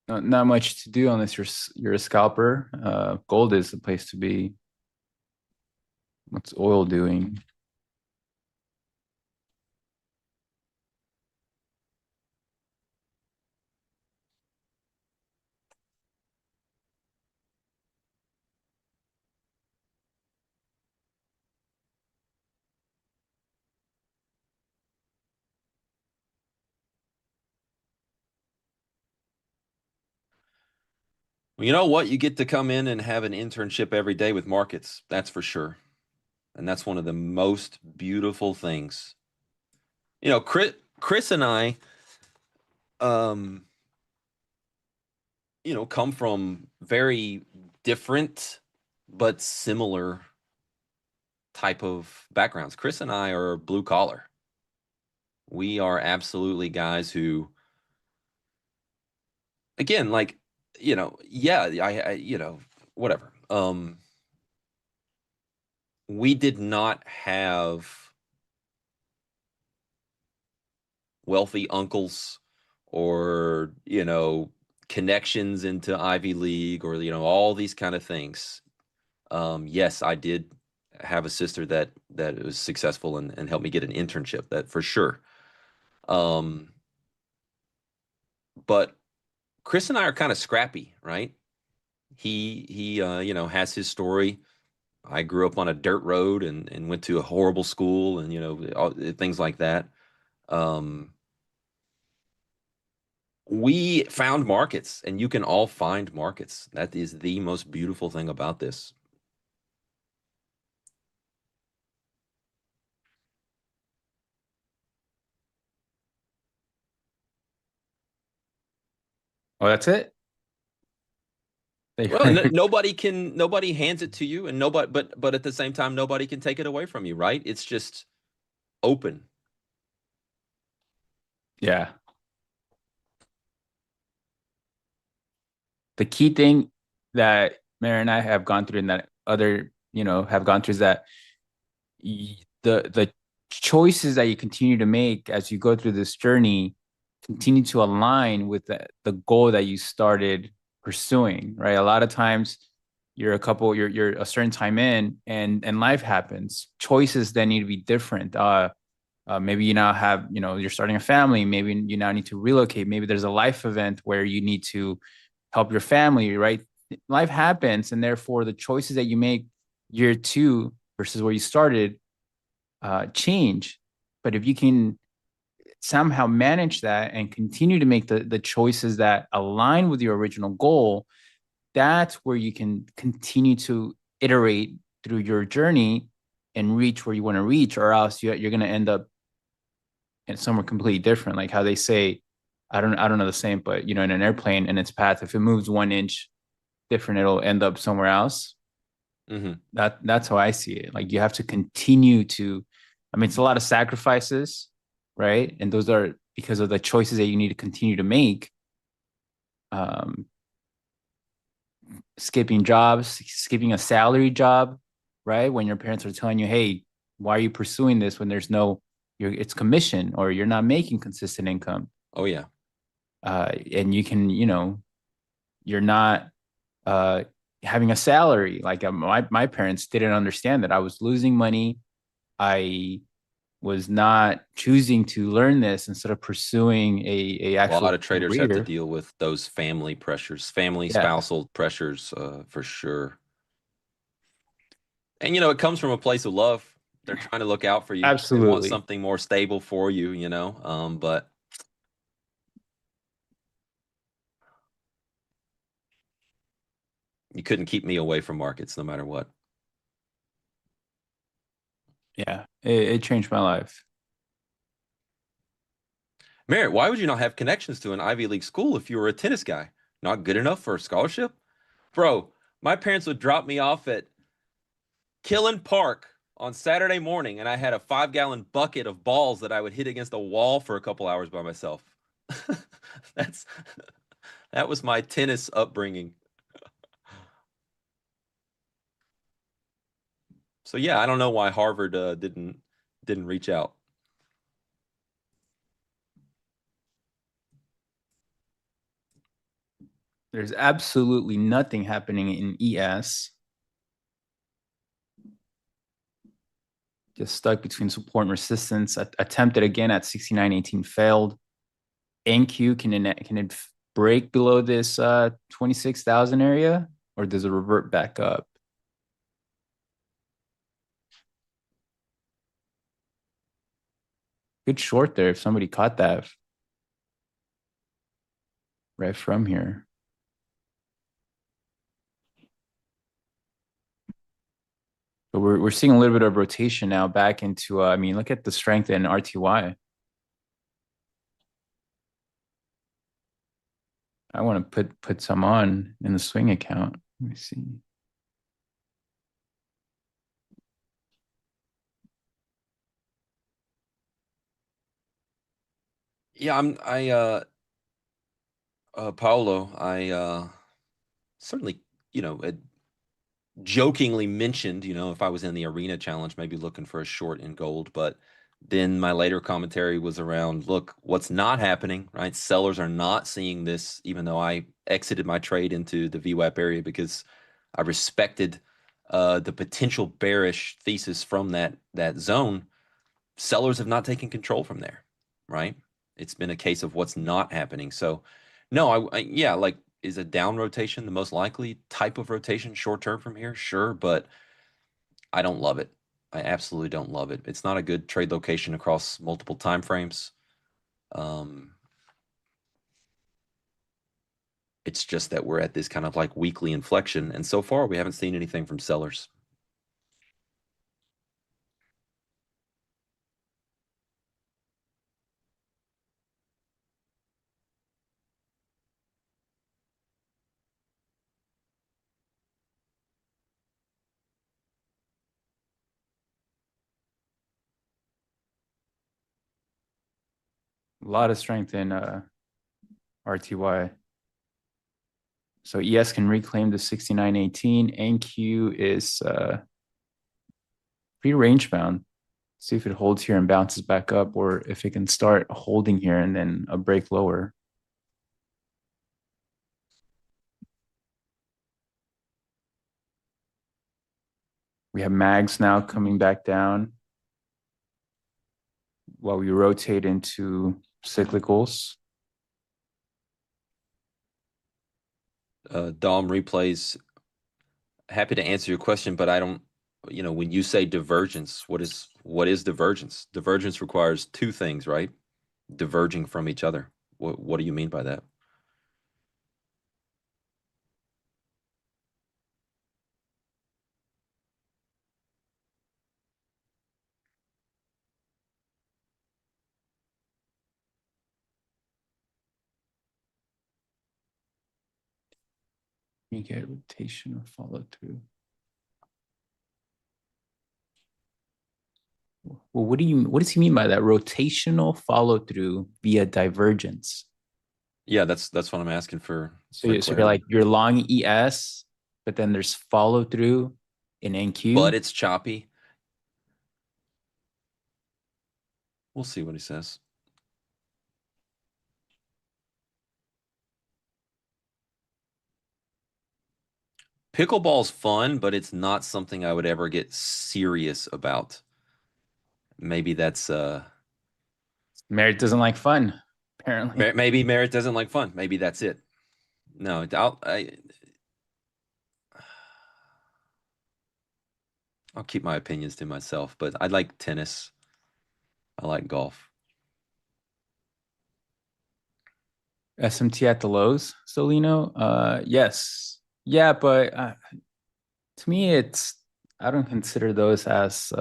Speaker 8: Not much to do unless you're a scalper. Gold is the place to be. What's oil doing?
Speaker 7: Well, you know what? You get to come in and have an internship every day with markets. That's for sure. And that's one of the most beautiful things. You know, Chris and I, um, you know, come from very different but similar type of backgrounds. Chris and I are blue collar. We are absolutely guys who, again, like, you know, yeah, I you know, whatever. We did not have wealthy uncles or, you know, connections into Ivy League or, you know, all these kind of things. Yes, I did have a sister that was successful and helped me get an internship, that for sure. But Chris and I are kind of scrappy, right? He you know, has his story. I grew up on a dirt road and went to a horrible school and, you know, things like that. We found markets, and you can all find markets. That is the most beautiful thing about this.
Speaker 8: Oh, that's it.
Speaker 7: Well, nobody hands it to you, and nobody, but at the same time, nobody can take it away from you, right? It's just open.
Speaker 8: Yeah. The key thing that Mary and I have gone through, and that other, you know, have gone through, is that the choices that you continue to make as you go through this journey continue to align with the goal that you started pursuing, right? A lot of times you're a certain time in, and life happens. Choices then need to be different. Maybe you now have, you know, you're starting a family. Maybe you now need to relocate. Maybe there's a life event where you need to help your family, right? Life happens, and therefore the choices that you make year two versus where you started change. But if you can somehow manage that and continue to make the choices that align with your original goal, that's where you can continue to iterate through your journey and reach where you want to reach, or else you're going to end up in somewhere completely different. Like how they say, I don't know the same, but you know, in an airplane and its path, if it moves 1 inch different, it'll end up somewhere else.
Speaker 7: Mm-hmm.
Speaker 8: That's how I see it. Like you have to continue to, I mean, it's a lot of sacrifices, right? And those are because of the choices that you need to continue to make. Skipping jobs, skipping a salary job, right? When your parents are telling you, hey, why are you pursuing this when there's no, it's commission, or you're not making consistent income.
Speaker 7: Oh yeah.
Speaker 8: And you can, you know, you're not having a salary. Like my parents didn't understand that I was losing money. I was not choosing to learn this instead of pursuing a
Speaker 7: Well, a
Speaker 8: actual
Speaker 7: lot of traders have to
Speaker 8: career.
Speaker 7: deal with those family pressures, family
Speaker 8: Yeah.
Speaker 7: spousal pressures, for sure. And you know, it comes from a place of love. They're trying to look out for you. They want
Speaker 8: Absolutely.
Speaker 7: something more stable for you, you know. But you couldn't keep me away from markets no matter what.
Speaker 8: Yeah. It changed my life.
Speaker 7: Merritt, why would you not have connections to an Ivy League school if you were a tennis guy? Not good enough for a scholarship? Bro, my parents would drop me off at Killen Park on Saturday morning, and I had a 5-gallon bucket of balls that I would hit against a wall for a couple hours by myself. That's that was my tennis upbringing. So yeah, I don't know why Harvard didn't reach out.
Speaker 8: There's absolutely nothing happening in ES. Just stuck between support and resistance. Attempted again at 69.18, failed. NQ, can it break below this 26,000 area, or does it revert back up? Good short there if somebody caught that right from here. But we're seeing a little bit of rotation now back into, I mean, look at the strength in RTY. I want to put some on in the swing account. Let me see.
Speaker 7: Yeah, Paolo, certainly, jokingly mentioned, if I was in the arena challenge, maybe looking for a short in gold, but then my later commentary was around, look, what's not happening, right? Sellers are not seeing this, even though I exited my trade into the VWAP area because I respected the potential bearish thesis from that zone. Sellers have not taken control from there, right? It's been a case of what's not happening. So, no, yeah, like, is a down rotation the most likely type of rotation short term from here? Sure, but I don't love it. I absolutely don't love it. It's not a good trade location across multiple time frames. It's just that we're at this kind of like weekly inflection, and so far we haven't seen anything from sellers.
Speaker 8: A lot of strength in RTY. So ES can reclaim the 69.18. NQ is pretty range bound. See if it holds here and bounces back up, or if it can start holding here and then a break lower. We have mags now coming back down while we rotate into cyclicals.
Speaker 7: Dom replays. Happy to answer your question, but I don't. When you say divergence, what is divergence? Divergence requires two things, right? Diverging from each other. What do you mean by that?
Speaker 8: You get rotation or follow through. Well, what does he mean by that? Rotational follow through via divergence.
Speaker 7: Yeah, that's what I'm asking for.
Speaker 8: So you're like, you're long ES, but then there's follow through in NQ.
Speaker 7: But it's choppy. We'll see what he says. Pickleball's fun, but it's not something I would ever get serious about. Maybe that's
Speaker 8: Merritt doesn't like fun, apparently.
Speaker 7: Maybe Merritt doesn't like fun. Maybe that's it. No, I'll keep my opinions to myself, but I like tennis. I like golf.
Speaker 8: SMT at the lows, Solino? Yes. Yeah, but to me, I don't consider those as,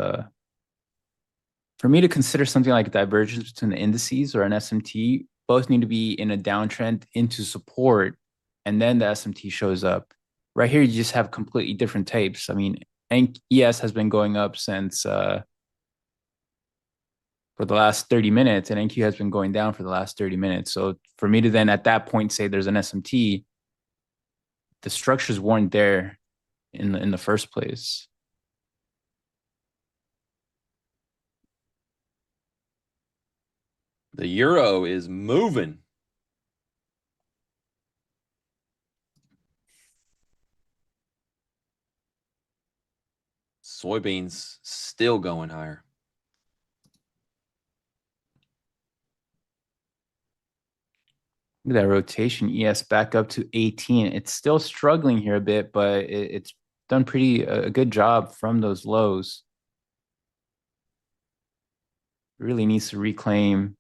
Speaker 8: for me to consider something like a divergence between the indices or an SMT, both need to be in a downtrend into support, and then the SMT shows up. Right here, you just have completely different tapes. I mean, ES has been going up since for the last 30 minutes, and NQ has been going down for the last 30 minutes. So for me to then at that point say there's an SMT, the structures weren't there in the first place.
Speaker 7: The euro is moving. Soybeans still going higher.
Speaker 8: Look at that rotation, ES back up to 18. It's still struggling here a bit, but it's done a good job from those lows. It really needs to reclaim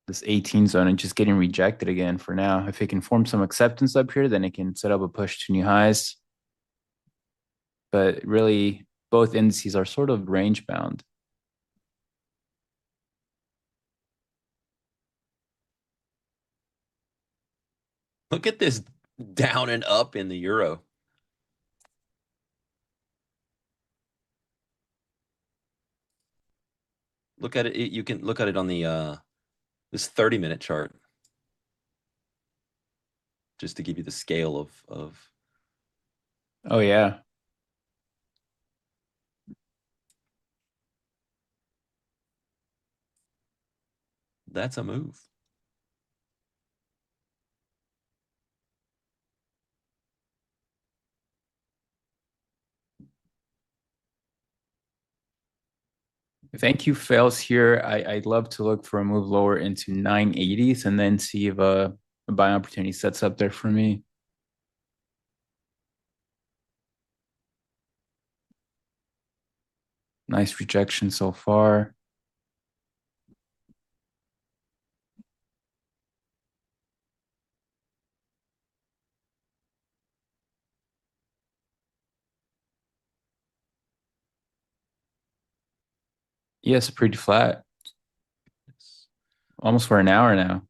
Speaker 8: this 18 zone and just getting rejected again for now. If it can form some acceptance up here, then it can set up a push to new highs. But really, both indices are sort of range bound.
Speaker 7: Look at this down and up in the euro. Look at it. You can look at it on the this 30-minute chart, just to give you the scale of.
Speaker 8: Oh yeah.
Speaker 7: That's a move.
Speaker 8: If NQ fails here, I'd love to look for a move lower into 980s and then see if a buy opportunity sets up there for me. Nice rejection so far. Yes, pretty flat. Almost for an hour now.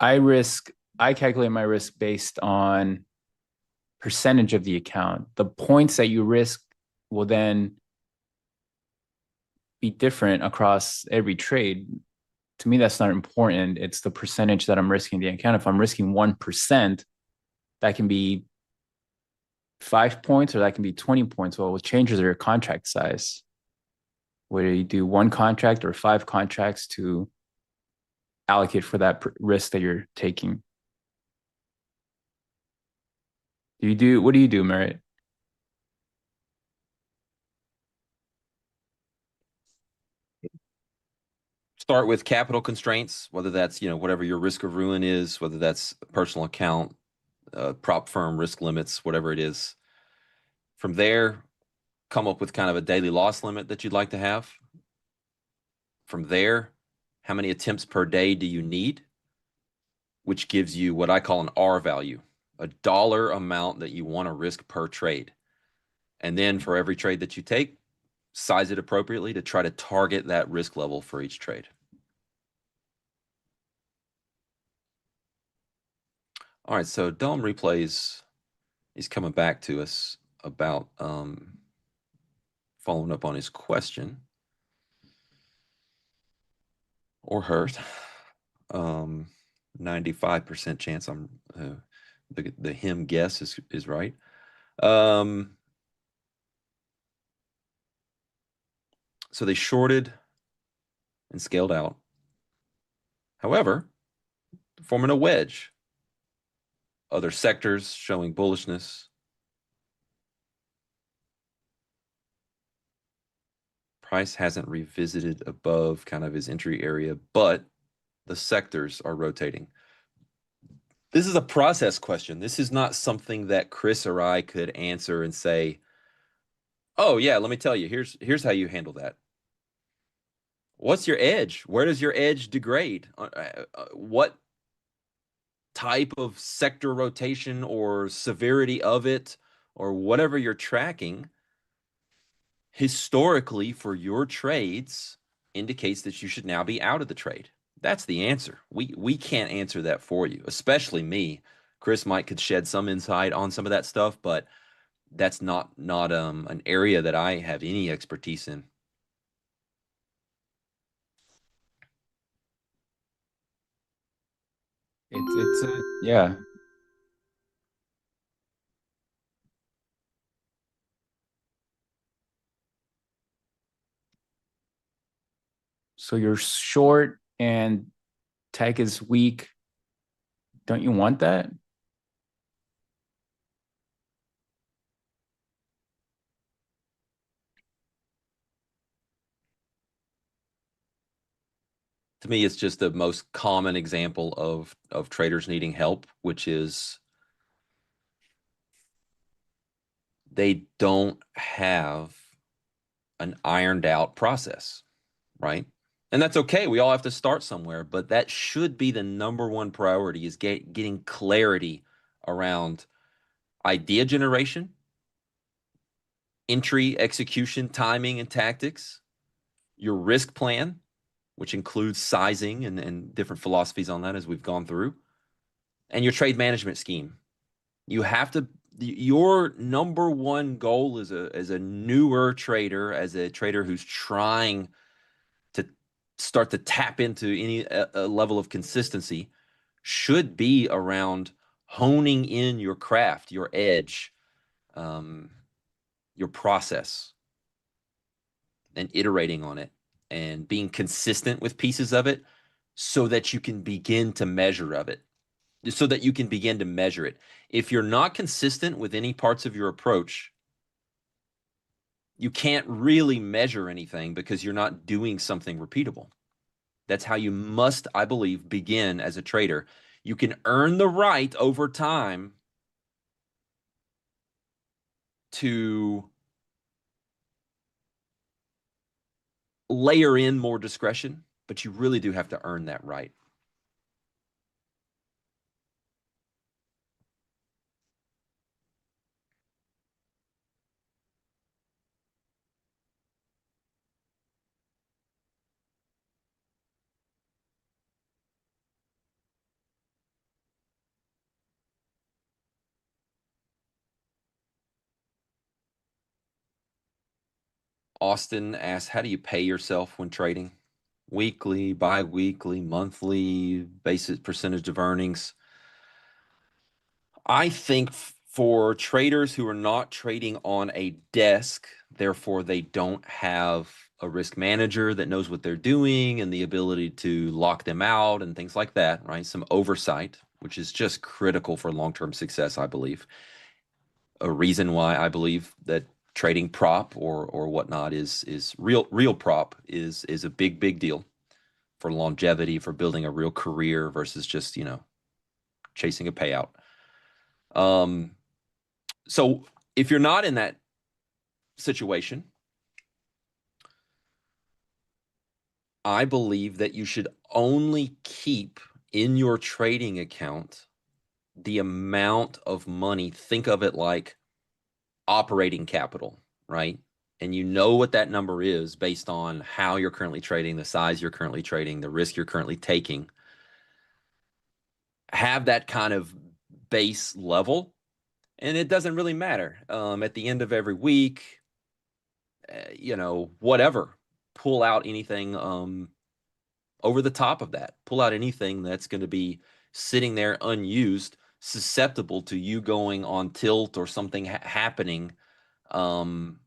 Speaker 8: I calculate my risk based on percentage of the account. The points that you risk will then be different across every trade. To me, that's not important. It's the percentage that I'm risking the account. If I'm risking 1%, that can be 5 points or that can be 20 points. Well, what changes your contract size? Whether you do 1 contract or 5 contracts to allocate for that risk that you're taking. What do you do, Merritt?
Speaker 7: Start with capital constraints, whether that's, whatever your risk of ruin is, whether that's personal account, prop firm risk limits, whatever it is. From there, come up with kind of a daily loss limit that you'd like to have. From there, how many attempts per day do you need? Which gives you what I call an R value, a dollar amount that you want to risk per trade. And then for every trade that you take, size it appropriately to try to target that risk level for each trade. All right, so Dom Replays is coming back to us about following up on his question, or hers. 95% chance I'm the him guess is right. So they shorted and scaled out. However, forming a wedge. Other sectors showing bullishness. Price hasn't revisited above kind of his entry area, but the sectors are rotating. This is a process question. This is not something that Chris or I could answer and say, oh yeah, let me tell you, here's how you handle that. What's your edge? Where does your edge degrade? What type of sector rotation or severity of it or whatever you're tracking historically for your trades indicates that you should now be out of the trade. That's the answer. We can't answer that for you, especially me. Chris could shed some insight on some of that stuff, but that's not an area that I have any expertise in.
Speaker 8: Yeah. So you're short and tech is weak. Don't you want that?
Speaker 7: To me, it's just the most common example of traders needing help, which is they don't have an ironed out process, right? And that's okay. We all have to start somewhere, but that should be the number one priority, is getting clarity around idea generation, entry, execution, timing, and tactics, your risk plan, which includes sizing and different philosophies on that as we've gone through, and your trade management scheme. You have to, your number one goal as a newer trader, as a trader who's trying to start to tap into any level of consistency, should be around honing in your craft, your edge, your process, and iterating on it and being consistent with pieces of it so that you can begin to measure it. If you're not consistent with any parts of your approach, you can't really measure anything because you're not doing something repeatable. That's how you must, I believe, begin as a trader. You can earn the right over time to layer in more discretion, but you really do have to earn that right. Austin asks, how do you pay yourself when trading? Weekly, bi-weekly, monthly, basis percentage of earnings? I think for traders who are not trading on a desk, therefore they don't have a risk manager that knows what they're doing and the ability to lock them out and things like that, right? Some oversight, which is just critical for long-term success, I believe. A reason why I believe that trading prop or whatnot is real prop is a big deal for longevity, for building a real career versus just, chasing a payout. So if you're not in that situation, I believe that you should only keep in your trading account the amount of money. Think of it like operating capital, right? And you know what that number is based on how you're currently trading, the size you're currently trading, the risk you're currently taking. Have that kind of base level, and it doesn't really matter. At the end of every week, whatever, pull out anything over the top of that. Pull out anything that's going to be sitting there unused, susceptible to you going on tilt or something happening, some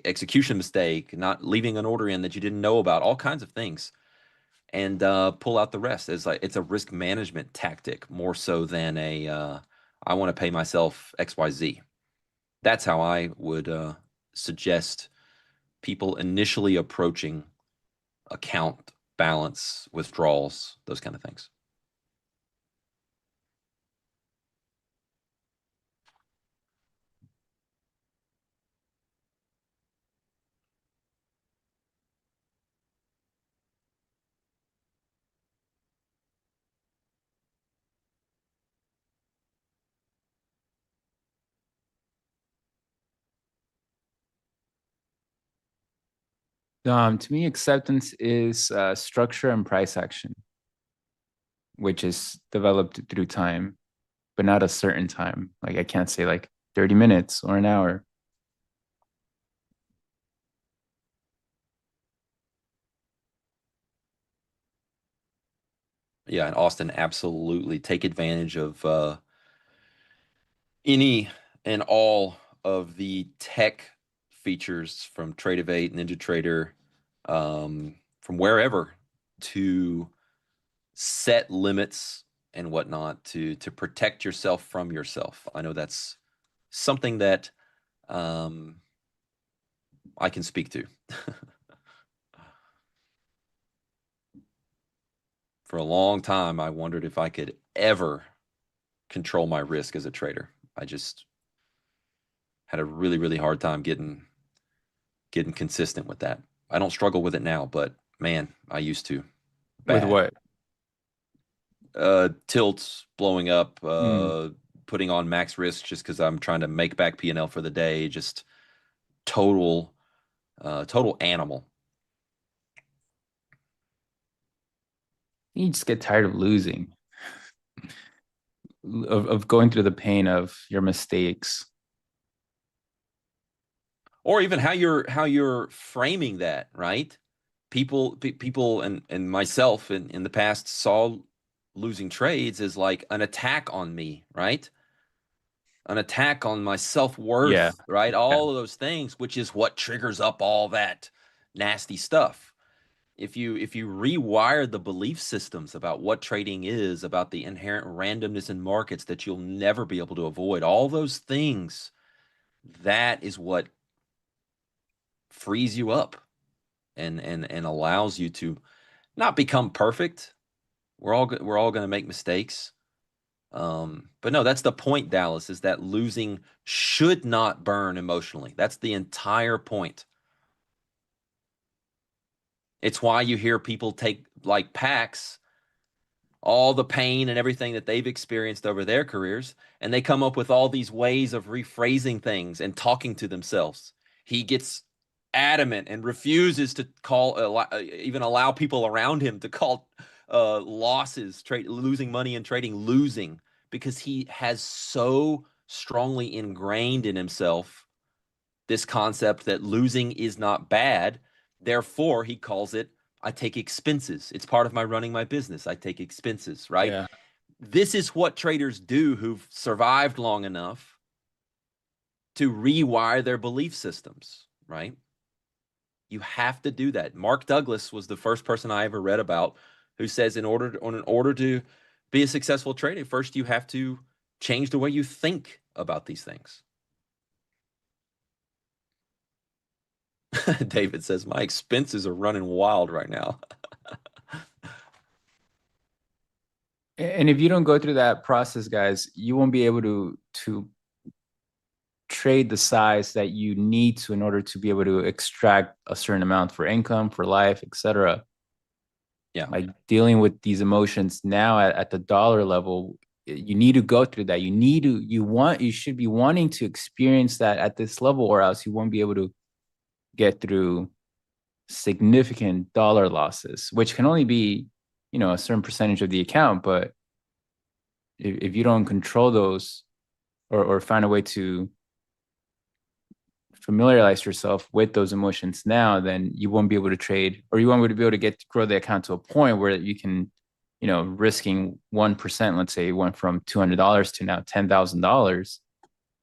Speaker 7: execution mistake, not leaving an order in that you didn't know about, all kinds of things, and pull out the rest. It's a risk management tactic more so than I want to pay myself XYZ. That's how I would suggest people initially approaching account balance, withdrawals, those kind of things.
Speaker 8: To me, acceptance is structure and price action, which is developed through time, but not a certain time. Like I can't say like 30 minutes or an hour.
Speaker 7: Yeah, and Austin, absolutely take advantage of any and all of the tech features from Tradeovate, NinjaTrader, from wherever, to set limits and whatnot to protect yourself from yourself. I know that's something that I can speak to. For a long time, I wondered if I could ever control my risk as a trader. had a really, really hard time getting consistent with that. I don't struggle with it now, but man, I used to.
Speaker 8: With
Speaker 7: Bad.
Speaker 8: what?
Speaker 7: Tilts, blowing up,
Speaker 8: Mm.
Speaker 7: putting on max risk just because I'm trying to make back P&L for the day. Just total animal.
Speaker 8: You just get tired of losing, of going through the pain of your mistakes.
Speaker 7: Or even how you're framing that, right? People and myself in the past saw losing trades as like an attack on me, right? An attack on my self-worth,
Speaker 8: Yeah.
Speaker 7: right?
Speaker 8: Yeah.
Speaker 7: All of those things, which is what triggers up all that nasty stuff. If you rewire the belief systems about what trading is, about the inherent randomness in markets that you'll never be able to avoid, all those things, that is what frees you up and allows you to not become perfect. We're all going to make mistakes. But no, that's the point, Dallas, is that losing should not burn emotionally. That's the entire point. It's why you hear people take like packs, all the pain and everything that they've experienced over their careers, and they come up with all these ways of rephrasing things and talking to themselves. He gets adamant and refuses to even allow people around him to call losses, losing money in trading, losing, because he has so strongly ingrained in himself this concept that losing is not bad. Therefore, he calls it, I take expenses. It's part of my running my business. I take expenses, right?
Speaker 8: Yeah.
Speaker 7: This is what traders do who've survived long enough to rewire their belief systems, right? You have to do that. Mark Douglas was the first person I ever read about who says in order to be a successful trader, first you have to change the way you think about these things. David says, my expenses are running wild right now.
Speaker 8: And if you don't go through that process, guys, you won't be able to trade the size that you need to in order to be able to extract a certain amount for income, for life, etc.
Speaker 7: Yeah.
Speaker 8: Like dealing with these emotions now at the dollar level, you need to go through that. You should be wanting to experience that at this level, or else you won't be able to get through significant dollar losses, which can only be, a certain percentage of the account. But if you don't control those, or find a way to familiarize yourself with those emotions now, then you won't be able to trade, or you won't be able to grow the account to a point where you can, risking 1%, let's say, went from $200 to now $10,000.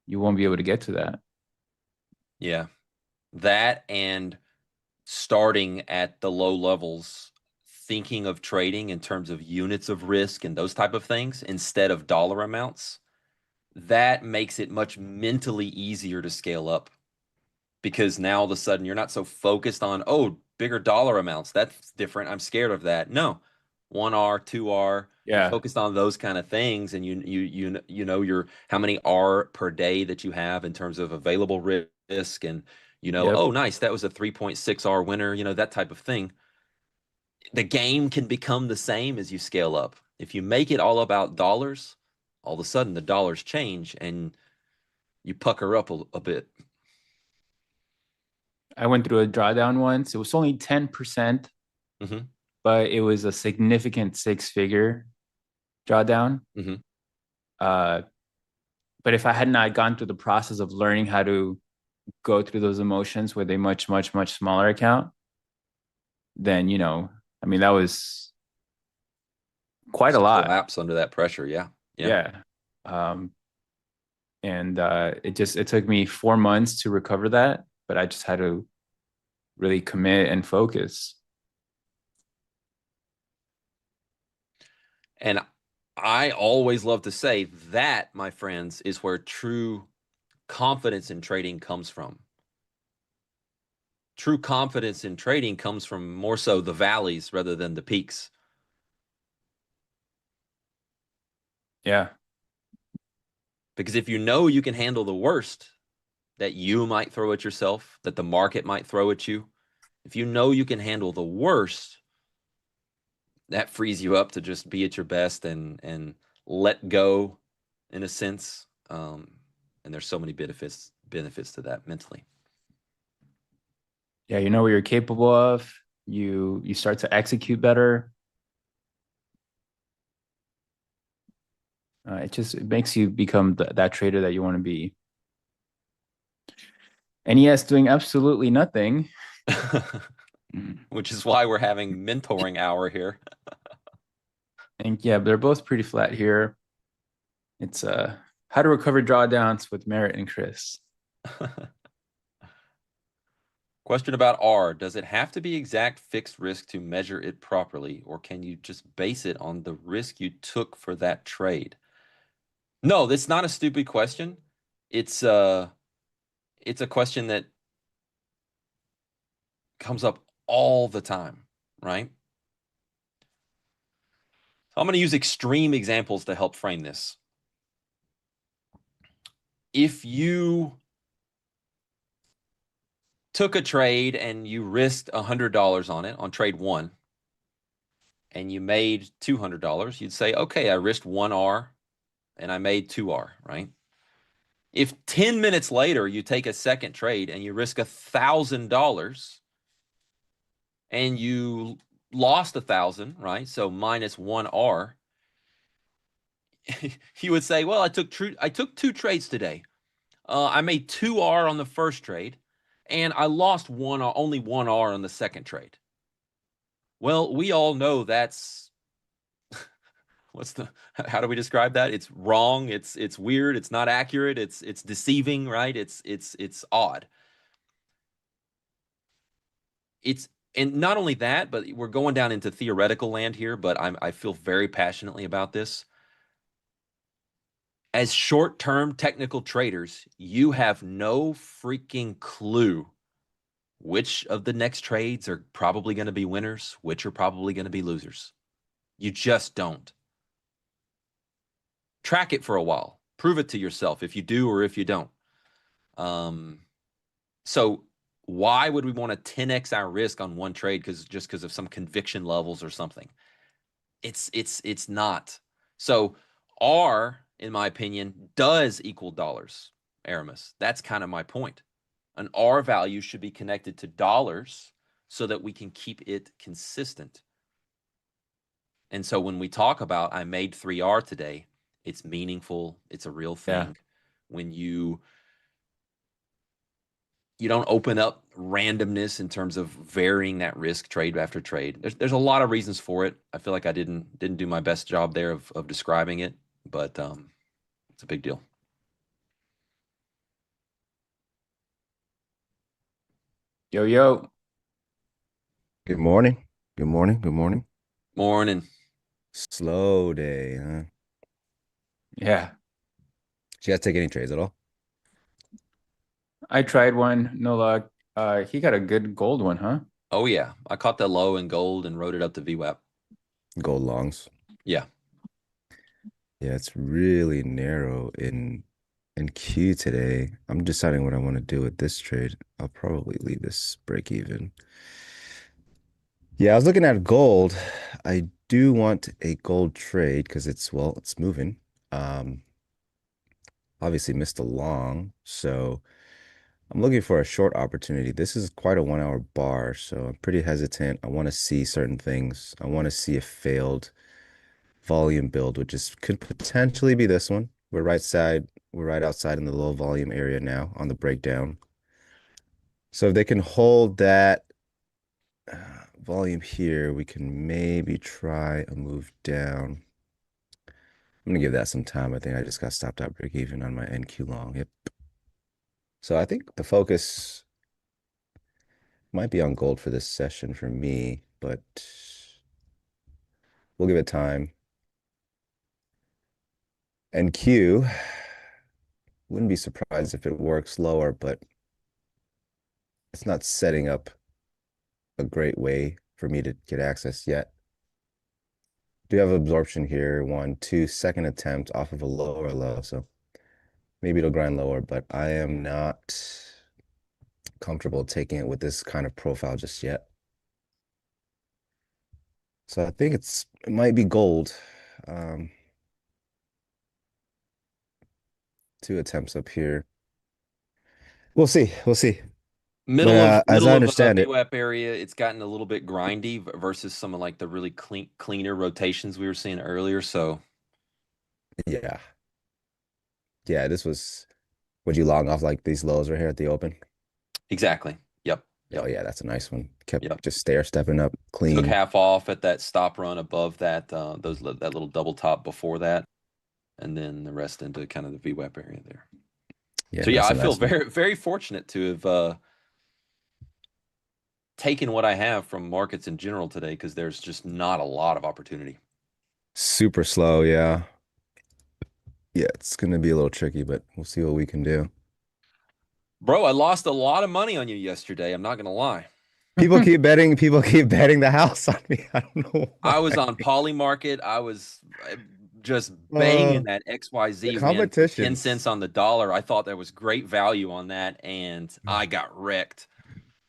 Speaker 8: You won't be able to get to that.
Speaker 7: Yeah. That, and starting at the low levels, thinking of trading in terms of units of risk and those type of things instead of dollar amounts, that makes it much mentally easier to scale up, because now all of a sudden you're not so focused on, oh, bigger dollar amounts, that's different, I'm scared of that. No, 1R, 2R, you're
Speaker 8: Yeah.
Speaker 7: focused on those kind of things, and you know your how many R per day that you have in terms of available risk, and
Speaker 8: Yep.
Speaker 7: oh, nice, that was a 3.6 R winner, that type of thing. The game can become the same as you scale up. If you make it all about dollars, all of a sudden the dollars change and you pucker up a bit.
Speaker 8: I went through a drawdown once. It was only 10%,
Speaker 7: Mm-hmm.
Speaker 8: but it was a significant six-figure drawdown.
Speaker 7: Mm-hmm.
Speaker 8: But if I had not gone through the process of learning how to go through those emotions with a much, much, much smaller account, then, that was quite a lot.
Speaker 7: Collapse under that pressure. Yeah.
Speaker 8: Yeah. And it took me 4 months to recover that, but I just had to really commit and focus.
Speaker 7: And I always love to say that, my friends, is where true confidence in trading comes from. True confidence in trading comes from more so the valleys rather than the peaks.
Speaker 8: Yeah.
Speaker 7: Because if you know you can handle the worst, that you might throw at yourself, that the market might throw at you, if you know you can handle the worst, that frees you up to just be at your best and let go in a sense. And there's so many benefits to that mentally.
Speaker 8: Yeah, you know what you're capable of. You start to execute better. It makes you become that trader that you want to be. NES doing absolutely nothing.
Speaker 7: Which is why we're having mentoring hour here.
Speaker 8: And yeah, they're both pretty flat here. It's how to recover drawdowns with Merritt and Chris.
Speaker 7: Question about R. Does it have to be exact fixed risk to measure it properly, or can you just base it on the risk you took for that trade? No, that's not a stupid question. It's a question that comes up all the time, right? So I'm going to use extreme examples to help frame this. If you took a trade and you risked $100 on it on trade 1 and you made $200, you'd say, okay, I risked 1R and I made 2R, right? If 10 minutes later you take a second trade and you risk $1,000 and you lost 1,000, right? So minus 1R, you would say, well, I took 2 trades today. I made 2R on the first trade and I lost only 1R on the second trade. Well, we all know that's how do we describe that? It's wrong, it's weird, it's not accurate, it's deceiving, right? It's odd. And not only that, but we're going down into theoretical land here, but I feel very passionately about this. As short-term technical traders, you have no freaking clue which of the next trades are probably going to be winners, which are probably going to be losers. You just don't. Track it for a while. Prove it to yourself if you do or if you don't. So why would we want to 10x our risk on one trade just because of some conviction levels or something? It's not. So R, in my opinion, does equal dollars, Aramis. That's kind of my point. An R value should be connected to dollars so that we can keep it consistent. And so when we talk about I made 3R today, it's meaningful. It's a real thing. Yeah. When you don't open up randomness in terms of varying that risk trade after trade. There's a lot of reasons for it. I feel like I didn't do my best job there of describing it, but it's a big deal.
Speaker 8: Yo.
Speaker 9: Good morning. Good morning. Good morning.
Speaker 7: Morning.
Speaker 9: Slow day, huh?
Speaker 8: Yeah.
Speaker 9: Did you guys take any trades at all?
Speaker 8: I tried one, no luck. He got a good gold one, huh?
Speaker 7: Oh yeah, I caught that low in gold and rode it up to VWAP.
Speaker 9: Gold longs.
Speaker 7: Yeah.
Speaker 9: Yeah, it's really narrow in Q today. I'm deciding what I want to do with this trade. I'll probably leave this break even. Yeah, I was looking at gold. I do want a gold trade because it's moving. Obviously missed a long, so I'm looking for a short opportunity. This is quite a 1 hour bar, so I'm pretty hesitant. I want to see certain things. I want to see a failed volume build, which could potentially be this one. We're right outside in the low volume area now on the breakdown. So if they can hold that volume here, we can maybe try a move down. I'm gonna give that some time. I think I just got stopped out break even on my NQ long. Yep. So I think the focus might be on gold for this session for me, but we'll give it time. NQ, wouldn't be surprised if it works lower, but it's not setting up a great way for me to get access yet. Do have absorption here, 1, 2, second attempt off of a lower low, so Maybe it'll grind lower, but I am not comfortable taking it with this kind of profile just yet. So I think it might be gold. Um, 2 attempts up here. We'll see. We'll see.
Speaker 7: Middle
Speaker 9: But
Speaker 7: of
Speaker 9: as
Speaker 7: middle
Speaker 9: I
Speaker 7: of
Speaker 9: understand it,
Speaker 7: VWAP area, it's gotten a little bit grindy versus some of like the really cleaner rotations we were seeing earlier. So
Speaker 9: yeah. Yeah, this was, would you log off like these lows right here at the open?
Speaker 7: exactly. Yep.
Speaker 9: Oh
Speaker 7: Yep.
Speaker 9: yeah, that's a nice one. Kept
Speaker 7: Yep.
Speaker 9: just stair stepping up
Speaker 7: Took
Speaker 9: clean.
Speaker 7: half off at that stop run above that that little double top before that, and then the rest into kind of the VWAP area there.
Speaker 9: Yeah,
Speaker 7: So yeah,
Speaker 9: that's
Speaker 7: I
Speaker 9: a
Speaker 7: feel
Speaker 9: nice one.
Speaker 7: very fortunate to have taken what I have from markets in general today because there's just not a lot of opportunity.
Speaker 9: Super slow, yeah. Yeah, it's gonna be a little tricky, but we'll see what we can do.
Speaker 7: Bro, I lost a lot of money on you yesterday. I'm not gonna lie.
Speaker 9: People keep betting the house on me. I don't know
Speaker 7: I was
Speaker 9: why.
Speaker 7: on Polymarket. I was just
Speaker 9: Uh,
Speaker 7: banging that
Speaker 9: the
Speaker 7: XYZ win for 10 cents
Speaker 9: competitions,
Speaker 7: on the dollar. I thought there was great value on that, and I got wrecked.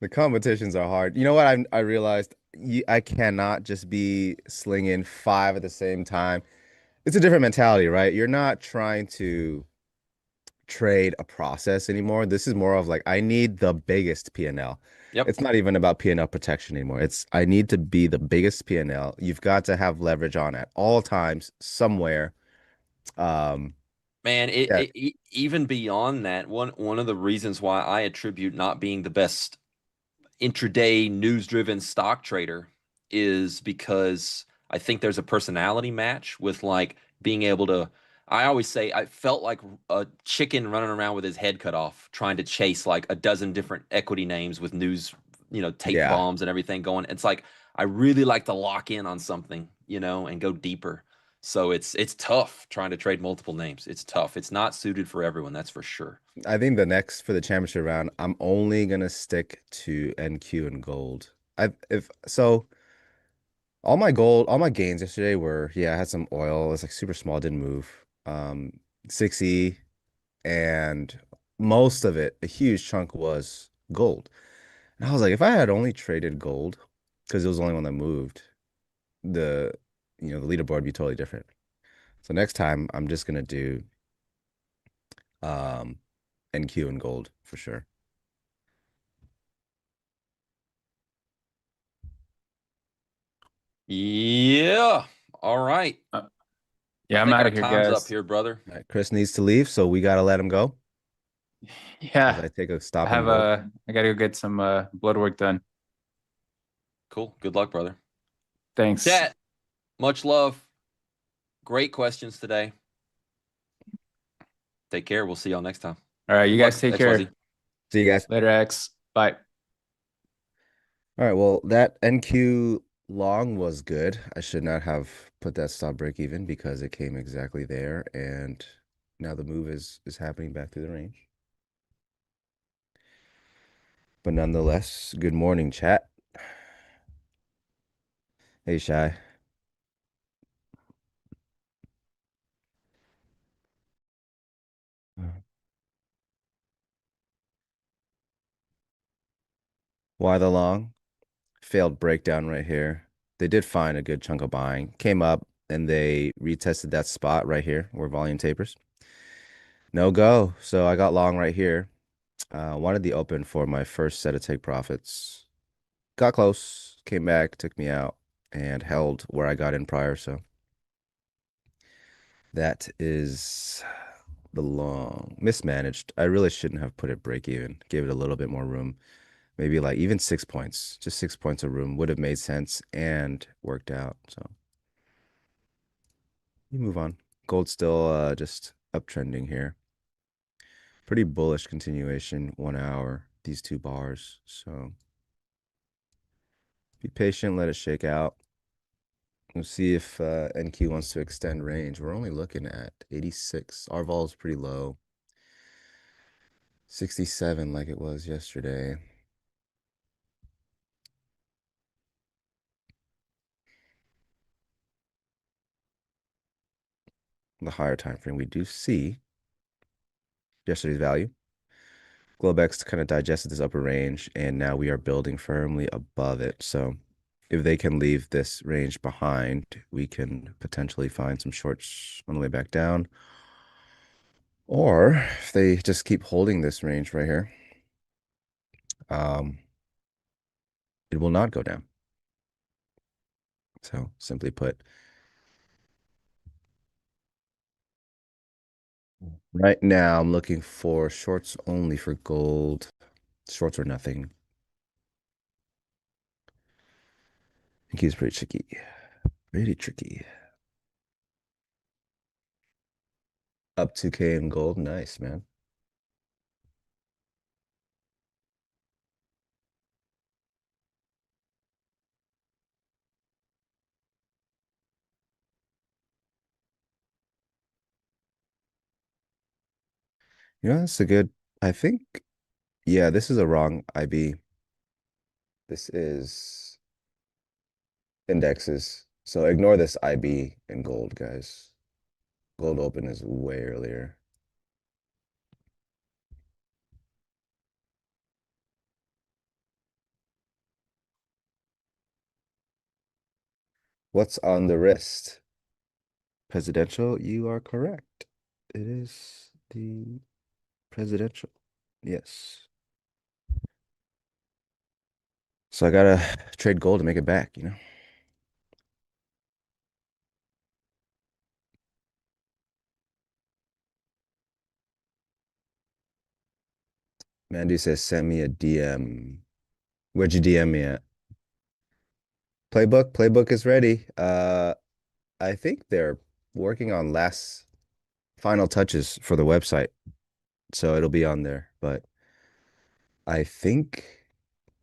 Speaker 9: the competitions are hard. You know what? I realized I cannot just be slinging five at the same time. It's a different mentality, right? You're not trying to trade a process anymore. This is more of like I need the biggest P&L.
Speaker 7: Yep.
Speaker 9: It's not even about P&L protection anymore. It's I need to be the biggest P&L. You've got to have leverage on at all times somewhere. Um,
Speaker 7: Man,
Speaker 9: yeah,
Speaker 7: even beyond that, one of the reasons why I attribute not being the best intraday news-driven stock trader is because I think there's a personality match with like being able to. I always say I felt like a chicken running around with his head cut off, trying to chase like a dozen different equity names with news, tape
Speaker 9: yeah.
Speaker 7: bombs and everything going. It's like I really like to lock in on something, and go deeper. So it's tough trying to trade multiple names. It's tough. It's not suited for everyone, that's for sure.
Speaker 9: I think the next for the championship round, I'm only gonna stick to NQ and gold. I if so all my gains yesterday were yeah, I had some oil. It was like super small, didn't move. 6E and most of it, a huge chunk was gold. And I was like, if I had only traded gold, because it was the only one that moved, the the leaderboard would be totally different. So next time I'm just gonna do um NQ and gold for sure.
Speaker 7: Yeah. All right. I
Speaker 8: Yeah, I'm
Speaker 7: think
Speaker 8: out
Speaker 7: our
Speaker 8: of here,
Speaker 7: time's up
Speaker 8: guys.
Speaker 7: here, brother.
Speaker 9: All right, Chris needs to leave, so we gotta let him go as
Speaker 8: Yeah,
Speaker 9: I take a stop in gold.
Speaker 8: I gotta go get some blood work done.
Speaker 7: Cool. Good luck, brother.
Speaker 8: Thanks.
Speaker 7: Chat, much love. Great questions today. Take care. We'll see y'all next time.
Speaker 8: All right, you
Speaker 7: Good luck,
Speaker 8: guys take
Speaker 7: XYZ.
Speaker 8: care.
Speaker 9: See you guys.
Speaker 8: Later, X. Bye.
Speaker 9: All right, well, that NQ long was good. I should not have put that stop break even because it came exactly there, and now the move is happening back to the range. But nonetheless, good morning, chat. Hey, Shy. Why the long? Failed breakdown right here. They did find a good chunk of buying. Came up and they retested that spot right here where volume tapers. No go. So I got long right here. Wanted the open for my first set of take profits. Got close, came back, took me out, and held where I got in prior. So that is the long. Mismanaged. I really shouldn't have put it break even. Gave it a little bit more room. Maybe like even 6 points. Just 6 points of room would have made sense and worked out. So you move on. Gold's still just uptrending here. Pretty bullish continuation, 1 hour, these two bars. So be patient, let it shake out. We'll see if NQ wants to extend range. We're only looking at 86. Our vol is pretty low. 67 like it was yesterday. The higher time frame we do see yesterday's value. Globex kind of digested this upper range, and now we are building firmly above it. So if they can leave this range behind, we can potentially find some shorts on the way back down. Or if they just keep holding this range right here, it will not go down. So simply put, right now I'm looking for shorts only for gold. Shorts or nothing. I think he's pretty tricky. Pretty tricky. Up 2K in gold. Nice, man. You know, that's a good, I think, yeah, this is a wrong IB. This is indexes. So ignore this IB in gold, guys. Gold open is way earlier. What's on the wrist? Presidential, you are correct. It is the presidential. Yes. So I gotta trade gold to make it back, you know? Mandy says, send me a DM. Where'd you DM me at? Playbook is ready. I think they're working on last final touches for the website, so it'll be on there, but I think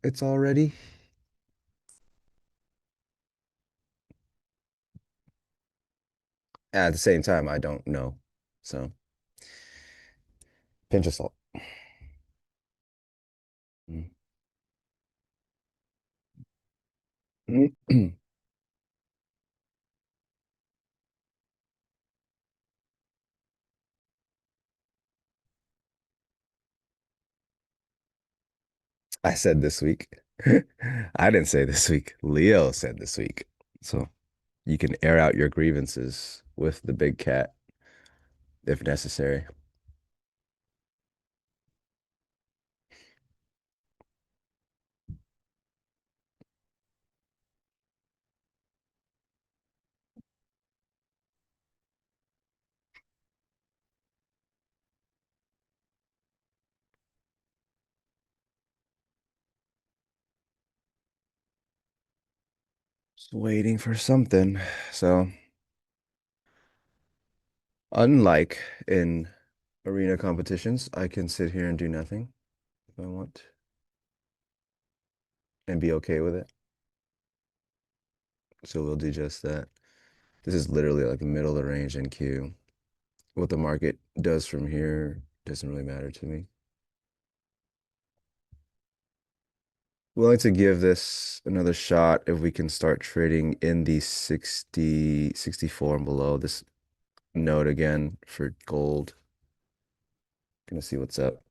Speaker 9: it's all ready. At the same time, I don't know. So pinch of salt. I said this week. I didn't say this week. Leo said this week. So you can air out your grievances with the big cat if necessary. Just waiting for something. So unlike in arena competitions, I can sit here and do nothing if I want and be okay with it. So we'll do just that. This is literally like the middle of the range in Q. What the market does from here doesn't really matter to me. Willing to give this another shot if we can start trading in the 60, 64 and below. This node again for gold. Gonna see what's up.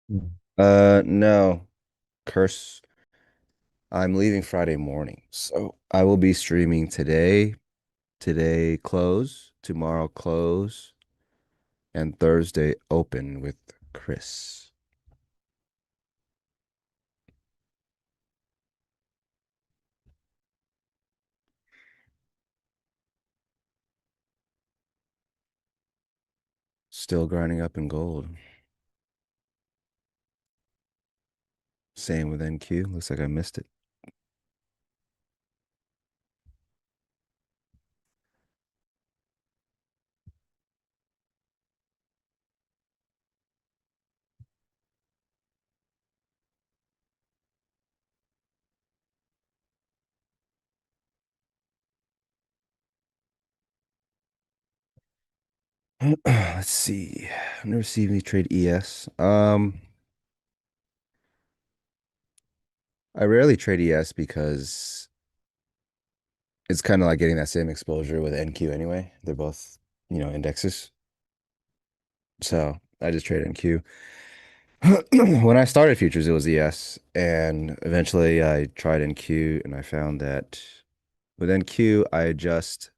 Speaker 9: No. Curse. I'm leaving Friday morning, so I will be streaming today. Today close, tomorrow close, and Thursday open with Chris. Still grinding up in gold. Same with NQ. Looks like I missed it. Let's see. I've never seen me trade ES. I rarely trade ES because it's kind of like getting that same exposure with NQ anyway. They're both, indexes. So I just trade NQ. When I started futures, it was ES, and eventually I tried NQ, and I found that with NQ, I just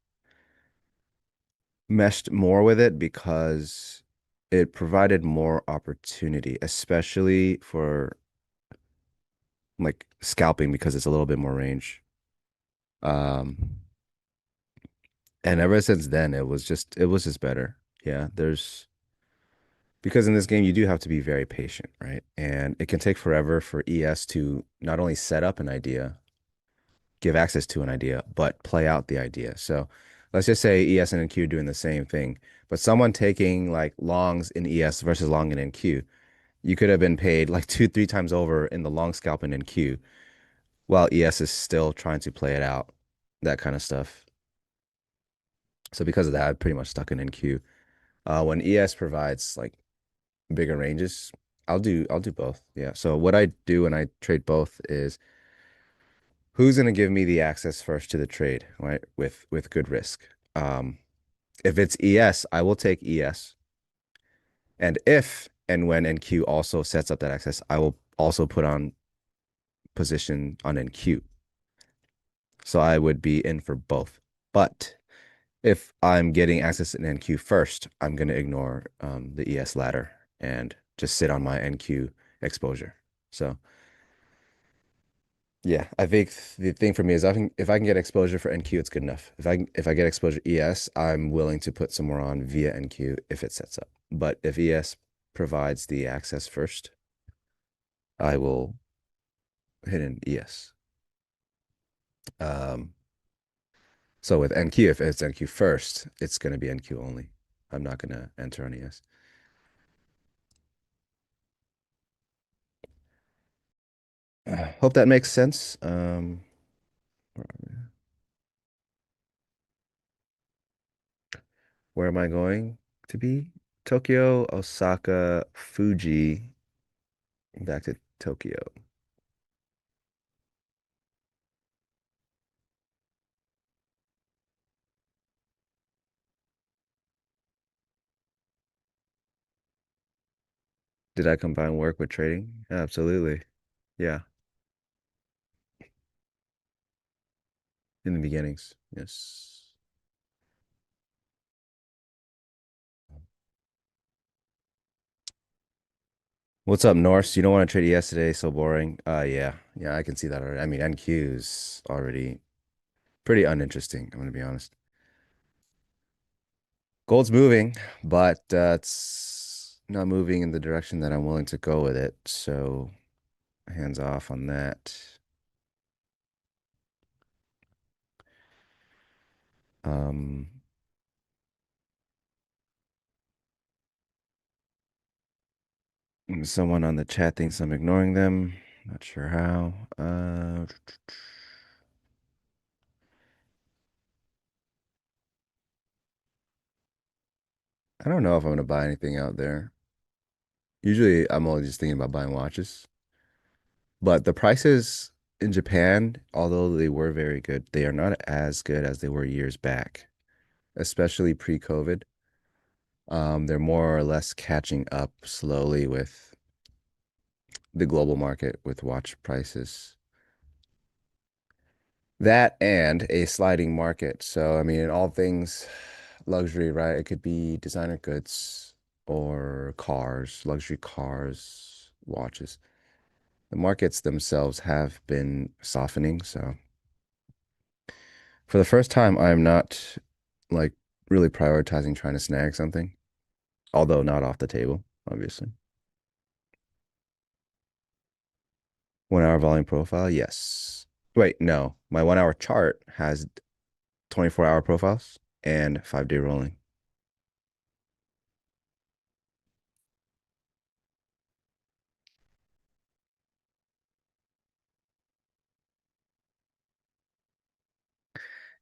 Speaker 9: meshed more with it because it provided more opportunity, especially for like scalping because it's a little bit more range. Um, and ever since then, it was just better. Yeah, because in this game you do have to be very patient, right? And it can take forever for ES to not only set up an idea, give access to an idea, but play out the idea. So let's just say ES and NQ doing the same thing, but someone taking like longs in ES versus long in NQ, you could have been paid like two, three times over in the long scalp in NQ, while ES is still trying to play it out, that kind of stuff. So because of that, I'm pretty much stuck in NQ. When ES provides like bigger ranges, I'll do both. Yeah. So what I do when I trade both is who's going to give me the access first to the trade, right? With good risk. Um, if it's ES, I will take ES. And if and when NQ also sets up that access, I will also put on position on NQ. So I would be in for both. But if I'm getting access in NQ first, I'm going to ignore the ES ladder and just sit on my NQ exposure. So yeah, I think the thing for me is if I can get exposure for NQ, it's good enough. If I get exposure ES, I'm willing to put some more on via NQ if it sets up. But if ES provides the access first, I will hit an ES. Um, so with NQ, if it's NQ first, it's going to be NQ only. I'm not going to enter on ES. Hope that makes sense. Where am I going to be? Tokyo, Osaka, Fuji, back to Tokyo. Did I combine work with trading? Absolutely. Yeah. In the beginnings. Yes. What's up, Norse? You don't want to trade yesterday, so boring. Yeah. Yeah, I can see that already. I mean, NQ's already pretty uninteresting, I'm gonna be honest. Gold's moving, but it's not moving in the direction that I'm willing to go with it. So hands off on that. Um, Someone on the chat thinks I'm ignoring them. Not sure how. I don't know if I'm gonna buy anything out there. Usually, I'm only just thinking about buying watches. But the prices in Japan, although they were very good, they are not as good as they were years back, especially pre-COVID. They're more or less catching up slowly with the global market with watch prices. That and a sliding market. So, I mean, in all things luxury, right? It could be designer goods or cars, luxury cars, watches. The markets themselves have been softening. So, for the first time, I'm not like really prioritizing trying to snag something, although not off the table, obviously. 1 hour volume profile, yes. Wait, no. My 1 hour chart has 24-hour profiles and 5-day rolling.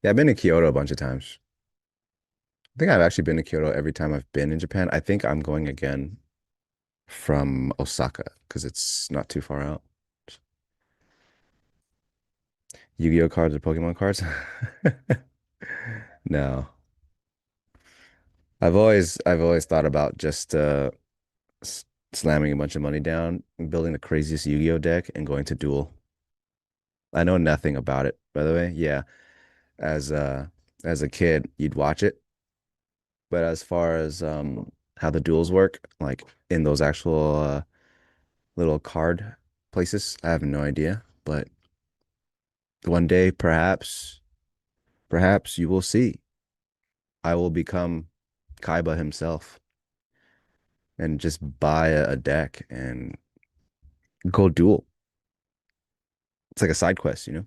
Speaker 9: Yeah, I've been to Kyoto a bunch of times. I think I've actually been to Kyoto every time I've been in Japan. I think I'm going again from Osaka because it's not too far out. Yu-Gi-Oh cards or Pokemon cards? No. I've always thought about just s slamming a bunch of money down and building the craziest Yu-Gi-Oh deck and going to duel. I know nothing about it, by the way. Yeah, as as a kid, you'd watch it, but as far as how the duels work, like in those actual little card places, I have no idea. But one day, perhaps you will see. I will become Kaiba himself and just buy a deck and go duel. It's like a side quest, you know?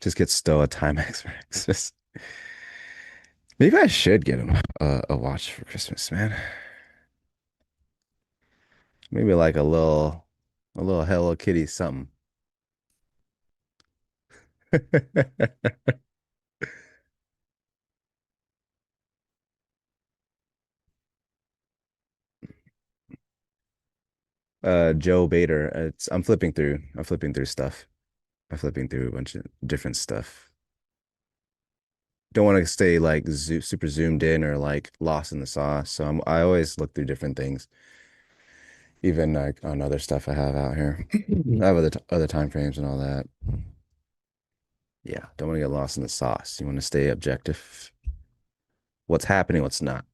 Speaker 9: Just get Stoa Timex for Xmas. Maybe I should get him a watch for Christmas, man. Maybe like a little Hello Kitty something. Joe Bader. I'm flipping through stuff. I'm flipping through a bunch of different stuff. Don't want to stay like super zoomed in or like lost in the sauce. So I always look through different things, even like on other stuff I have out here. I have other time frames and all that. Yeah, don't want to get lost in the sauce. You want to stay objective. What's happening, what's not.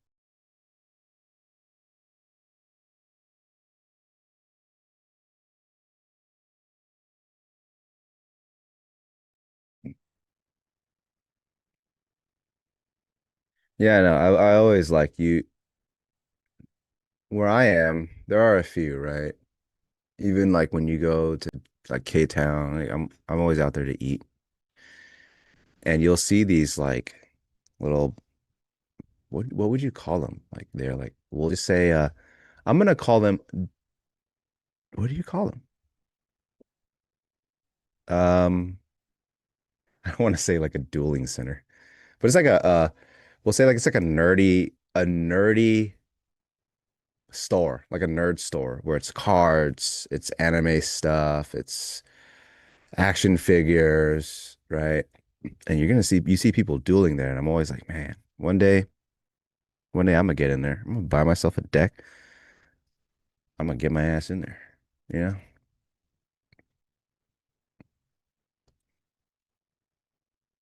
Speaker 9: Yeah, no, I always like you where I am, there are a few, right? Even like when you go to like K-Town, like, I'm always out there to eat. And you'll see these like little what would you call them? Like they're like we'll just say I'm gonna call them what do you call them? Um I don't want to say like a dueling center, but it's like a we'll say like it's like a nerdy store, like a nerd store where it's cards, it's anime stuff, it's action figures, right? And you see people dueling there, and I'm always like, man, one day I'm gonna get in there. I'm gonna buy myself a deck. I'm gonna get my ass in there. You know?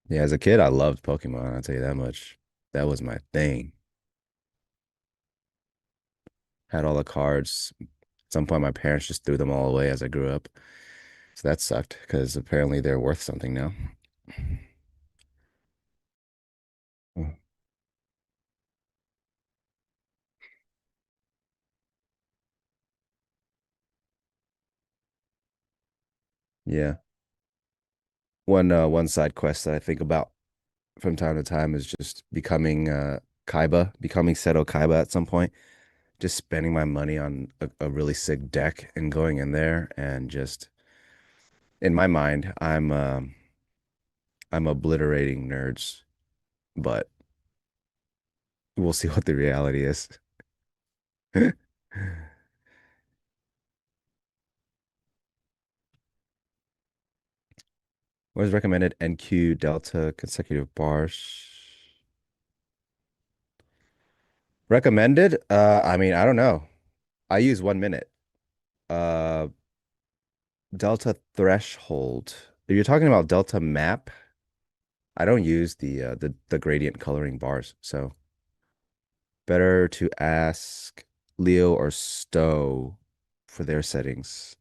Speaker 9: Yeah, as a kid, I loved Pokemon, I'll tell you that much. That was my thing. Had all the cards. At some point, my parents just threw them all away as I grew up. So that sucked because apparently they're worth something now. Yeah. One side quest that I think about from time to time is just becoming becoming Seto Kaiba at some point. Just spending my money on a really sick deck and going in there and just in my mind, I'm obliterating nerds, but we'll see what the reality is. What is recommended NQ delta consecutive bars? Recommended? I mean, I don't know. I use 1 minute. Uh, Delta threshold. If you're talking about Delta map, I don't use the gradient coloring bars, so better to ask Leo or Stowe for their settings.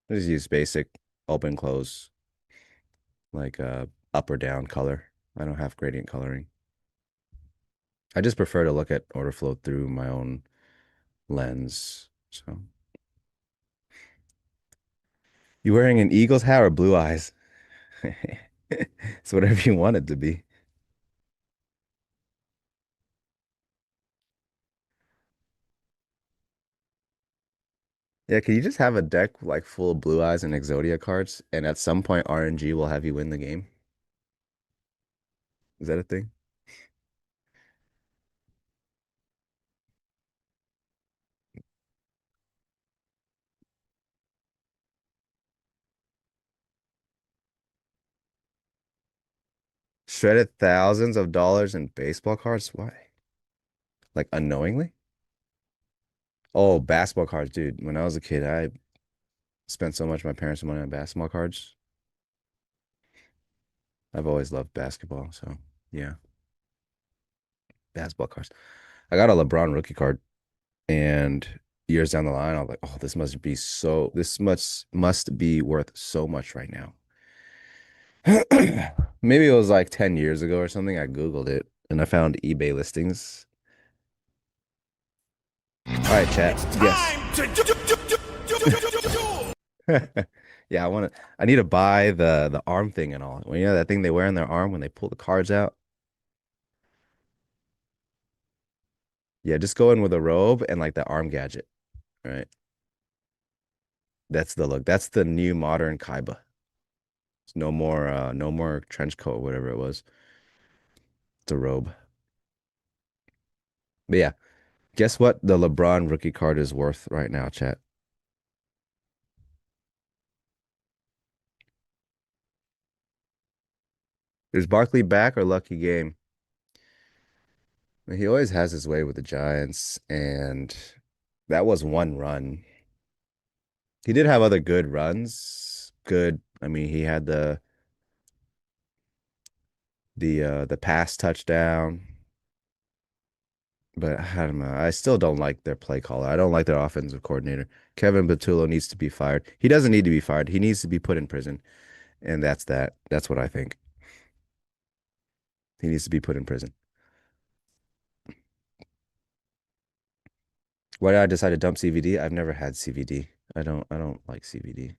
Speaker 9: I just use basic open close, like up or down color. I don't have gradient coloring. I just prefer to look at order flow through my own lens. So you wearing an Eagles hat or blue eyes? It's whatever you want it to be. Yeah, can you just have a deck like full of blue eyes and Exodia cards, and at some point RNG will have you win the game? Is that a thing? Shredded thousands of dollars in baseball cards? Why? Like unknowingly? Oh, basketball cards, dude. When I was a kid, I spent so much of my parents' money on basketball cards. I've always loved basketball, so yeah, basketball cards. I got a LeBron rookie card, and years down the line, I was like, oh, this must be worth so much right now. Maybe it was like 10 years ago or something. I Googled it and I found eBay listings. All right, chat. Yes. Yeah, I need to buy the arm thing and all. Well, you know that thing they wear on their arm when they pull the cards out? Yeah, just go in with a robe and like the arm gadget, right? That's the look. That's the new modern Kaiba. No more trench coat, whatever it was. It's a robe. But yeah, guess what the LeBron rookie card is worth right now, chat? Is Barkley back or lucky game? He always has his way with the Giants, and that was one run. He did have other good runs. Good. I mean, he had the pass touchdown, but I don't know. I still don't like their play caller. I don't like their offensive coordinator. Kevin Batullo needs to be fired. He doesn't need to be fired. He needs to be put in prison, and that's that. That's what I think. He needs to be put in prison. Why did I decide to dump CVD? I've never had CVD. I don't like CVD.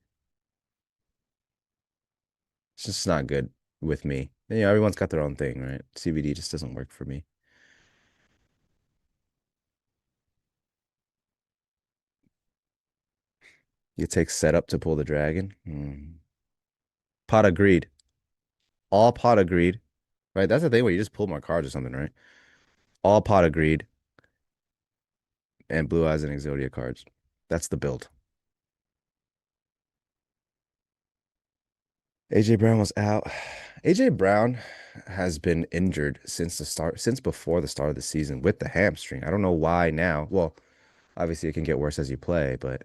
Speaker 9: It's just not good with me. You know, everyone's got their own thing, right? CBD just doesn't work for me. You take setup to pull the dragon. Pot of greed. All pot of greed. Right? That's the thing where you just pull more cards or something, right? All pot of greed and blue eyes and Exodia cards. That's the build. AJ Brown was out. AJ Brown has been injured since before the start of the season with the hamstring. I don't know why now. Well, obviously it can get worse as you play, but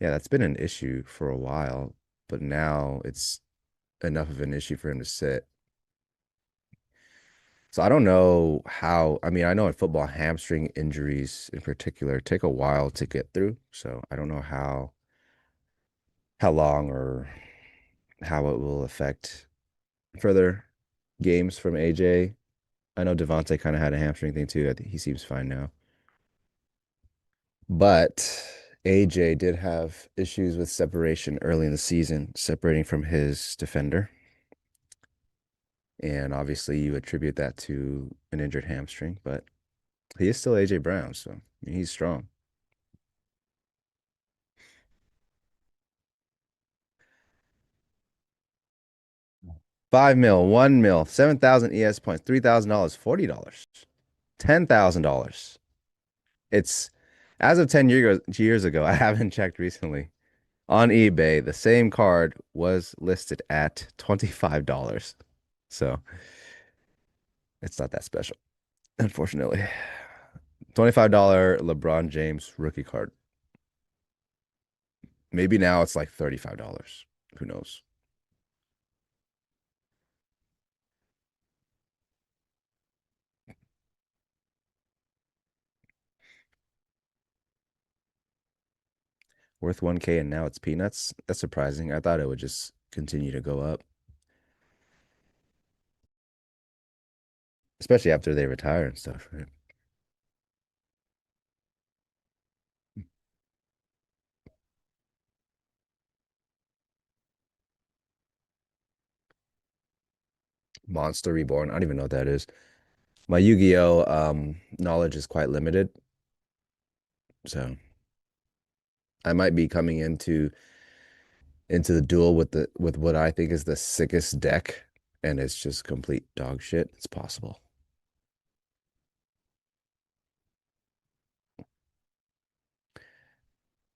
Speaker 9: yeah, that's been an issue for a while. But now it's enough of an issue for him to sit. So I don't know how, I mean, I know in football, hamstring injuries in particular take a while to get through. So I don't know how long or how it will affect further games from AJ. I know Devontae kind of had a hamstring thing too. I think he seems fine now. But AJ did have issues with separation early in the season, separating from his defender. And obviously you attribute that to an injured hamstring, but he is still AJ Brown, so I mean, he's strong. $5 mil, 1 mil, 7,000 ES points, $3,000, $40, $10,000. It's as of 10 years ago, I haven't checked recently. On eBay, the same card was listed at $25. So it's not that special, unfortunately. $25 LeBron James rookie card. Maybe now it's like $35. Who knows? Worth 1K and now it's peanuts. That's surprising. I thought it would just continue to go up. Especially after they retire and stuff, right? Monster Reborn. I don't even know what that is. My Yu-Gi-Oh knowledge is quite limited. So I might be coming into the duel with what I think is the sickest deck, and it's just complete dog shit. It's possible.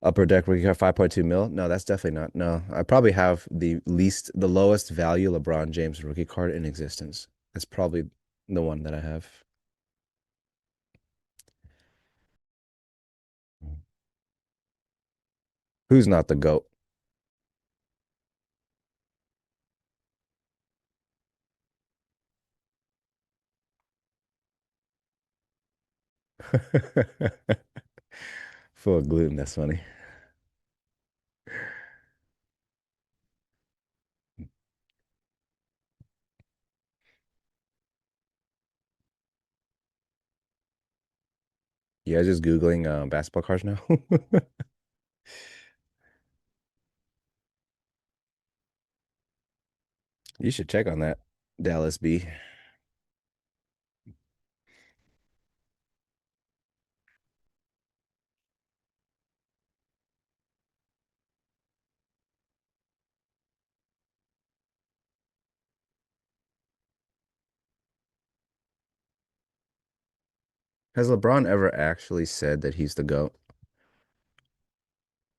Speaker 9: Upper deck rookie card 5.2 mil. No, that's definitely not. No, I probably have the lowest value LeBron James rookie card in existence. That's probably the one that I have. Who's not the GOAT? Full of gluten. That's funny. You guys just Googling basketball cards now? You should check on that, Dallas B. Has LeBron ever actually said that he's the GOAT?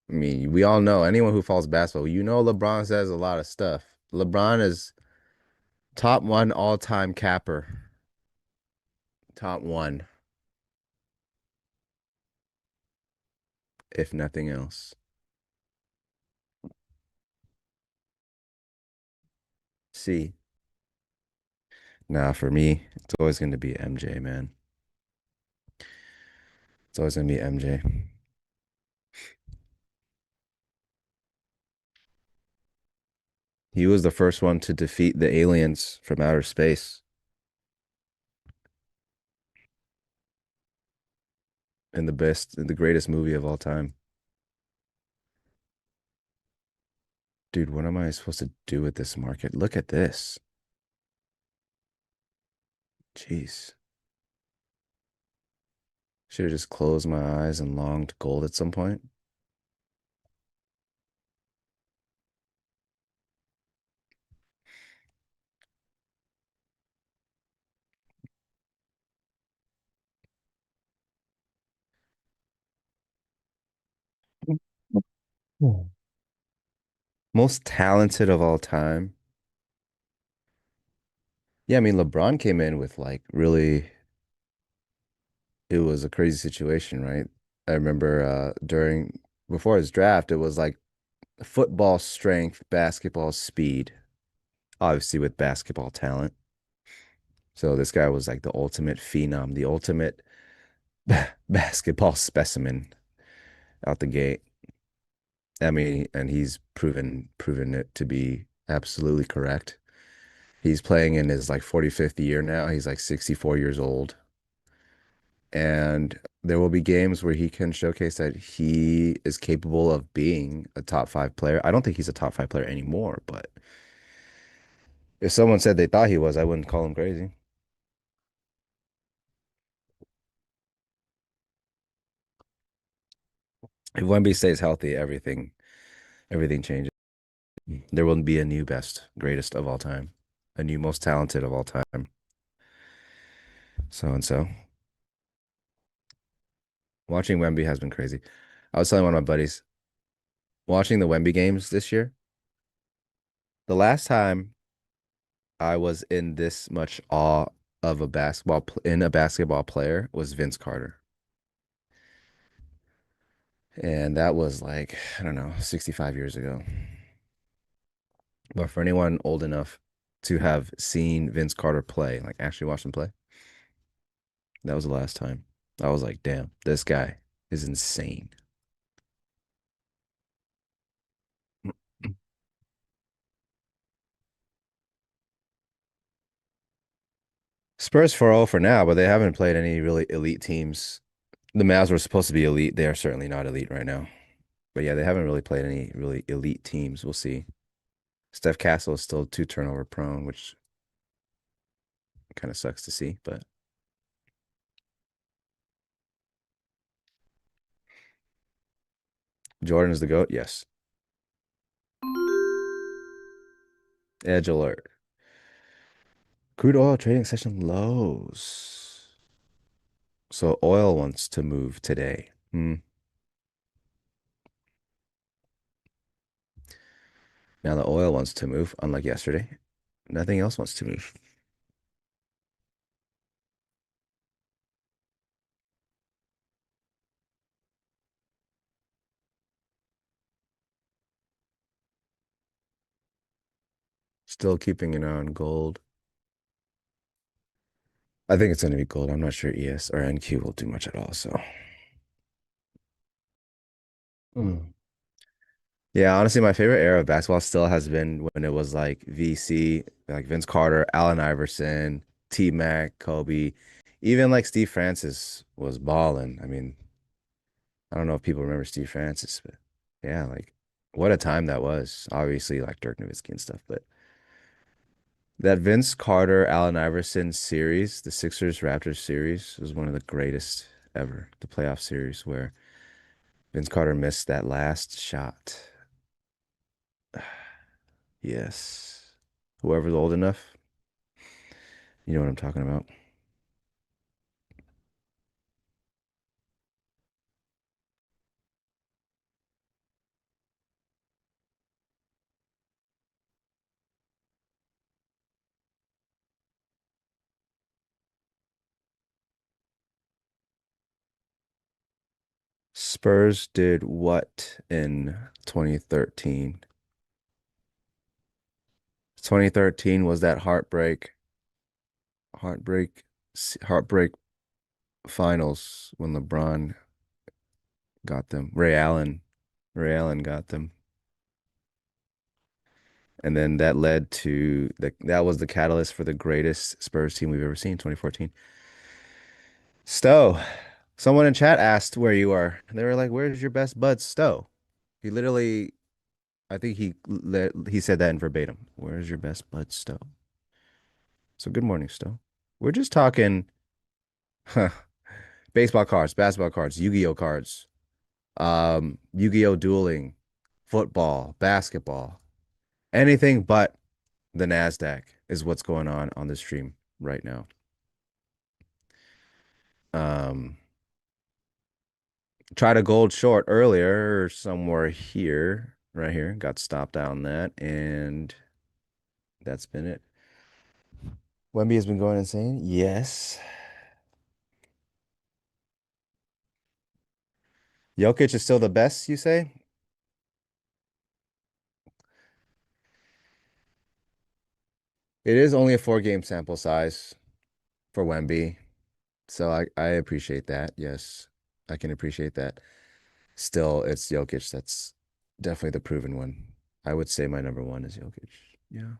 Speaker 9: I mean, we all know anyone who follows basketball, you know LeBron says a lot of stuff. LeBron is top one all-time capper. Top one, if nothing else. See. Nah, for me, it's always going to be MJ, man. It's always going to be MJ. He was the first one to defeat the aliens from outer space in the greatest movie of all time. Dude, what am I supposed to do with this market? Look at this. Jeez. Should have just closed my eyes and longed gold at some point. Hmm. Most talented of all time. Yeah, I mean, LeBron came in with like really, it was a crazy situation, right? I remember before his draft, it was like football strength, basketball speed, obviously with basketball talent. So this guy was like the ultimate phenom, the ultimate basketball specimen out the gate. I mean, and he's proven it to be absolutely correct. He's playing in his like 45th year now. He's like 64 years old. And there will be games where he can showcase that he is capable of being a top five player. I don't think he's a top five player anymore, but if someone said they thought he was, I wouldn't call him crazy. If Wemby stays healthy, everything changes. There will be a new best, greatest of all time, a new most talented of all time. So and so. Watching Wemby has been crazy. I was telling one of my buddies, watching the Wemby games this year, the last time I was in this much awe of a basketball player was Vince Carter. And that was like, I don't know, 65 years ago. But for anyone old enough to have seen Vince Carter play, like actually watch him play, that was the last time. I was like, damn, this guy is insane. Spurs 4-0 for now, but they haven't played any really elite teams. The Mavs were supposed to be elite. They are certainly not elite right now. But yeah, they haven't really played any really elite teams. We'll see. Steph Castle is still 2 turnover prone, which kind of sucks to see, but Jordan is the GOAT, yes. Edge alert. Crude oil trading session lows. So oil wants to move today. Now the oil wants to move, unlike yesterday. Nothing else wants to move. Still keeping an eye on gold. I think it's going to be gold. I'm not sure ES or NQ will do much at all, so. Yeah, honestly, my favorite era of basketball still has been when it was like VC, like Vince Carter, Allen Iverson, T-Mac, Kobe, even like Steve Francis was balling. I mean, I don't know if people remember Steve Francis, but yeah, like what a time that was. Obviously, like Dirk Nowitzki and stuff, but that Vince Carter, Allen Iverson series, the Sixers Raptors series, was one of the greatest ever. The playoff series where Vince Carter missed that last shot. Yes. Whoever's old enough, you know what I'm talking about. Spurs did what in 2013? 2013 was that heartbreak, heartbreak finals when LeBron got them. Ray Allen got them. And then that led to that was the catalyst for the greatest Spurs team we've ever seen, 2014. Stowe, someone in chat asked where you are. They were like, "Where's your best bud, Stowe?" He literally, I think he said that in verbatim. Where's your best bud, Stowe? So good morning, Stowe. We're just talking, huh, baseball cards, basketball cards, Yu-Gi-Oh cards, Yu-Gi-Oh dueling, football, basketball, anything but the Nasdaq is what's going on the stream right now. Tried a gold short earlier, somewhere here, right here. Got stopped out on that, and that's been it. Wemby has been going insane. Yes. Jokic is still the best, you say? It is only a 4 game sample size for Wemby. So I appreciate that. Yes, I can appreciate that. Still, it's Jokic. That's definitely the proven one. I would say my number one is Jokic. Yeah.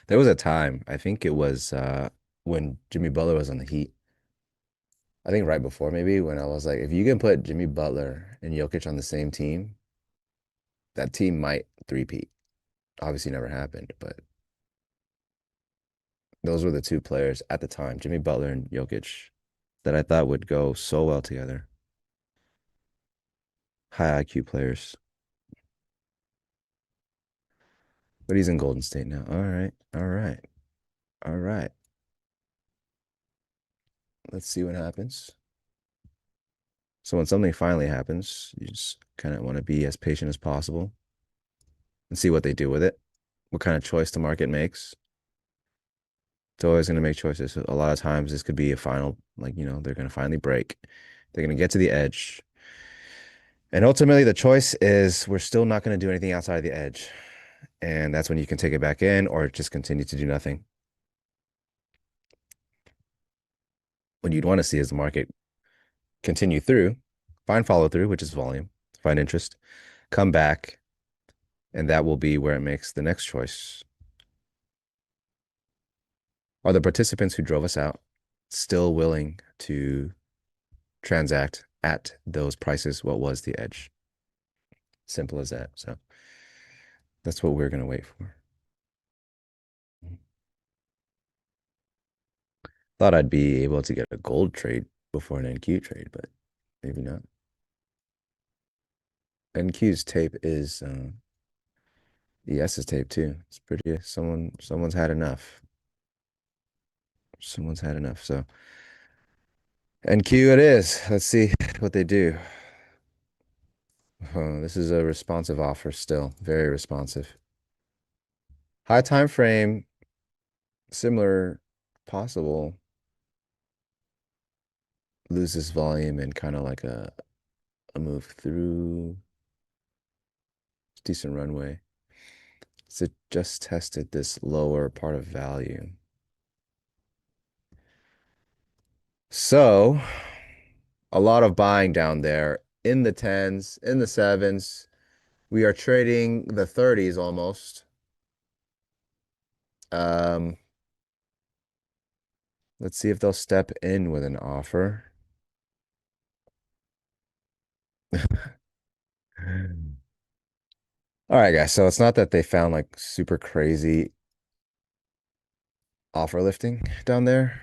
Speaker 9: There was a time, I think it was when Jimmy Butler was on the Heat. I think right before maybe when I was like, if you can put Jimmy Butler and Jokic on the same team, that team might three-peat. Obviously never happened, but those were the two players at the time, Jimmy Butler and Jokic, that I thought would go so well together. High IQ players. But he's in Golden State now. All right. All right. All right. Let's see what happens. So when something finally happens, you just kind of want to be as patient as possible and see what they do with it, what kind of choice the market makes. It's always going to make choices. A lot of times this could be a final, like, they're going to finally break. They're going to get to the edge. And ultimately, the choice is we're still not going to do anything outside of the edge. And that's when you can take it back in or just continue to do nothing. What you'd want to see is the market continue through, find follow through, which is volume, find interest, come back, and that will be where it makes the next choice. Are the participants who drove us out still willing to transact at those prices? What was the edge? Simple as that. So that's what we're going to wait for. Thought I'd be able to get a gold trade before an NQ trade, but maybe not. NQ's tape is ES's tape too. It's pretty. Someone's had enough. Someone's had enough. So NQ it is. Let's see what they do. Oh, this is a responsive offer still. Very responsive. High time frame, similar, possible. Loses volume and kind of like a move through. Decent runway. So it just tested this lower part of value. So a lot of buying down there in the 10s, in the 7s. We are trading the 30s almost. Let's see if they'll step in with an offer. All right, guys. So it's not that they found like super crazy offer lifting down there.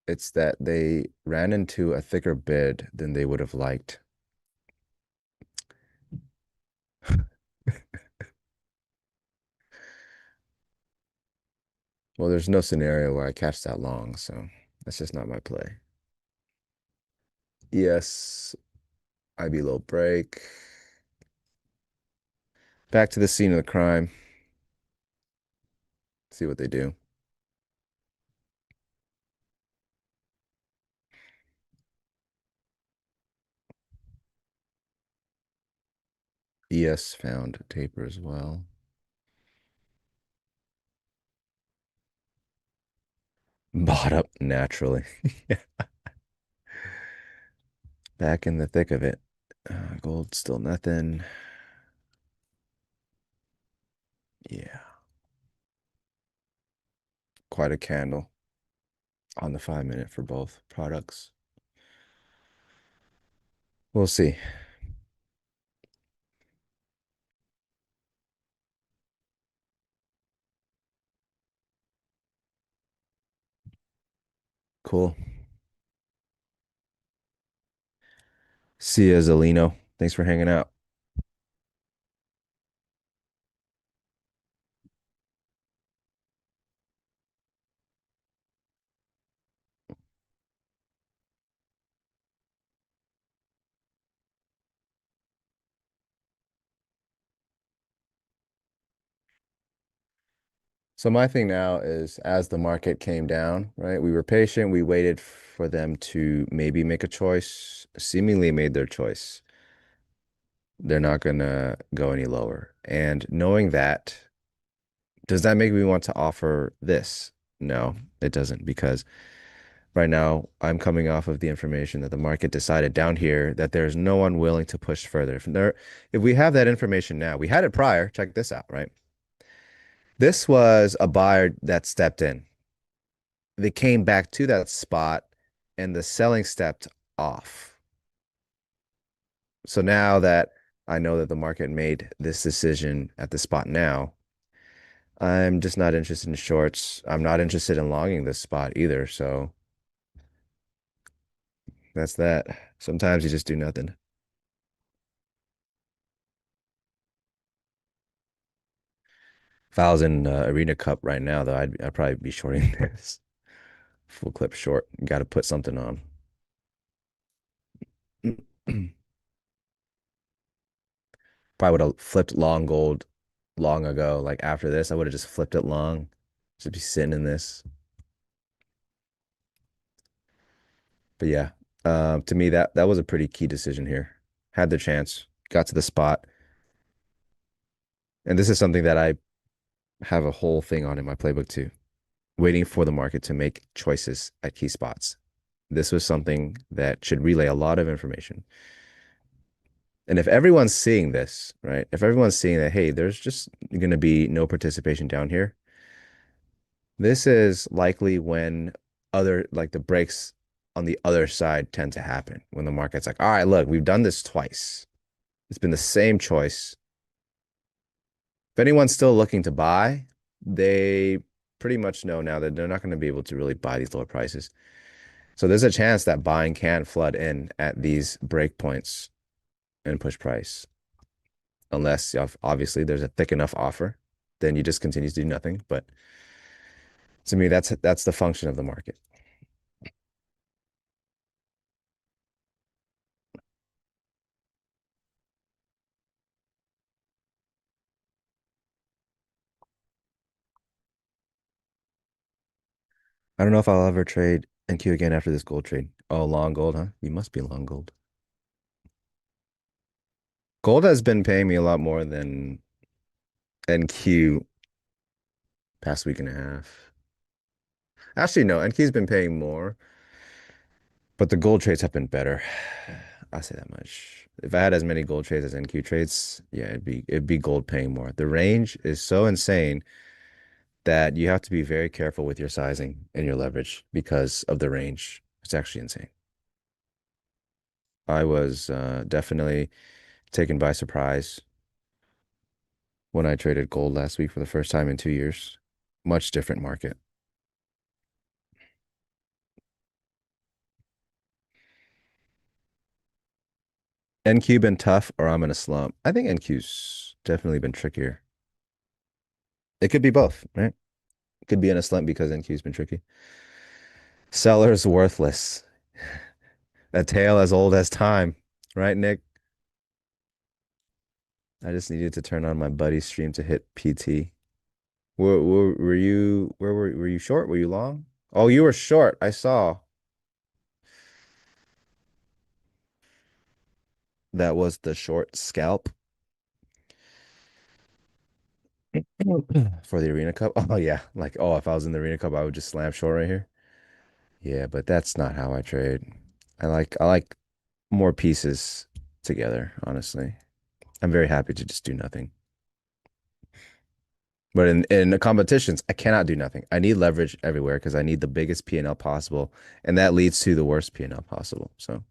Speaker 9: It's that they ran into a thicker bid than they would have liked. Well, there's no scenario where I catch that long, so that's just not my play. Yes, IB low break. Back to the scene of the crime. See what they do. ES found taper as well. Bought up naturally. Back in the thick of it. Gold still nothing. Yeah. Quite a candle on the 5-minute for both products. We'll see. Cool. See ya, Zelino. Thanks for hanging out. So my thing now is as the market came down, right? We were patient. We waited for them to maybe make a choice, seemingly made their choice. They're not going to go any lower. And knowing that, does that make me want to offer this? No, it doesn't, because right now I'm coming off of the information that the market decided down here that there's no one willing to push further. If we have that information now, we had it prior, check this out, right? This was a buyer that stepped in. They came back to that spot and the selling stepped off. So now that I know that the market made this decision at the spot now, I'm just not interested in shorts. I'm not interested in longing this spot either. So that's that. Sometimes you just do nothing. If I was in Arena Cup right now, though, I'd probably be shorting this. Full clip short. You got to put something on. Probably would have flipped long gold long ago. Like after this, I would have just flipped it long. Just be sitting in this. But yeah, to me that was a pretty key decision here. had their chance, got to the spot. And this is something that I have a whole thing on in my playbook too, waiting for the market to make choices at key spots. This was something that should relay a lot of information. And if everyone's seeing this, right? If everyone's seeing that, hey, there's just going to be no participation down here, this is likely when other, like the breaks on the other side tend to happen. When the market's like, all right, look, we've done this twice. It's been the same choice. If anyone's still looking to buy, they pretty much know now that they're not going to be able to really buy these lower prices. So there's a chance that buying can flood in at these break points and push price. Unless obviously there's a thick enough offer, then you just continue to do nothing. But to me, that's the function of the market. I don't know if I'll ever trade NQ again after this gold trade. Oh, long gold, huh? You must be long gold. Gold has been paying me a lot more than NQ past week and a half. Actually, no, NQ's been paying more, but the gold trades have been better. I'll say that much. If I had as many gold trades as NQ trades, yeah, it'd be gold paying more. The range is so insane that you have to be very careful with your sizing and your leverage because of the range. It's actually insane. I was definitely taken by surprise when I traded gold last week for the first time in 2 years. Much different market. NQ been tough or I'm in a slump? I think NQ's definitely been trickier. It could be both, right? It could be in a slump because NQ's been tricky. Seller's worthless. A tale as old as time, right, Nick? I just needed to turn on my buddy's stream to hit PT. Were you were you short? Were you long? Oh, you were short. I saw. That was the short scalp for the Arena Cup. Oh yeah. Like, oh, if I was in the Arena Cup, I would just slam short right here. Yeah, but that's not how I trade. I like more pieces together, honestly. I'm very happy to just do nothing. But in the competitions, I cannot do nothing. I need leverage everywhere because I need the biggest P&L possible, and that leads to the worst P&L possible. So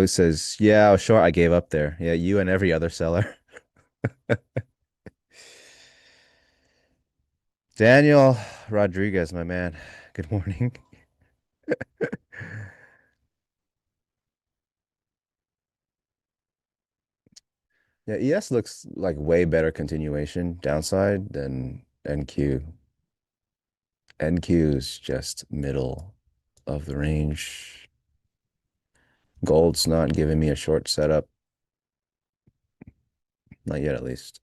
Speaker 9: he says, yeah, I was short. I gave up there. Yeah, you and every other seller. Daniel Rodriguez, my man. Good morning. Yeah, ES looks like way better continuation downside than NQ. NQ's just middle of the range. Gold's not giving me a short setup. Not yet, at least.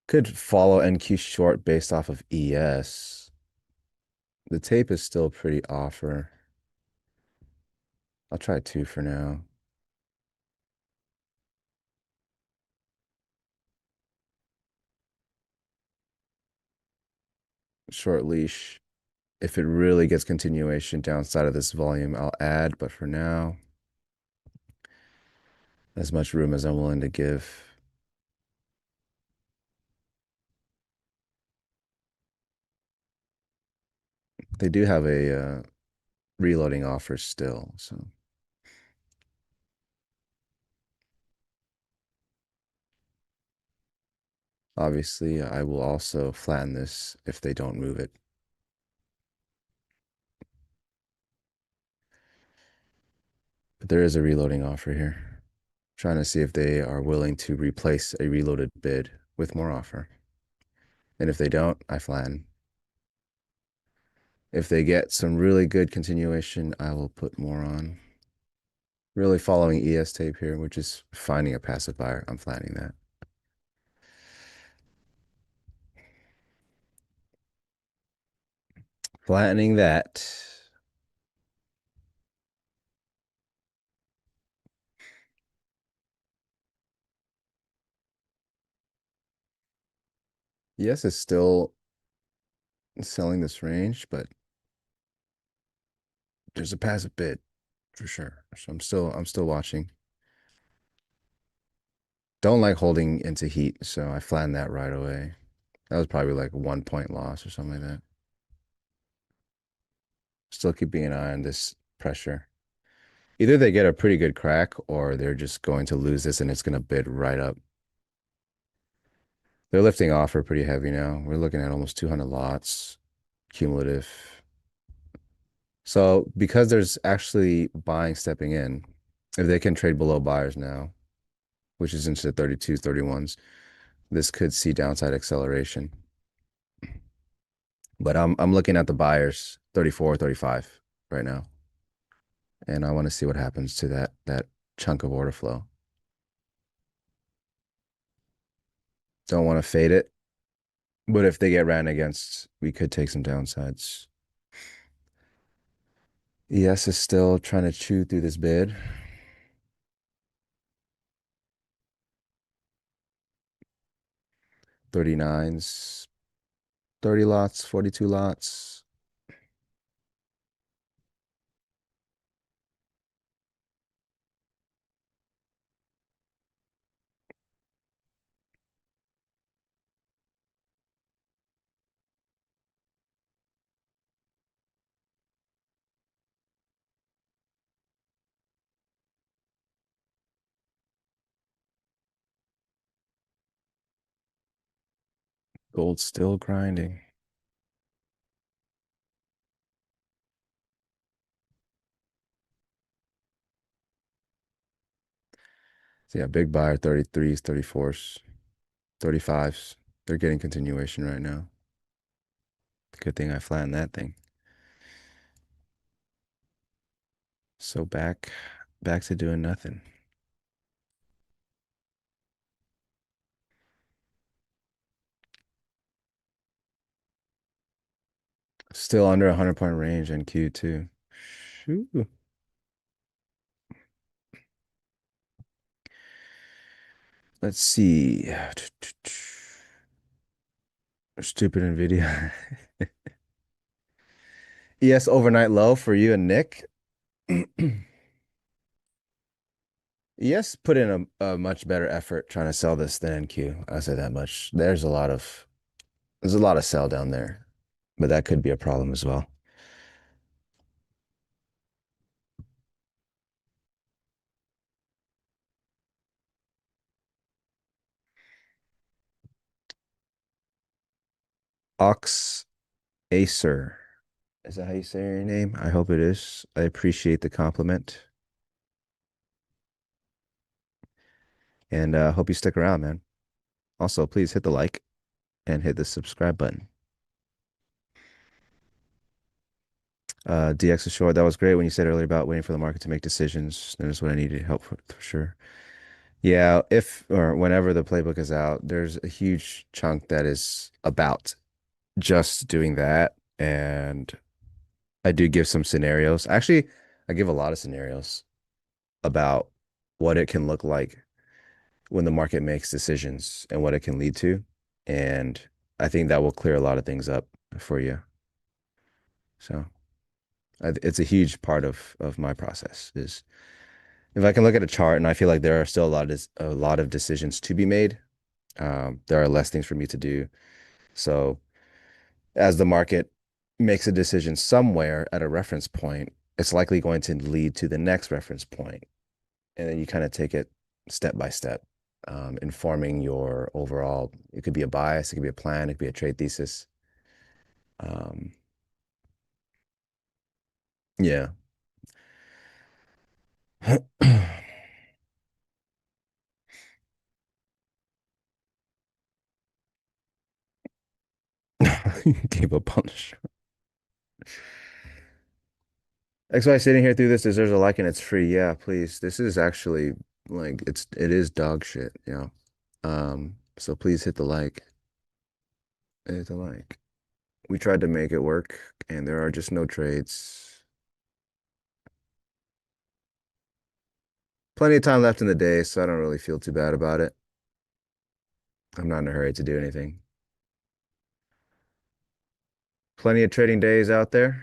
Speaker 9: Could follow NQ short based off of ES. The tape is still pretty offer. I'll try two for now. Short leash. If it really gets continuation downside of this volume, I'll add. But for now, as much room as I'm willing to give. They do have a reloading offer still, so. Obviously, I will also flatten this if they don't move it. But there is a reloading offer here. Trying to see if they are willing to replace a reloaded bid with more offer. And if they don't, I flatten. If they get some really good continuation, I will put more on. Really following ES tape here, which is finding a passive buyer. I'm flattening that. Flattening that. Yes, it's still selling this range, but there's a passive bid for sure. So I'm still watching. Don't like holding into heat, so I flattened that right away. That was probably like a 1 point loss or something like that. Still keeping an eye on this pressure. Either they get a pretty good crack or they're just going to lose this and it's going to bid right up. They're lifting off for pretty heavy now. We're looking at almost 200 lots cumulative. So because there's actually buying stepping in, if they can trade below buyers now, which is into the 32s, 31s, this could see downside acceleration. But I'm looking at the buyers 34, 35 right now. And I want to see what happens to that chunk of order flow. Don't want to fade it. But if they get ran against, we could take some downsides. ES is still trying to chew through this bid. 39s, 30 lots, 42 lots. Gold still grinding. So yeah, big buyer, 33s, 34s, 35s. They're getting continuation right now. Good thing I flattened that thing. So back to doing nothing. Still under 100-point range in Q2. Shoo. Let's see. Stupid NVIDIA. ES overnight low for you and Nick. ES put in a much better effort trying to sell this than NQ. I'll say that much. There's a lot of sell down there, but that could be a problem as well. Ox Acer. Is that how you say your name? I hope it is. I appreciate the compliment. And hope you stick around, man. Also, please hit the like and hit the subscribe button. DX is short. That was great when you said earlier about waiting for the market to make decisions. That is what I needed help for sure. Yeah, if or whenever the playbook is out, there's a huge chunk that is about just doing that. And I do give some scenarios. Actually, I give a lot of scenarios about what it can look like when the market makes decisions and what it can lead to. And I think that will clear a lot of things up for you. So it's a huge part of my process is if I can look at a chart and I feel like there are still a lot of decisions to be made, there are less things for me to do. So as the market makes a decision somewhere at a reference point, it's likely going to lead to the next reference point. And then you kind of take it step by step, informing your overall, it could be a bias, it could be a plan, it could be a trade thesis. Yeah. Gave up on the show. That's why sitting here through this deserves a like and it's free. Yeah, please. This is actually like it is dog shit. Yeah. So please hit the like. Hit the like. We tried to make it work and there are just no trades. Plenty of time left in the day, so I don't really feel too bad about it. I'm not in a hurry to do anything. Plenty of trading days out there.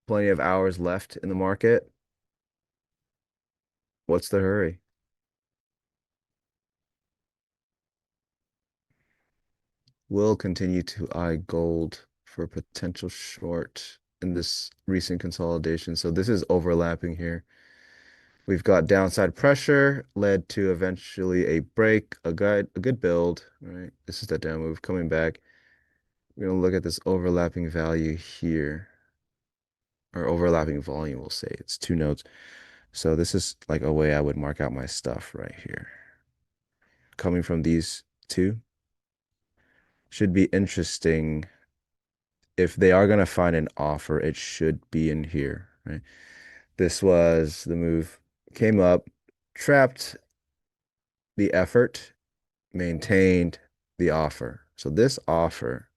Speaker 9: Plenty of hours left in the market. What's the hurry? We'll continue to eye gold for potential short in this recent consolidation. So this is overlapping here. We've got downside pressure led to eventually a break, a good build, right? This is the down move coming back. We're gonna look at this overlapping value here, or overlapping volume, we'll say. It's two nodes. So this is like a way I would mark out my stuff right here. Coming from these two should be interesting. If they are gonna find an offer, it should be in here, right? This was the move, came up, trapped the effort, maintained the offer. So this offer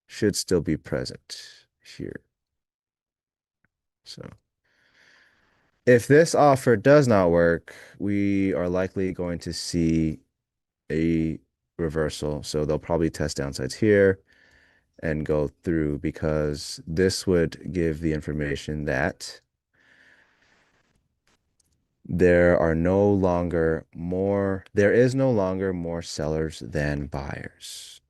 Speaker 9: should still be present here. So if this offer does not work, we are likely going to see a reversal. So they'll probably test downsides here and go through because this would give the information that there is no longer more sellers than buyers.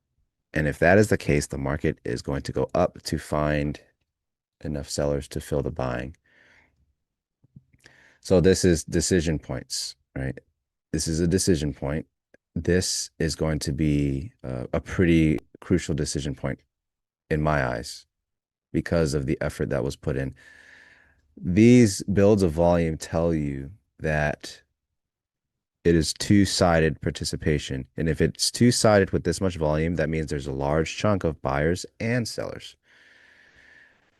Speaker 9: And if that is the case, the market is going to go up to find enough sellers to fill the buying. So this is decision points, right? This is a decision point. This is going to be a pretty crucial decision point in my eyes because of the effort that was put in. These builds of volume tell you that it is two-sided participation. And if it's two-sided with this much volume, that means there's a large chunk of buyers and sellers.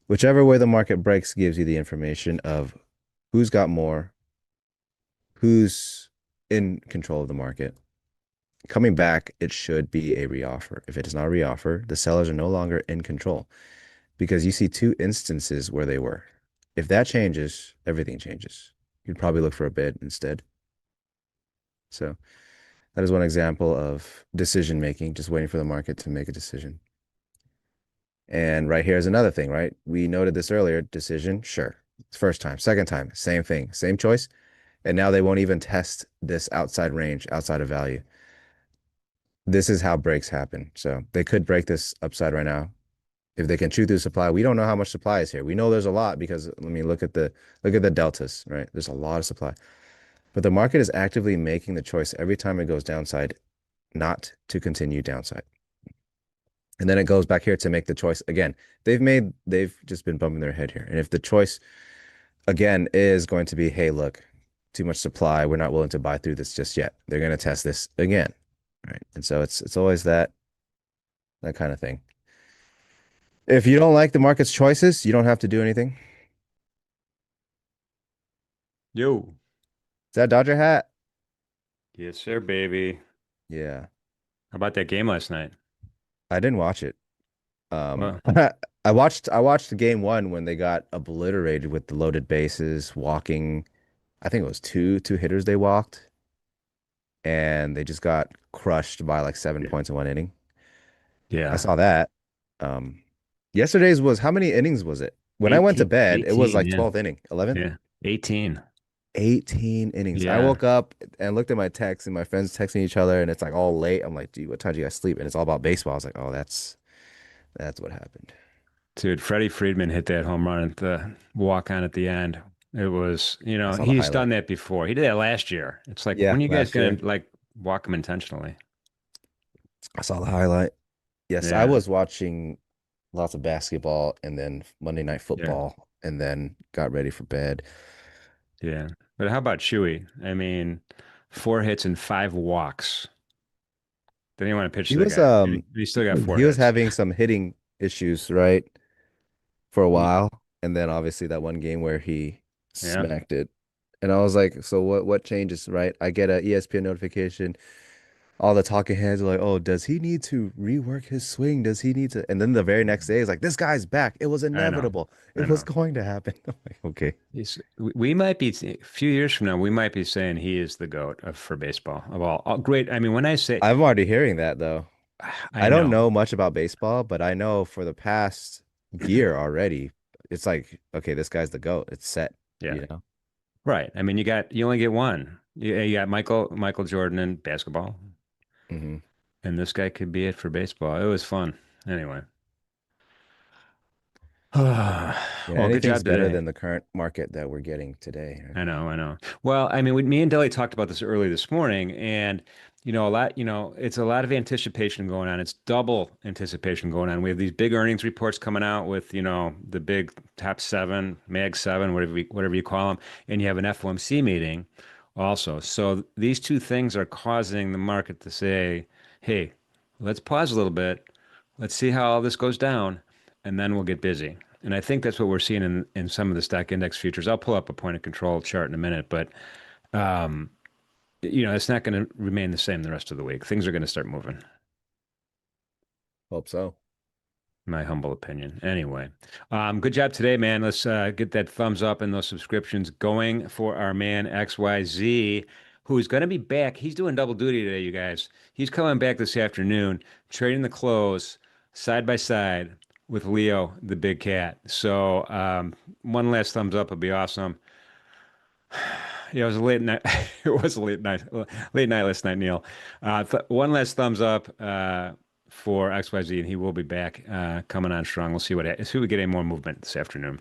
Speaker 9: Whichever way the market breaks gives you the information of who's got more, who's in control of the market. Coming back, it should be a reoffer. If it is not a reoffer, the sellers are no longer in control because you see two instances where they were. If that changes, everything changes. You'd probably look for a bid instead. So that is one example of decision making, just waiting for the market to make a decision. And right here is another thing, right? We noted this earlier, decision, sure. First time, second time, same thing, same choice. And now they won't even test this outside range, outside of value. This is how breaks happen. So they could break this upside right now. If they can chew through supply, we don't know how much supply is here. We know there's a lot because let me look at the deltas, right? There's a lot of supply. But the market is actively making the choice every time it goes downside not to continue downside. And then it goes back here to make the choice again. They've just been bumping their head here. And if the choice again is going to be, hey, look, too much supply, we're not willing to buy through this just yet. They're going to test this again. Right. And so it's always that kind of thing. If you don't like the market's choices, you don't have to do anything.
Speaker 4: Yo.
Speaker 9: Is that Dodger hat?
Speaker 4: Yes, sir, baby.
Speaker 9: Yeah.
Speaker 4: How about that game last night?
Speaker 9: I didn't watch it.
Speaker 4: Well,
Speaker 9: I watched the game one when they got obliterated with the loaded bases, walking. I think it was two hitters they walked, and they just got crushed by like 7 points in one inning.
Speaker 4: yeah.
Speaker 9: I saw that. Yesterday's was how many innings was it? When I went to bed, it was like 12th inning, 11th?
Speaker 4: Yeah. 18.
Speaker 9: 18 innings. I
Speaker 4: Yeah.
Speaker 9: woke up and looked at my texts and my friends texting each other and it's like all late. I'm like, dude, what time do you guys sleep? And it's all about baseball. I was like, oh, that's what happened.
Speaker 4: Dude, Freddie Freeman hit that home run at the walk on at the end. It was,
Speaker 9: I saw the
Speaker 4: he's
Speaker 9: highlight.
Speaker 4: done that before. He did that last year. It's like,
Speaker 9: Yeah,
Speaker 4: when are you guys
Speaker 9: last year.
Speaker 4: gonna like walk him intentionally?
Speaker 9: I saw the highlight. Yes,
Speaker 4: Yeah.
Speaker 9: I was watching lots of basketball and then Monday Night Football and then got ready for bed.
Speaker 4: Yeah. But how about Chewy? I mean, 4 hits and 5 walks. Didn't even want to pitch
Speaker 9: He
Speaker 4: to the
Speaker 9: was
Speaker 4: guy. He still got 4
Speaker 9: he was
Speaker 4: hits.
Speaker 9: having some hitting issues, right? For a while. and then obviously that one game where he
Speaker 4: Yeah.
Speaker 9: smacked it. And I was like, so what changes, right? I get a ESPN notification. All the talking heads are like, oh, does he need to rework his swing? Does he need to? And then the very next day is like, this guy's back. It was
Speaker 4: I know.
Speaker 9: inevitable.
Speaker 4: I
Speaker 9: It was
Speaker 4: know.
Speaker 9: going to happen. I'm like, okay.
Speaker 4: We might be a few years from now. We might be saying he is the GOAT for baseball of all great. I mean, when I say
Speaker 9: I'm already hearing that though.
Speaker 4: I
Speaker 9: I don't
Speaker 4: know,
Speaker 9: know much about baseball, but I know for the past year already, it's like, okay, this guy's the GOAT. It's set,
Speaker 4: yeah,
Speaker 9: you know?
Speaker 4: right. I mean, you only get one. You got Michael Jordan in basketball,
Speaker 9: Hmm.
Speaker 4: and this guy could be it for baseball. It was fun. Anyway,
Speaker 9: Yeah,
Speaker 4: well, good
Speaker 9: anything's
Speaker 4: job
Speaker 9: better
Speaker 4: today.
Speaker 9: than the current market that we're getting today.
Speaker 4: I know, I know. Well, I mean, me and Deli talked about this early this morning, and it's a lot of anticipation going on. It's double anticipation going on. We have these big earnings reports coming out with, the big top seven, Mag seven, whatever you call them, and you have an FOMC meeting also. So these two things are causing the market to say, "Hey, let's pause a little bit. Let's see how all this goes down, and then we'll get busy." And I think that's what we're seeing in some of the stock index futures. I'll pull up a point of control chart in a minute, but um, it's not going to remain the same the rest of the week. Things are going to start moving,
Speaker 9: Hope so.
Speaker 4: my humble opinion. Anyway, good job today, man. Let's get that thumbs up and those subscriptions going for our man XYZ, who's going to be back. He's doing double duty today, you guys. He's coming back this afternoon, trading the close side by side with Leo, the big cat. So one last thumbs up would be awesome. Yeah, it was a late night. It was a late night last night, Neil. One last thumbs up for XYZ, and he will be back coming on strong. We'll see see if we get any more movement this afternoon.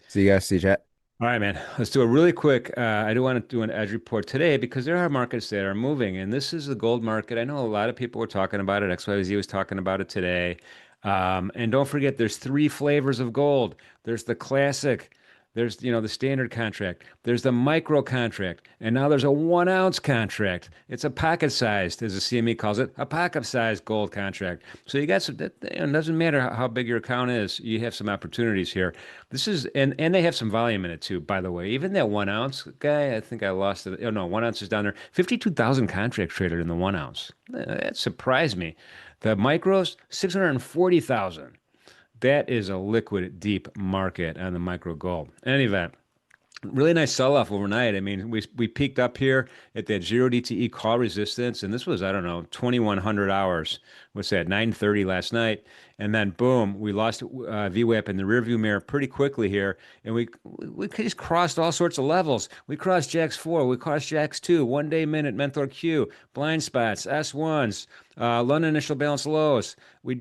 Speaker 9: See you guys. See you, chat.
Speaker 4: All right, man. Let's do a really quick. I do want to do an edge report today because there are markets that are moving, and this is the gold market. I know a lot of people were talking about it. XYZ was talking about it today. And don't forget, there's three flavors of gold. There's the classic. There's, the standard contract. There's the micro contract. And now there's a 1 ounce contract. It's a pocket sized, as the CME calls it, a pocket sized gold contract. So you got some, it doesn't matter how big your account is, you have some opportunities here. This is, and they have some volume in it too, by the way. Even that 1 ounce guy, I think I lost it. Oh, no, 1 ounce is down there. 52,000 contracts traded in the 1 ounce. That surprised me. The micros, 640,000. That is a liquid deep market on the micro gold. In any event, really nice sell-off overnight. I mean, we peaked up here at that 0 DTE call resistance, and this was, I don't know, 2,100 hours. What's that, 9:30 last night? And then boom, we lost VWAP in the rearview mirror pretty quickly here, and we just crossed all sorts of levels. We crossed Jacks 4, we crossed Jacks 2, 1 day minute, Mentor Q, blind spots, S1s, London initial balance lows. We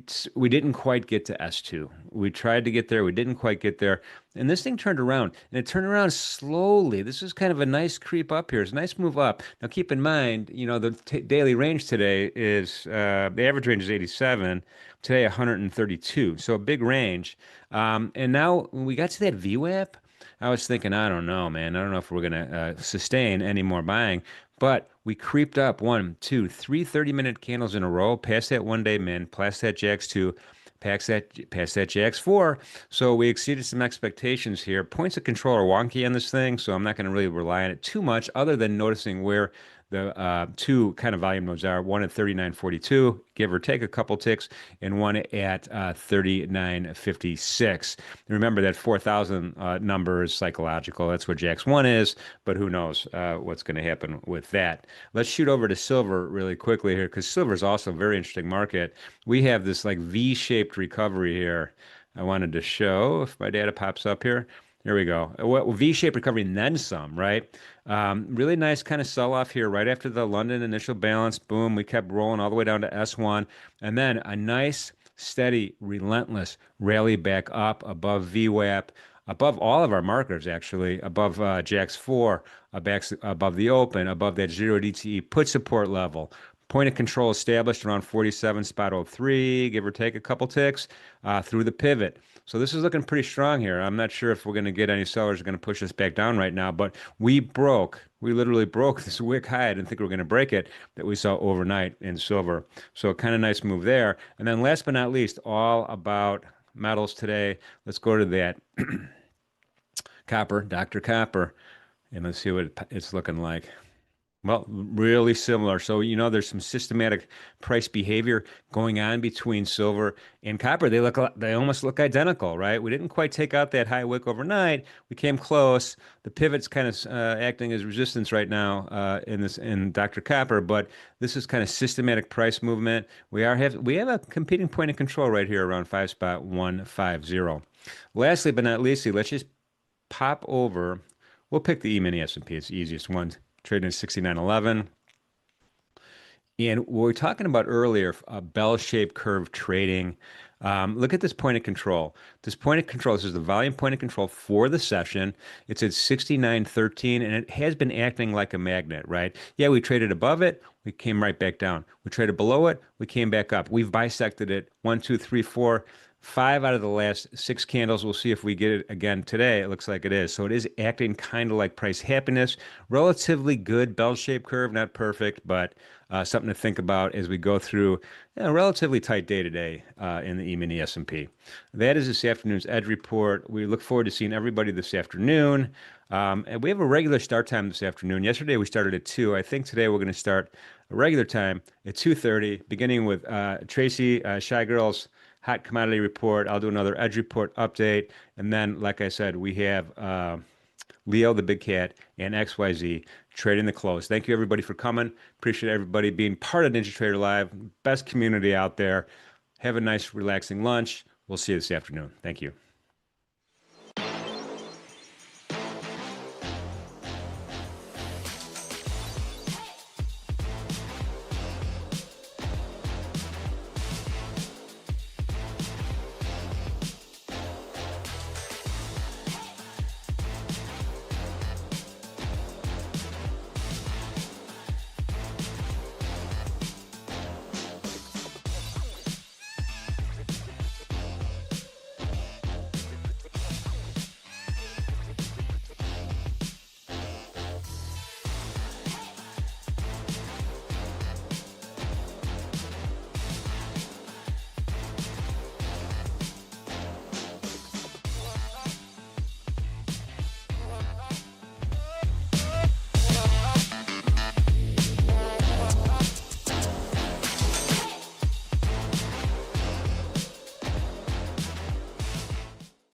Speaker 4: didn't quite get to S2. We tried to get there, we didn't quite get there. And this thing turned around, and it turned around slowly. This is kind of a nice creep up here. It's a nice move up. Now, keep in mind, the daily range today is, the average range is 87. Today, 132. So a big range. And now when we got to that VWAP, I was thinking, I don't know, man. I don't know if we're going to sustain any more buying. But we creeped up 1, 2, 3 30-minute candles in a row, past that 1 day min, past that Jacks 2, past that Jacks 4. So we exceeded some expectations here. Points of control are wonky on this thing, so I'm not going to really rely on it too much other than noticing where the two kind of volume nodes are, one at 39.42, give or take a couple ticks, and one at 39.56. Remember that 4,000 number is psychological. That's where Jacks 1 is, but who knows what's going to happen with that. Let's shoot over to silver really quickly here, because silver is also a very interesting market. We have this like V-shaped recovery here. I wanted to show if my data pops up here. Here we go. Well, V-shaped recovery and then some, right? Really nice kind of sell-off here right after the London initial balance. Boom, we kept rolling all the way down to S1. And then a nice, steady, relentless rally back up above VWAP, above all of our markers, actually, above Jacks 4, above the open, above that 0 DTE put support level. Point of control established around 47.03, give or take a couple ticks, through the pivot. So this is looking pretty strong here. I'm not sure if we're going to get any sellers going to push us back down right now, but we literally broke this wick high. I didn't think we were going to break it that we saw overnight in silver. So kind of nice move there. And then last but not least, all about metals today. Let's go to that Copper, Dr. Copper. And let's see what it's looking like. Well, really similar. So, there's some systematic price behavior going on between silver and copper. They almost look identical, right? We didn't quite take out that high wick overnight. We came close. The pivot's kind of acting as resistance right now in Dr. Copper, but this is kind of systematic price movement. We have a competing point of control right here around 5.150. Lastly, but not leastly, let's just pop over. We'll pick the E-mini S&P. It's the easiest one. Trading at 69.11. And what we were talking about earlier, bell-shaped curve trading. Look at this point of control. This point of control, this is the volume point of control for the session. It's at 69.13, and it has been acting like a magnet, right? Yeah, we traded above it. We came right back down. We traded below it. We came back up. We've bisected it 1, 2, 3, 4. 5 out of the last 6 candles. We'll see if we get it again today. It looks like it is. So it is acting kind of like price happiness. Relatively good bell-shaped curve, not perfect, but something to think about as we go through a relatively tight day today in the E-mini S&P. That is this afternoon's Edge report. We look forward to seeing everybody this afternoon. And we have a regular start time this afternoon. Yesterday we started at 2. I think today we're going to start a regular time at 2:30, beginning with Tracy Shuchart's hot commodity report. I'll do another Edge report update. And then, like I said, we have Leo, the big cat, and Xyzeee trading the close. Thank you, everybody, for coming. Appreciate everybody being part of NinjaTrader Live. Best community out there. Have a nice, relaxing lunch. We'll see you this afternoon. Thank you.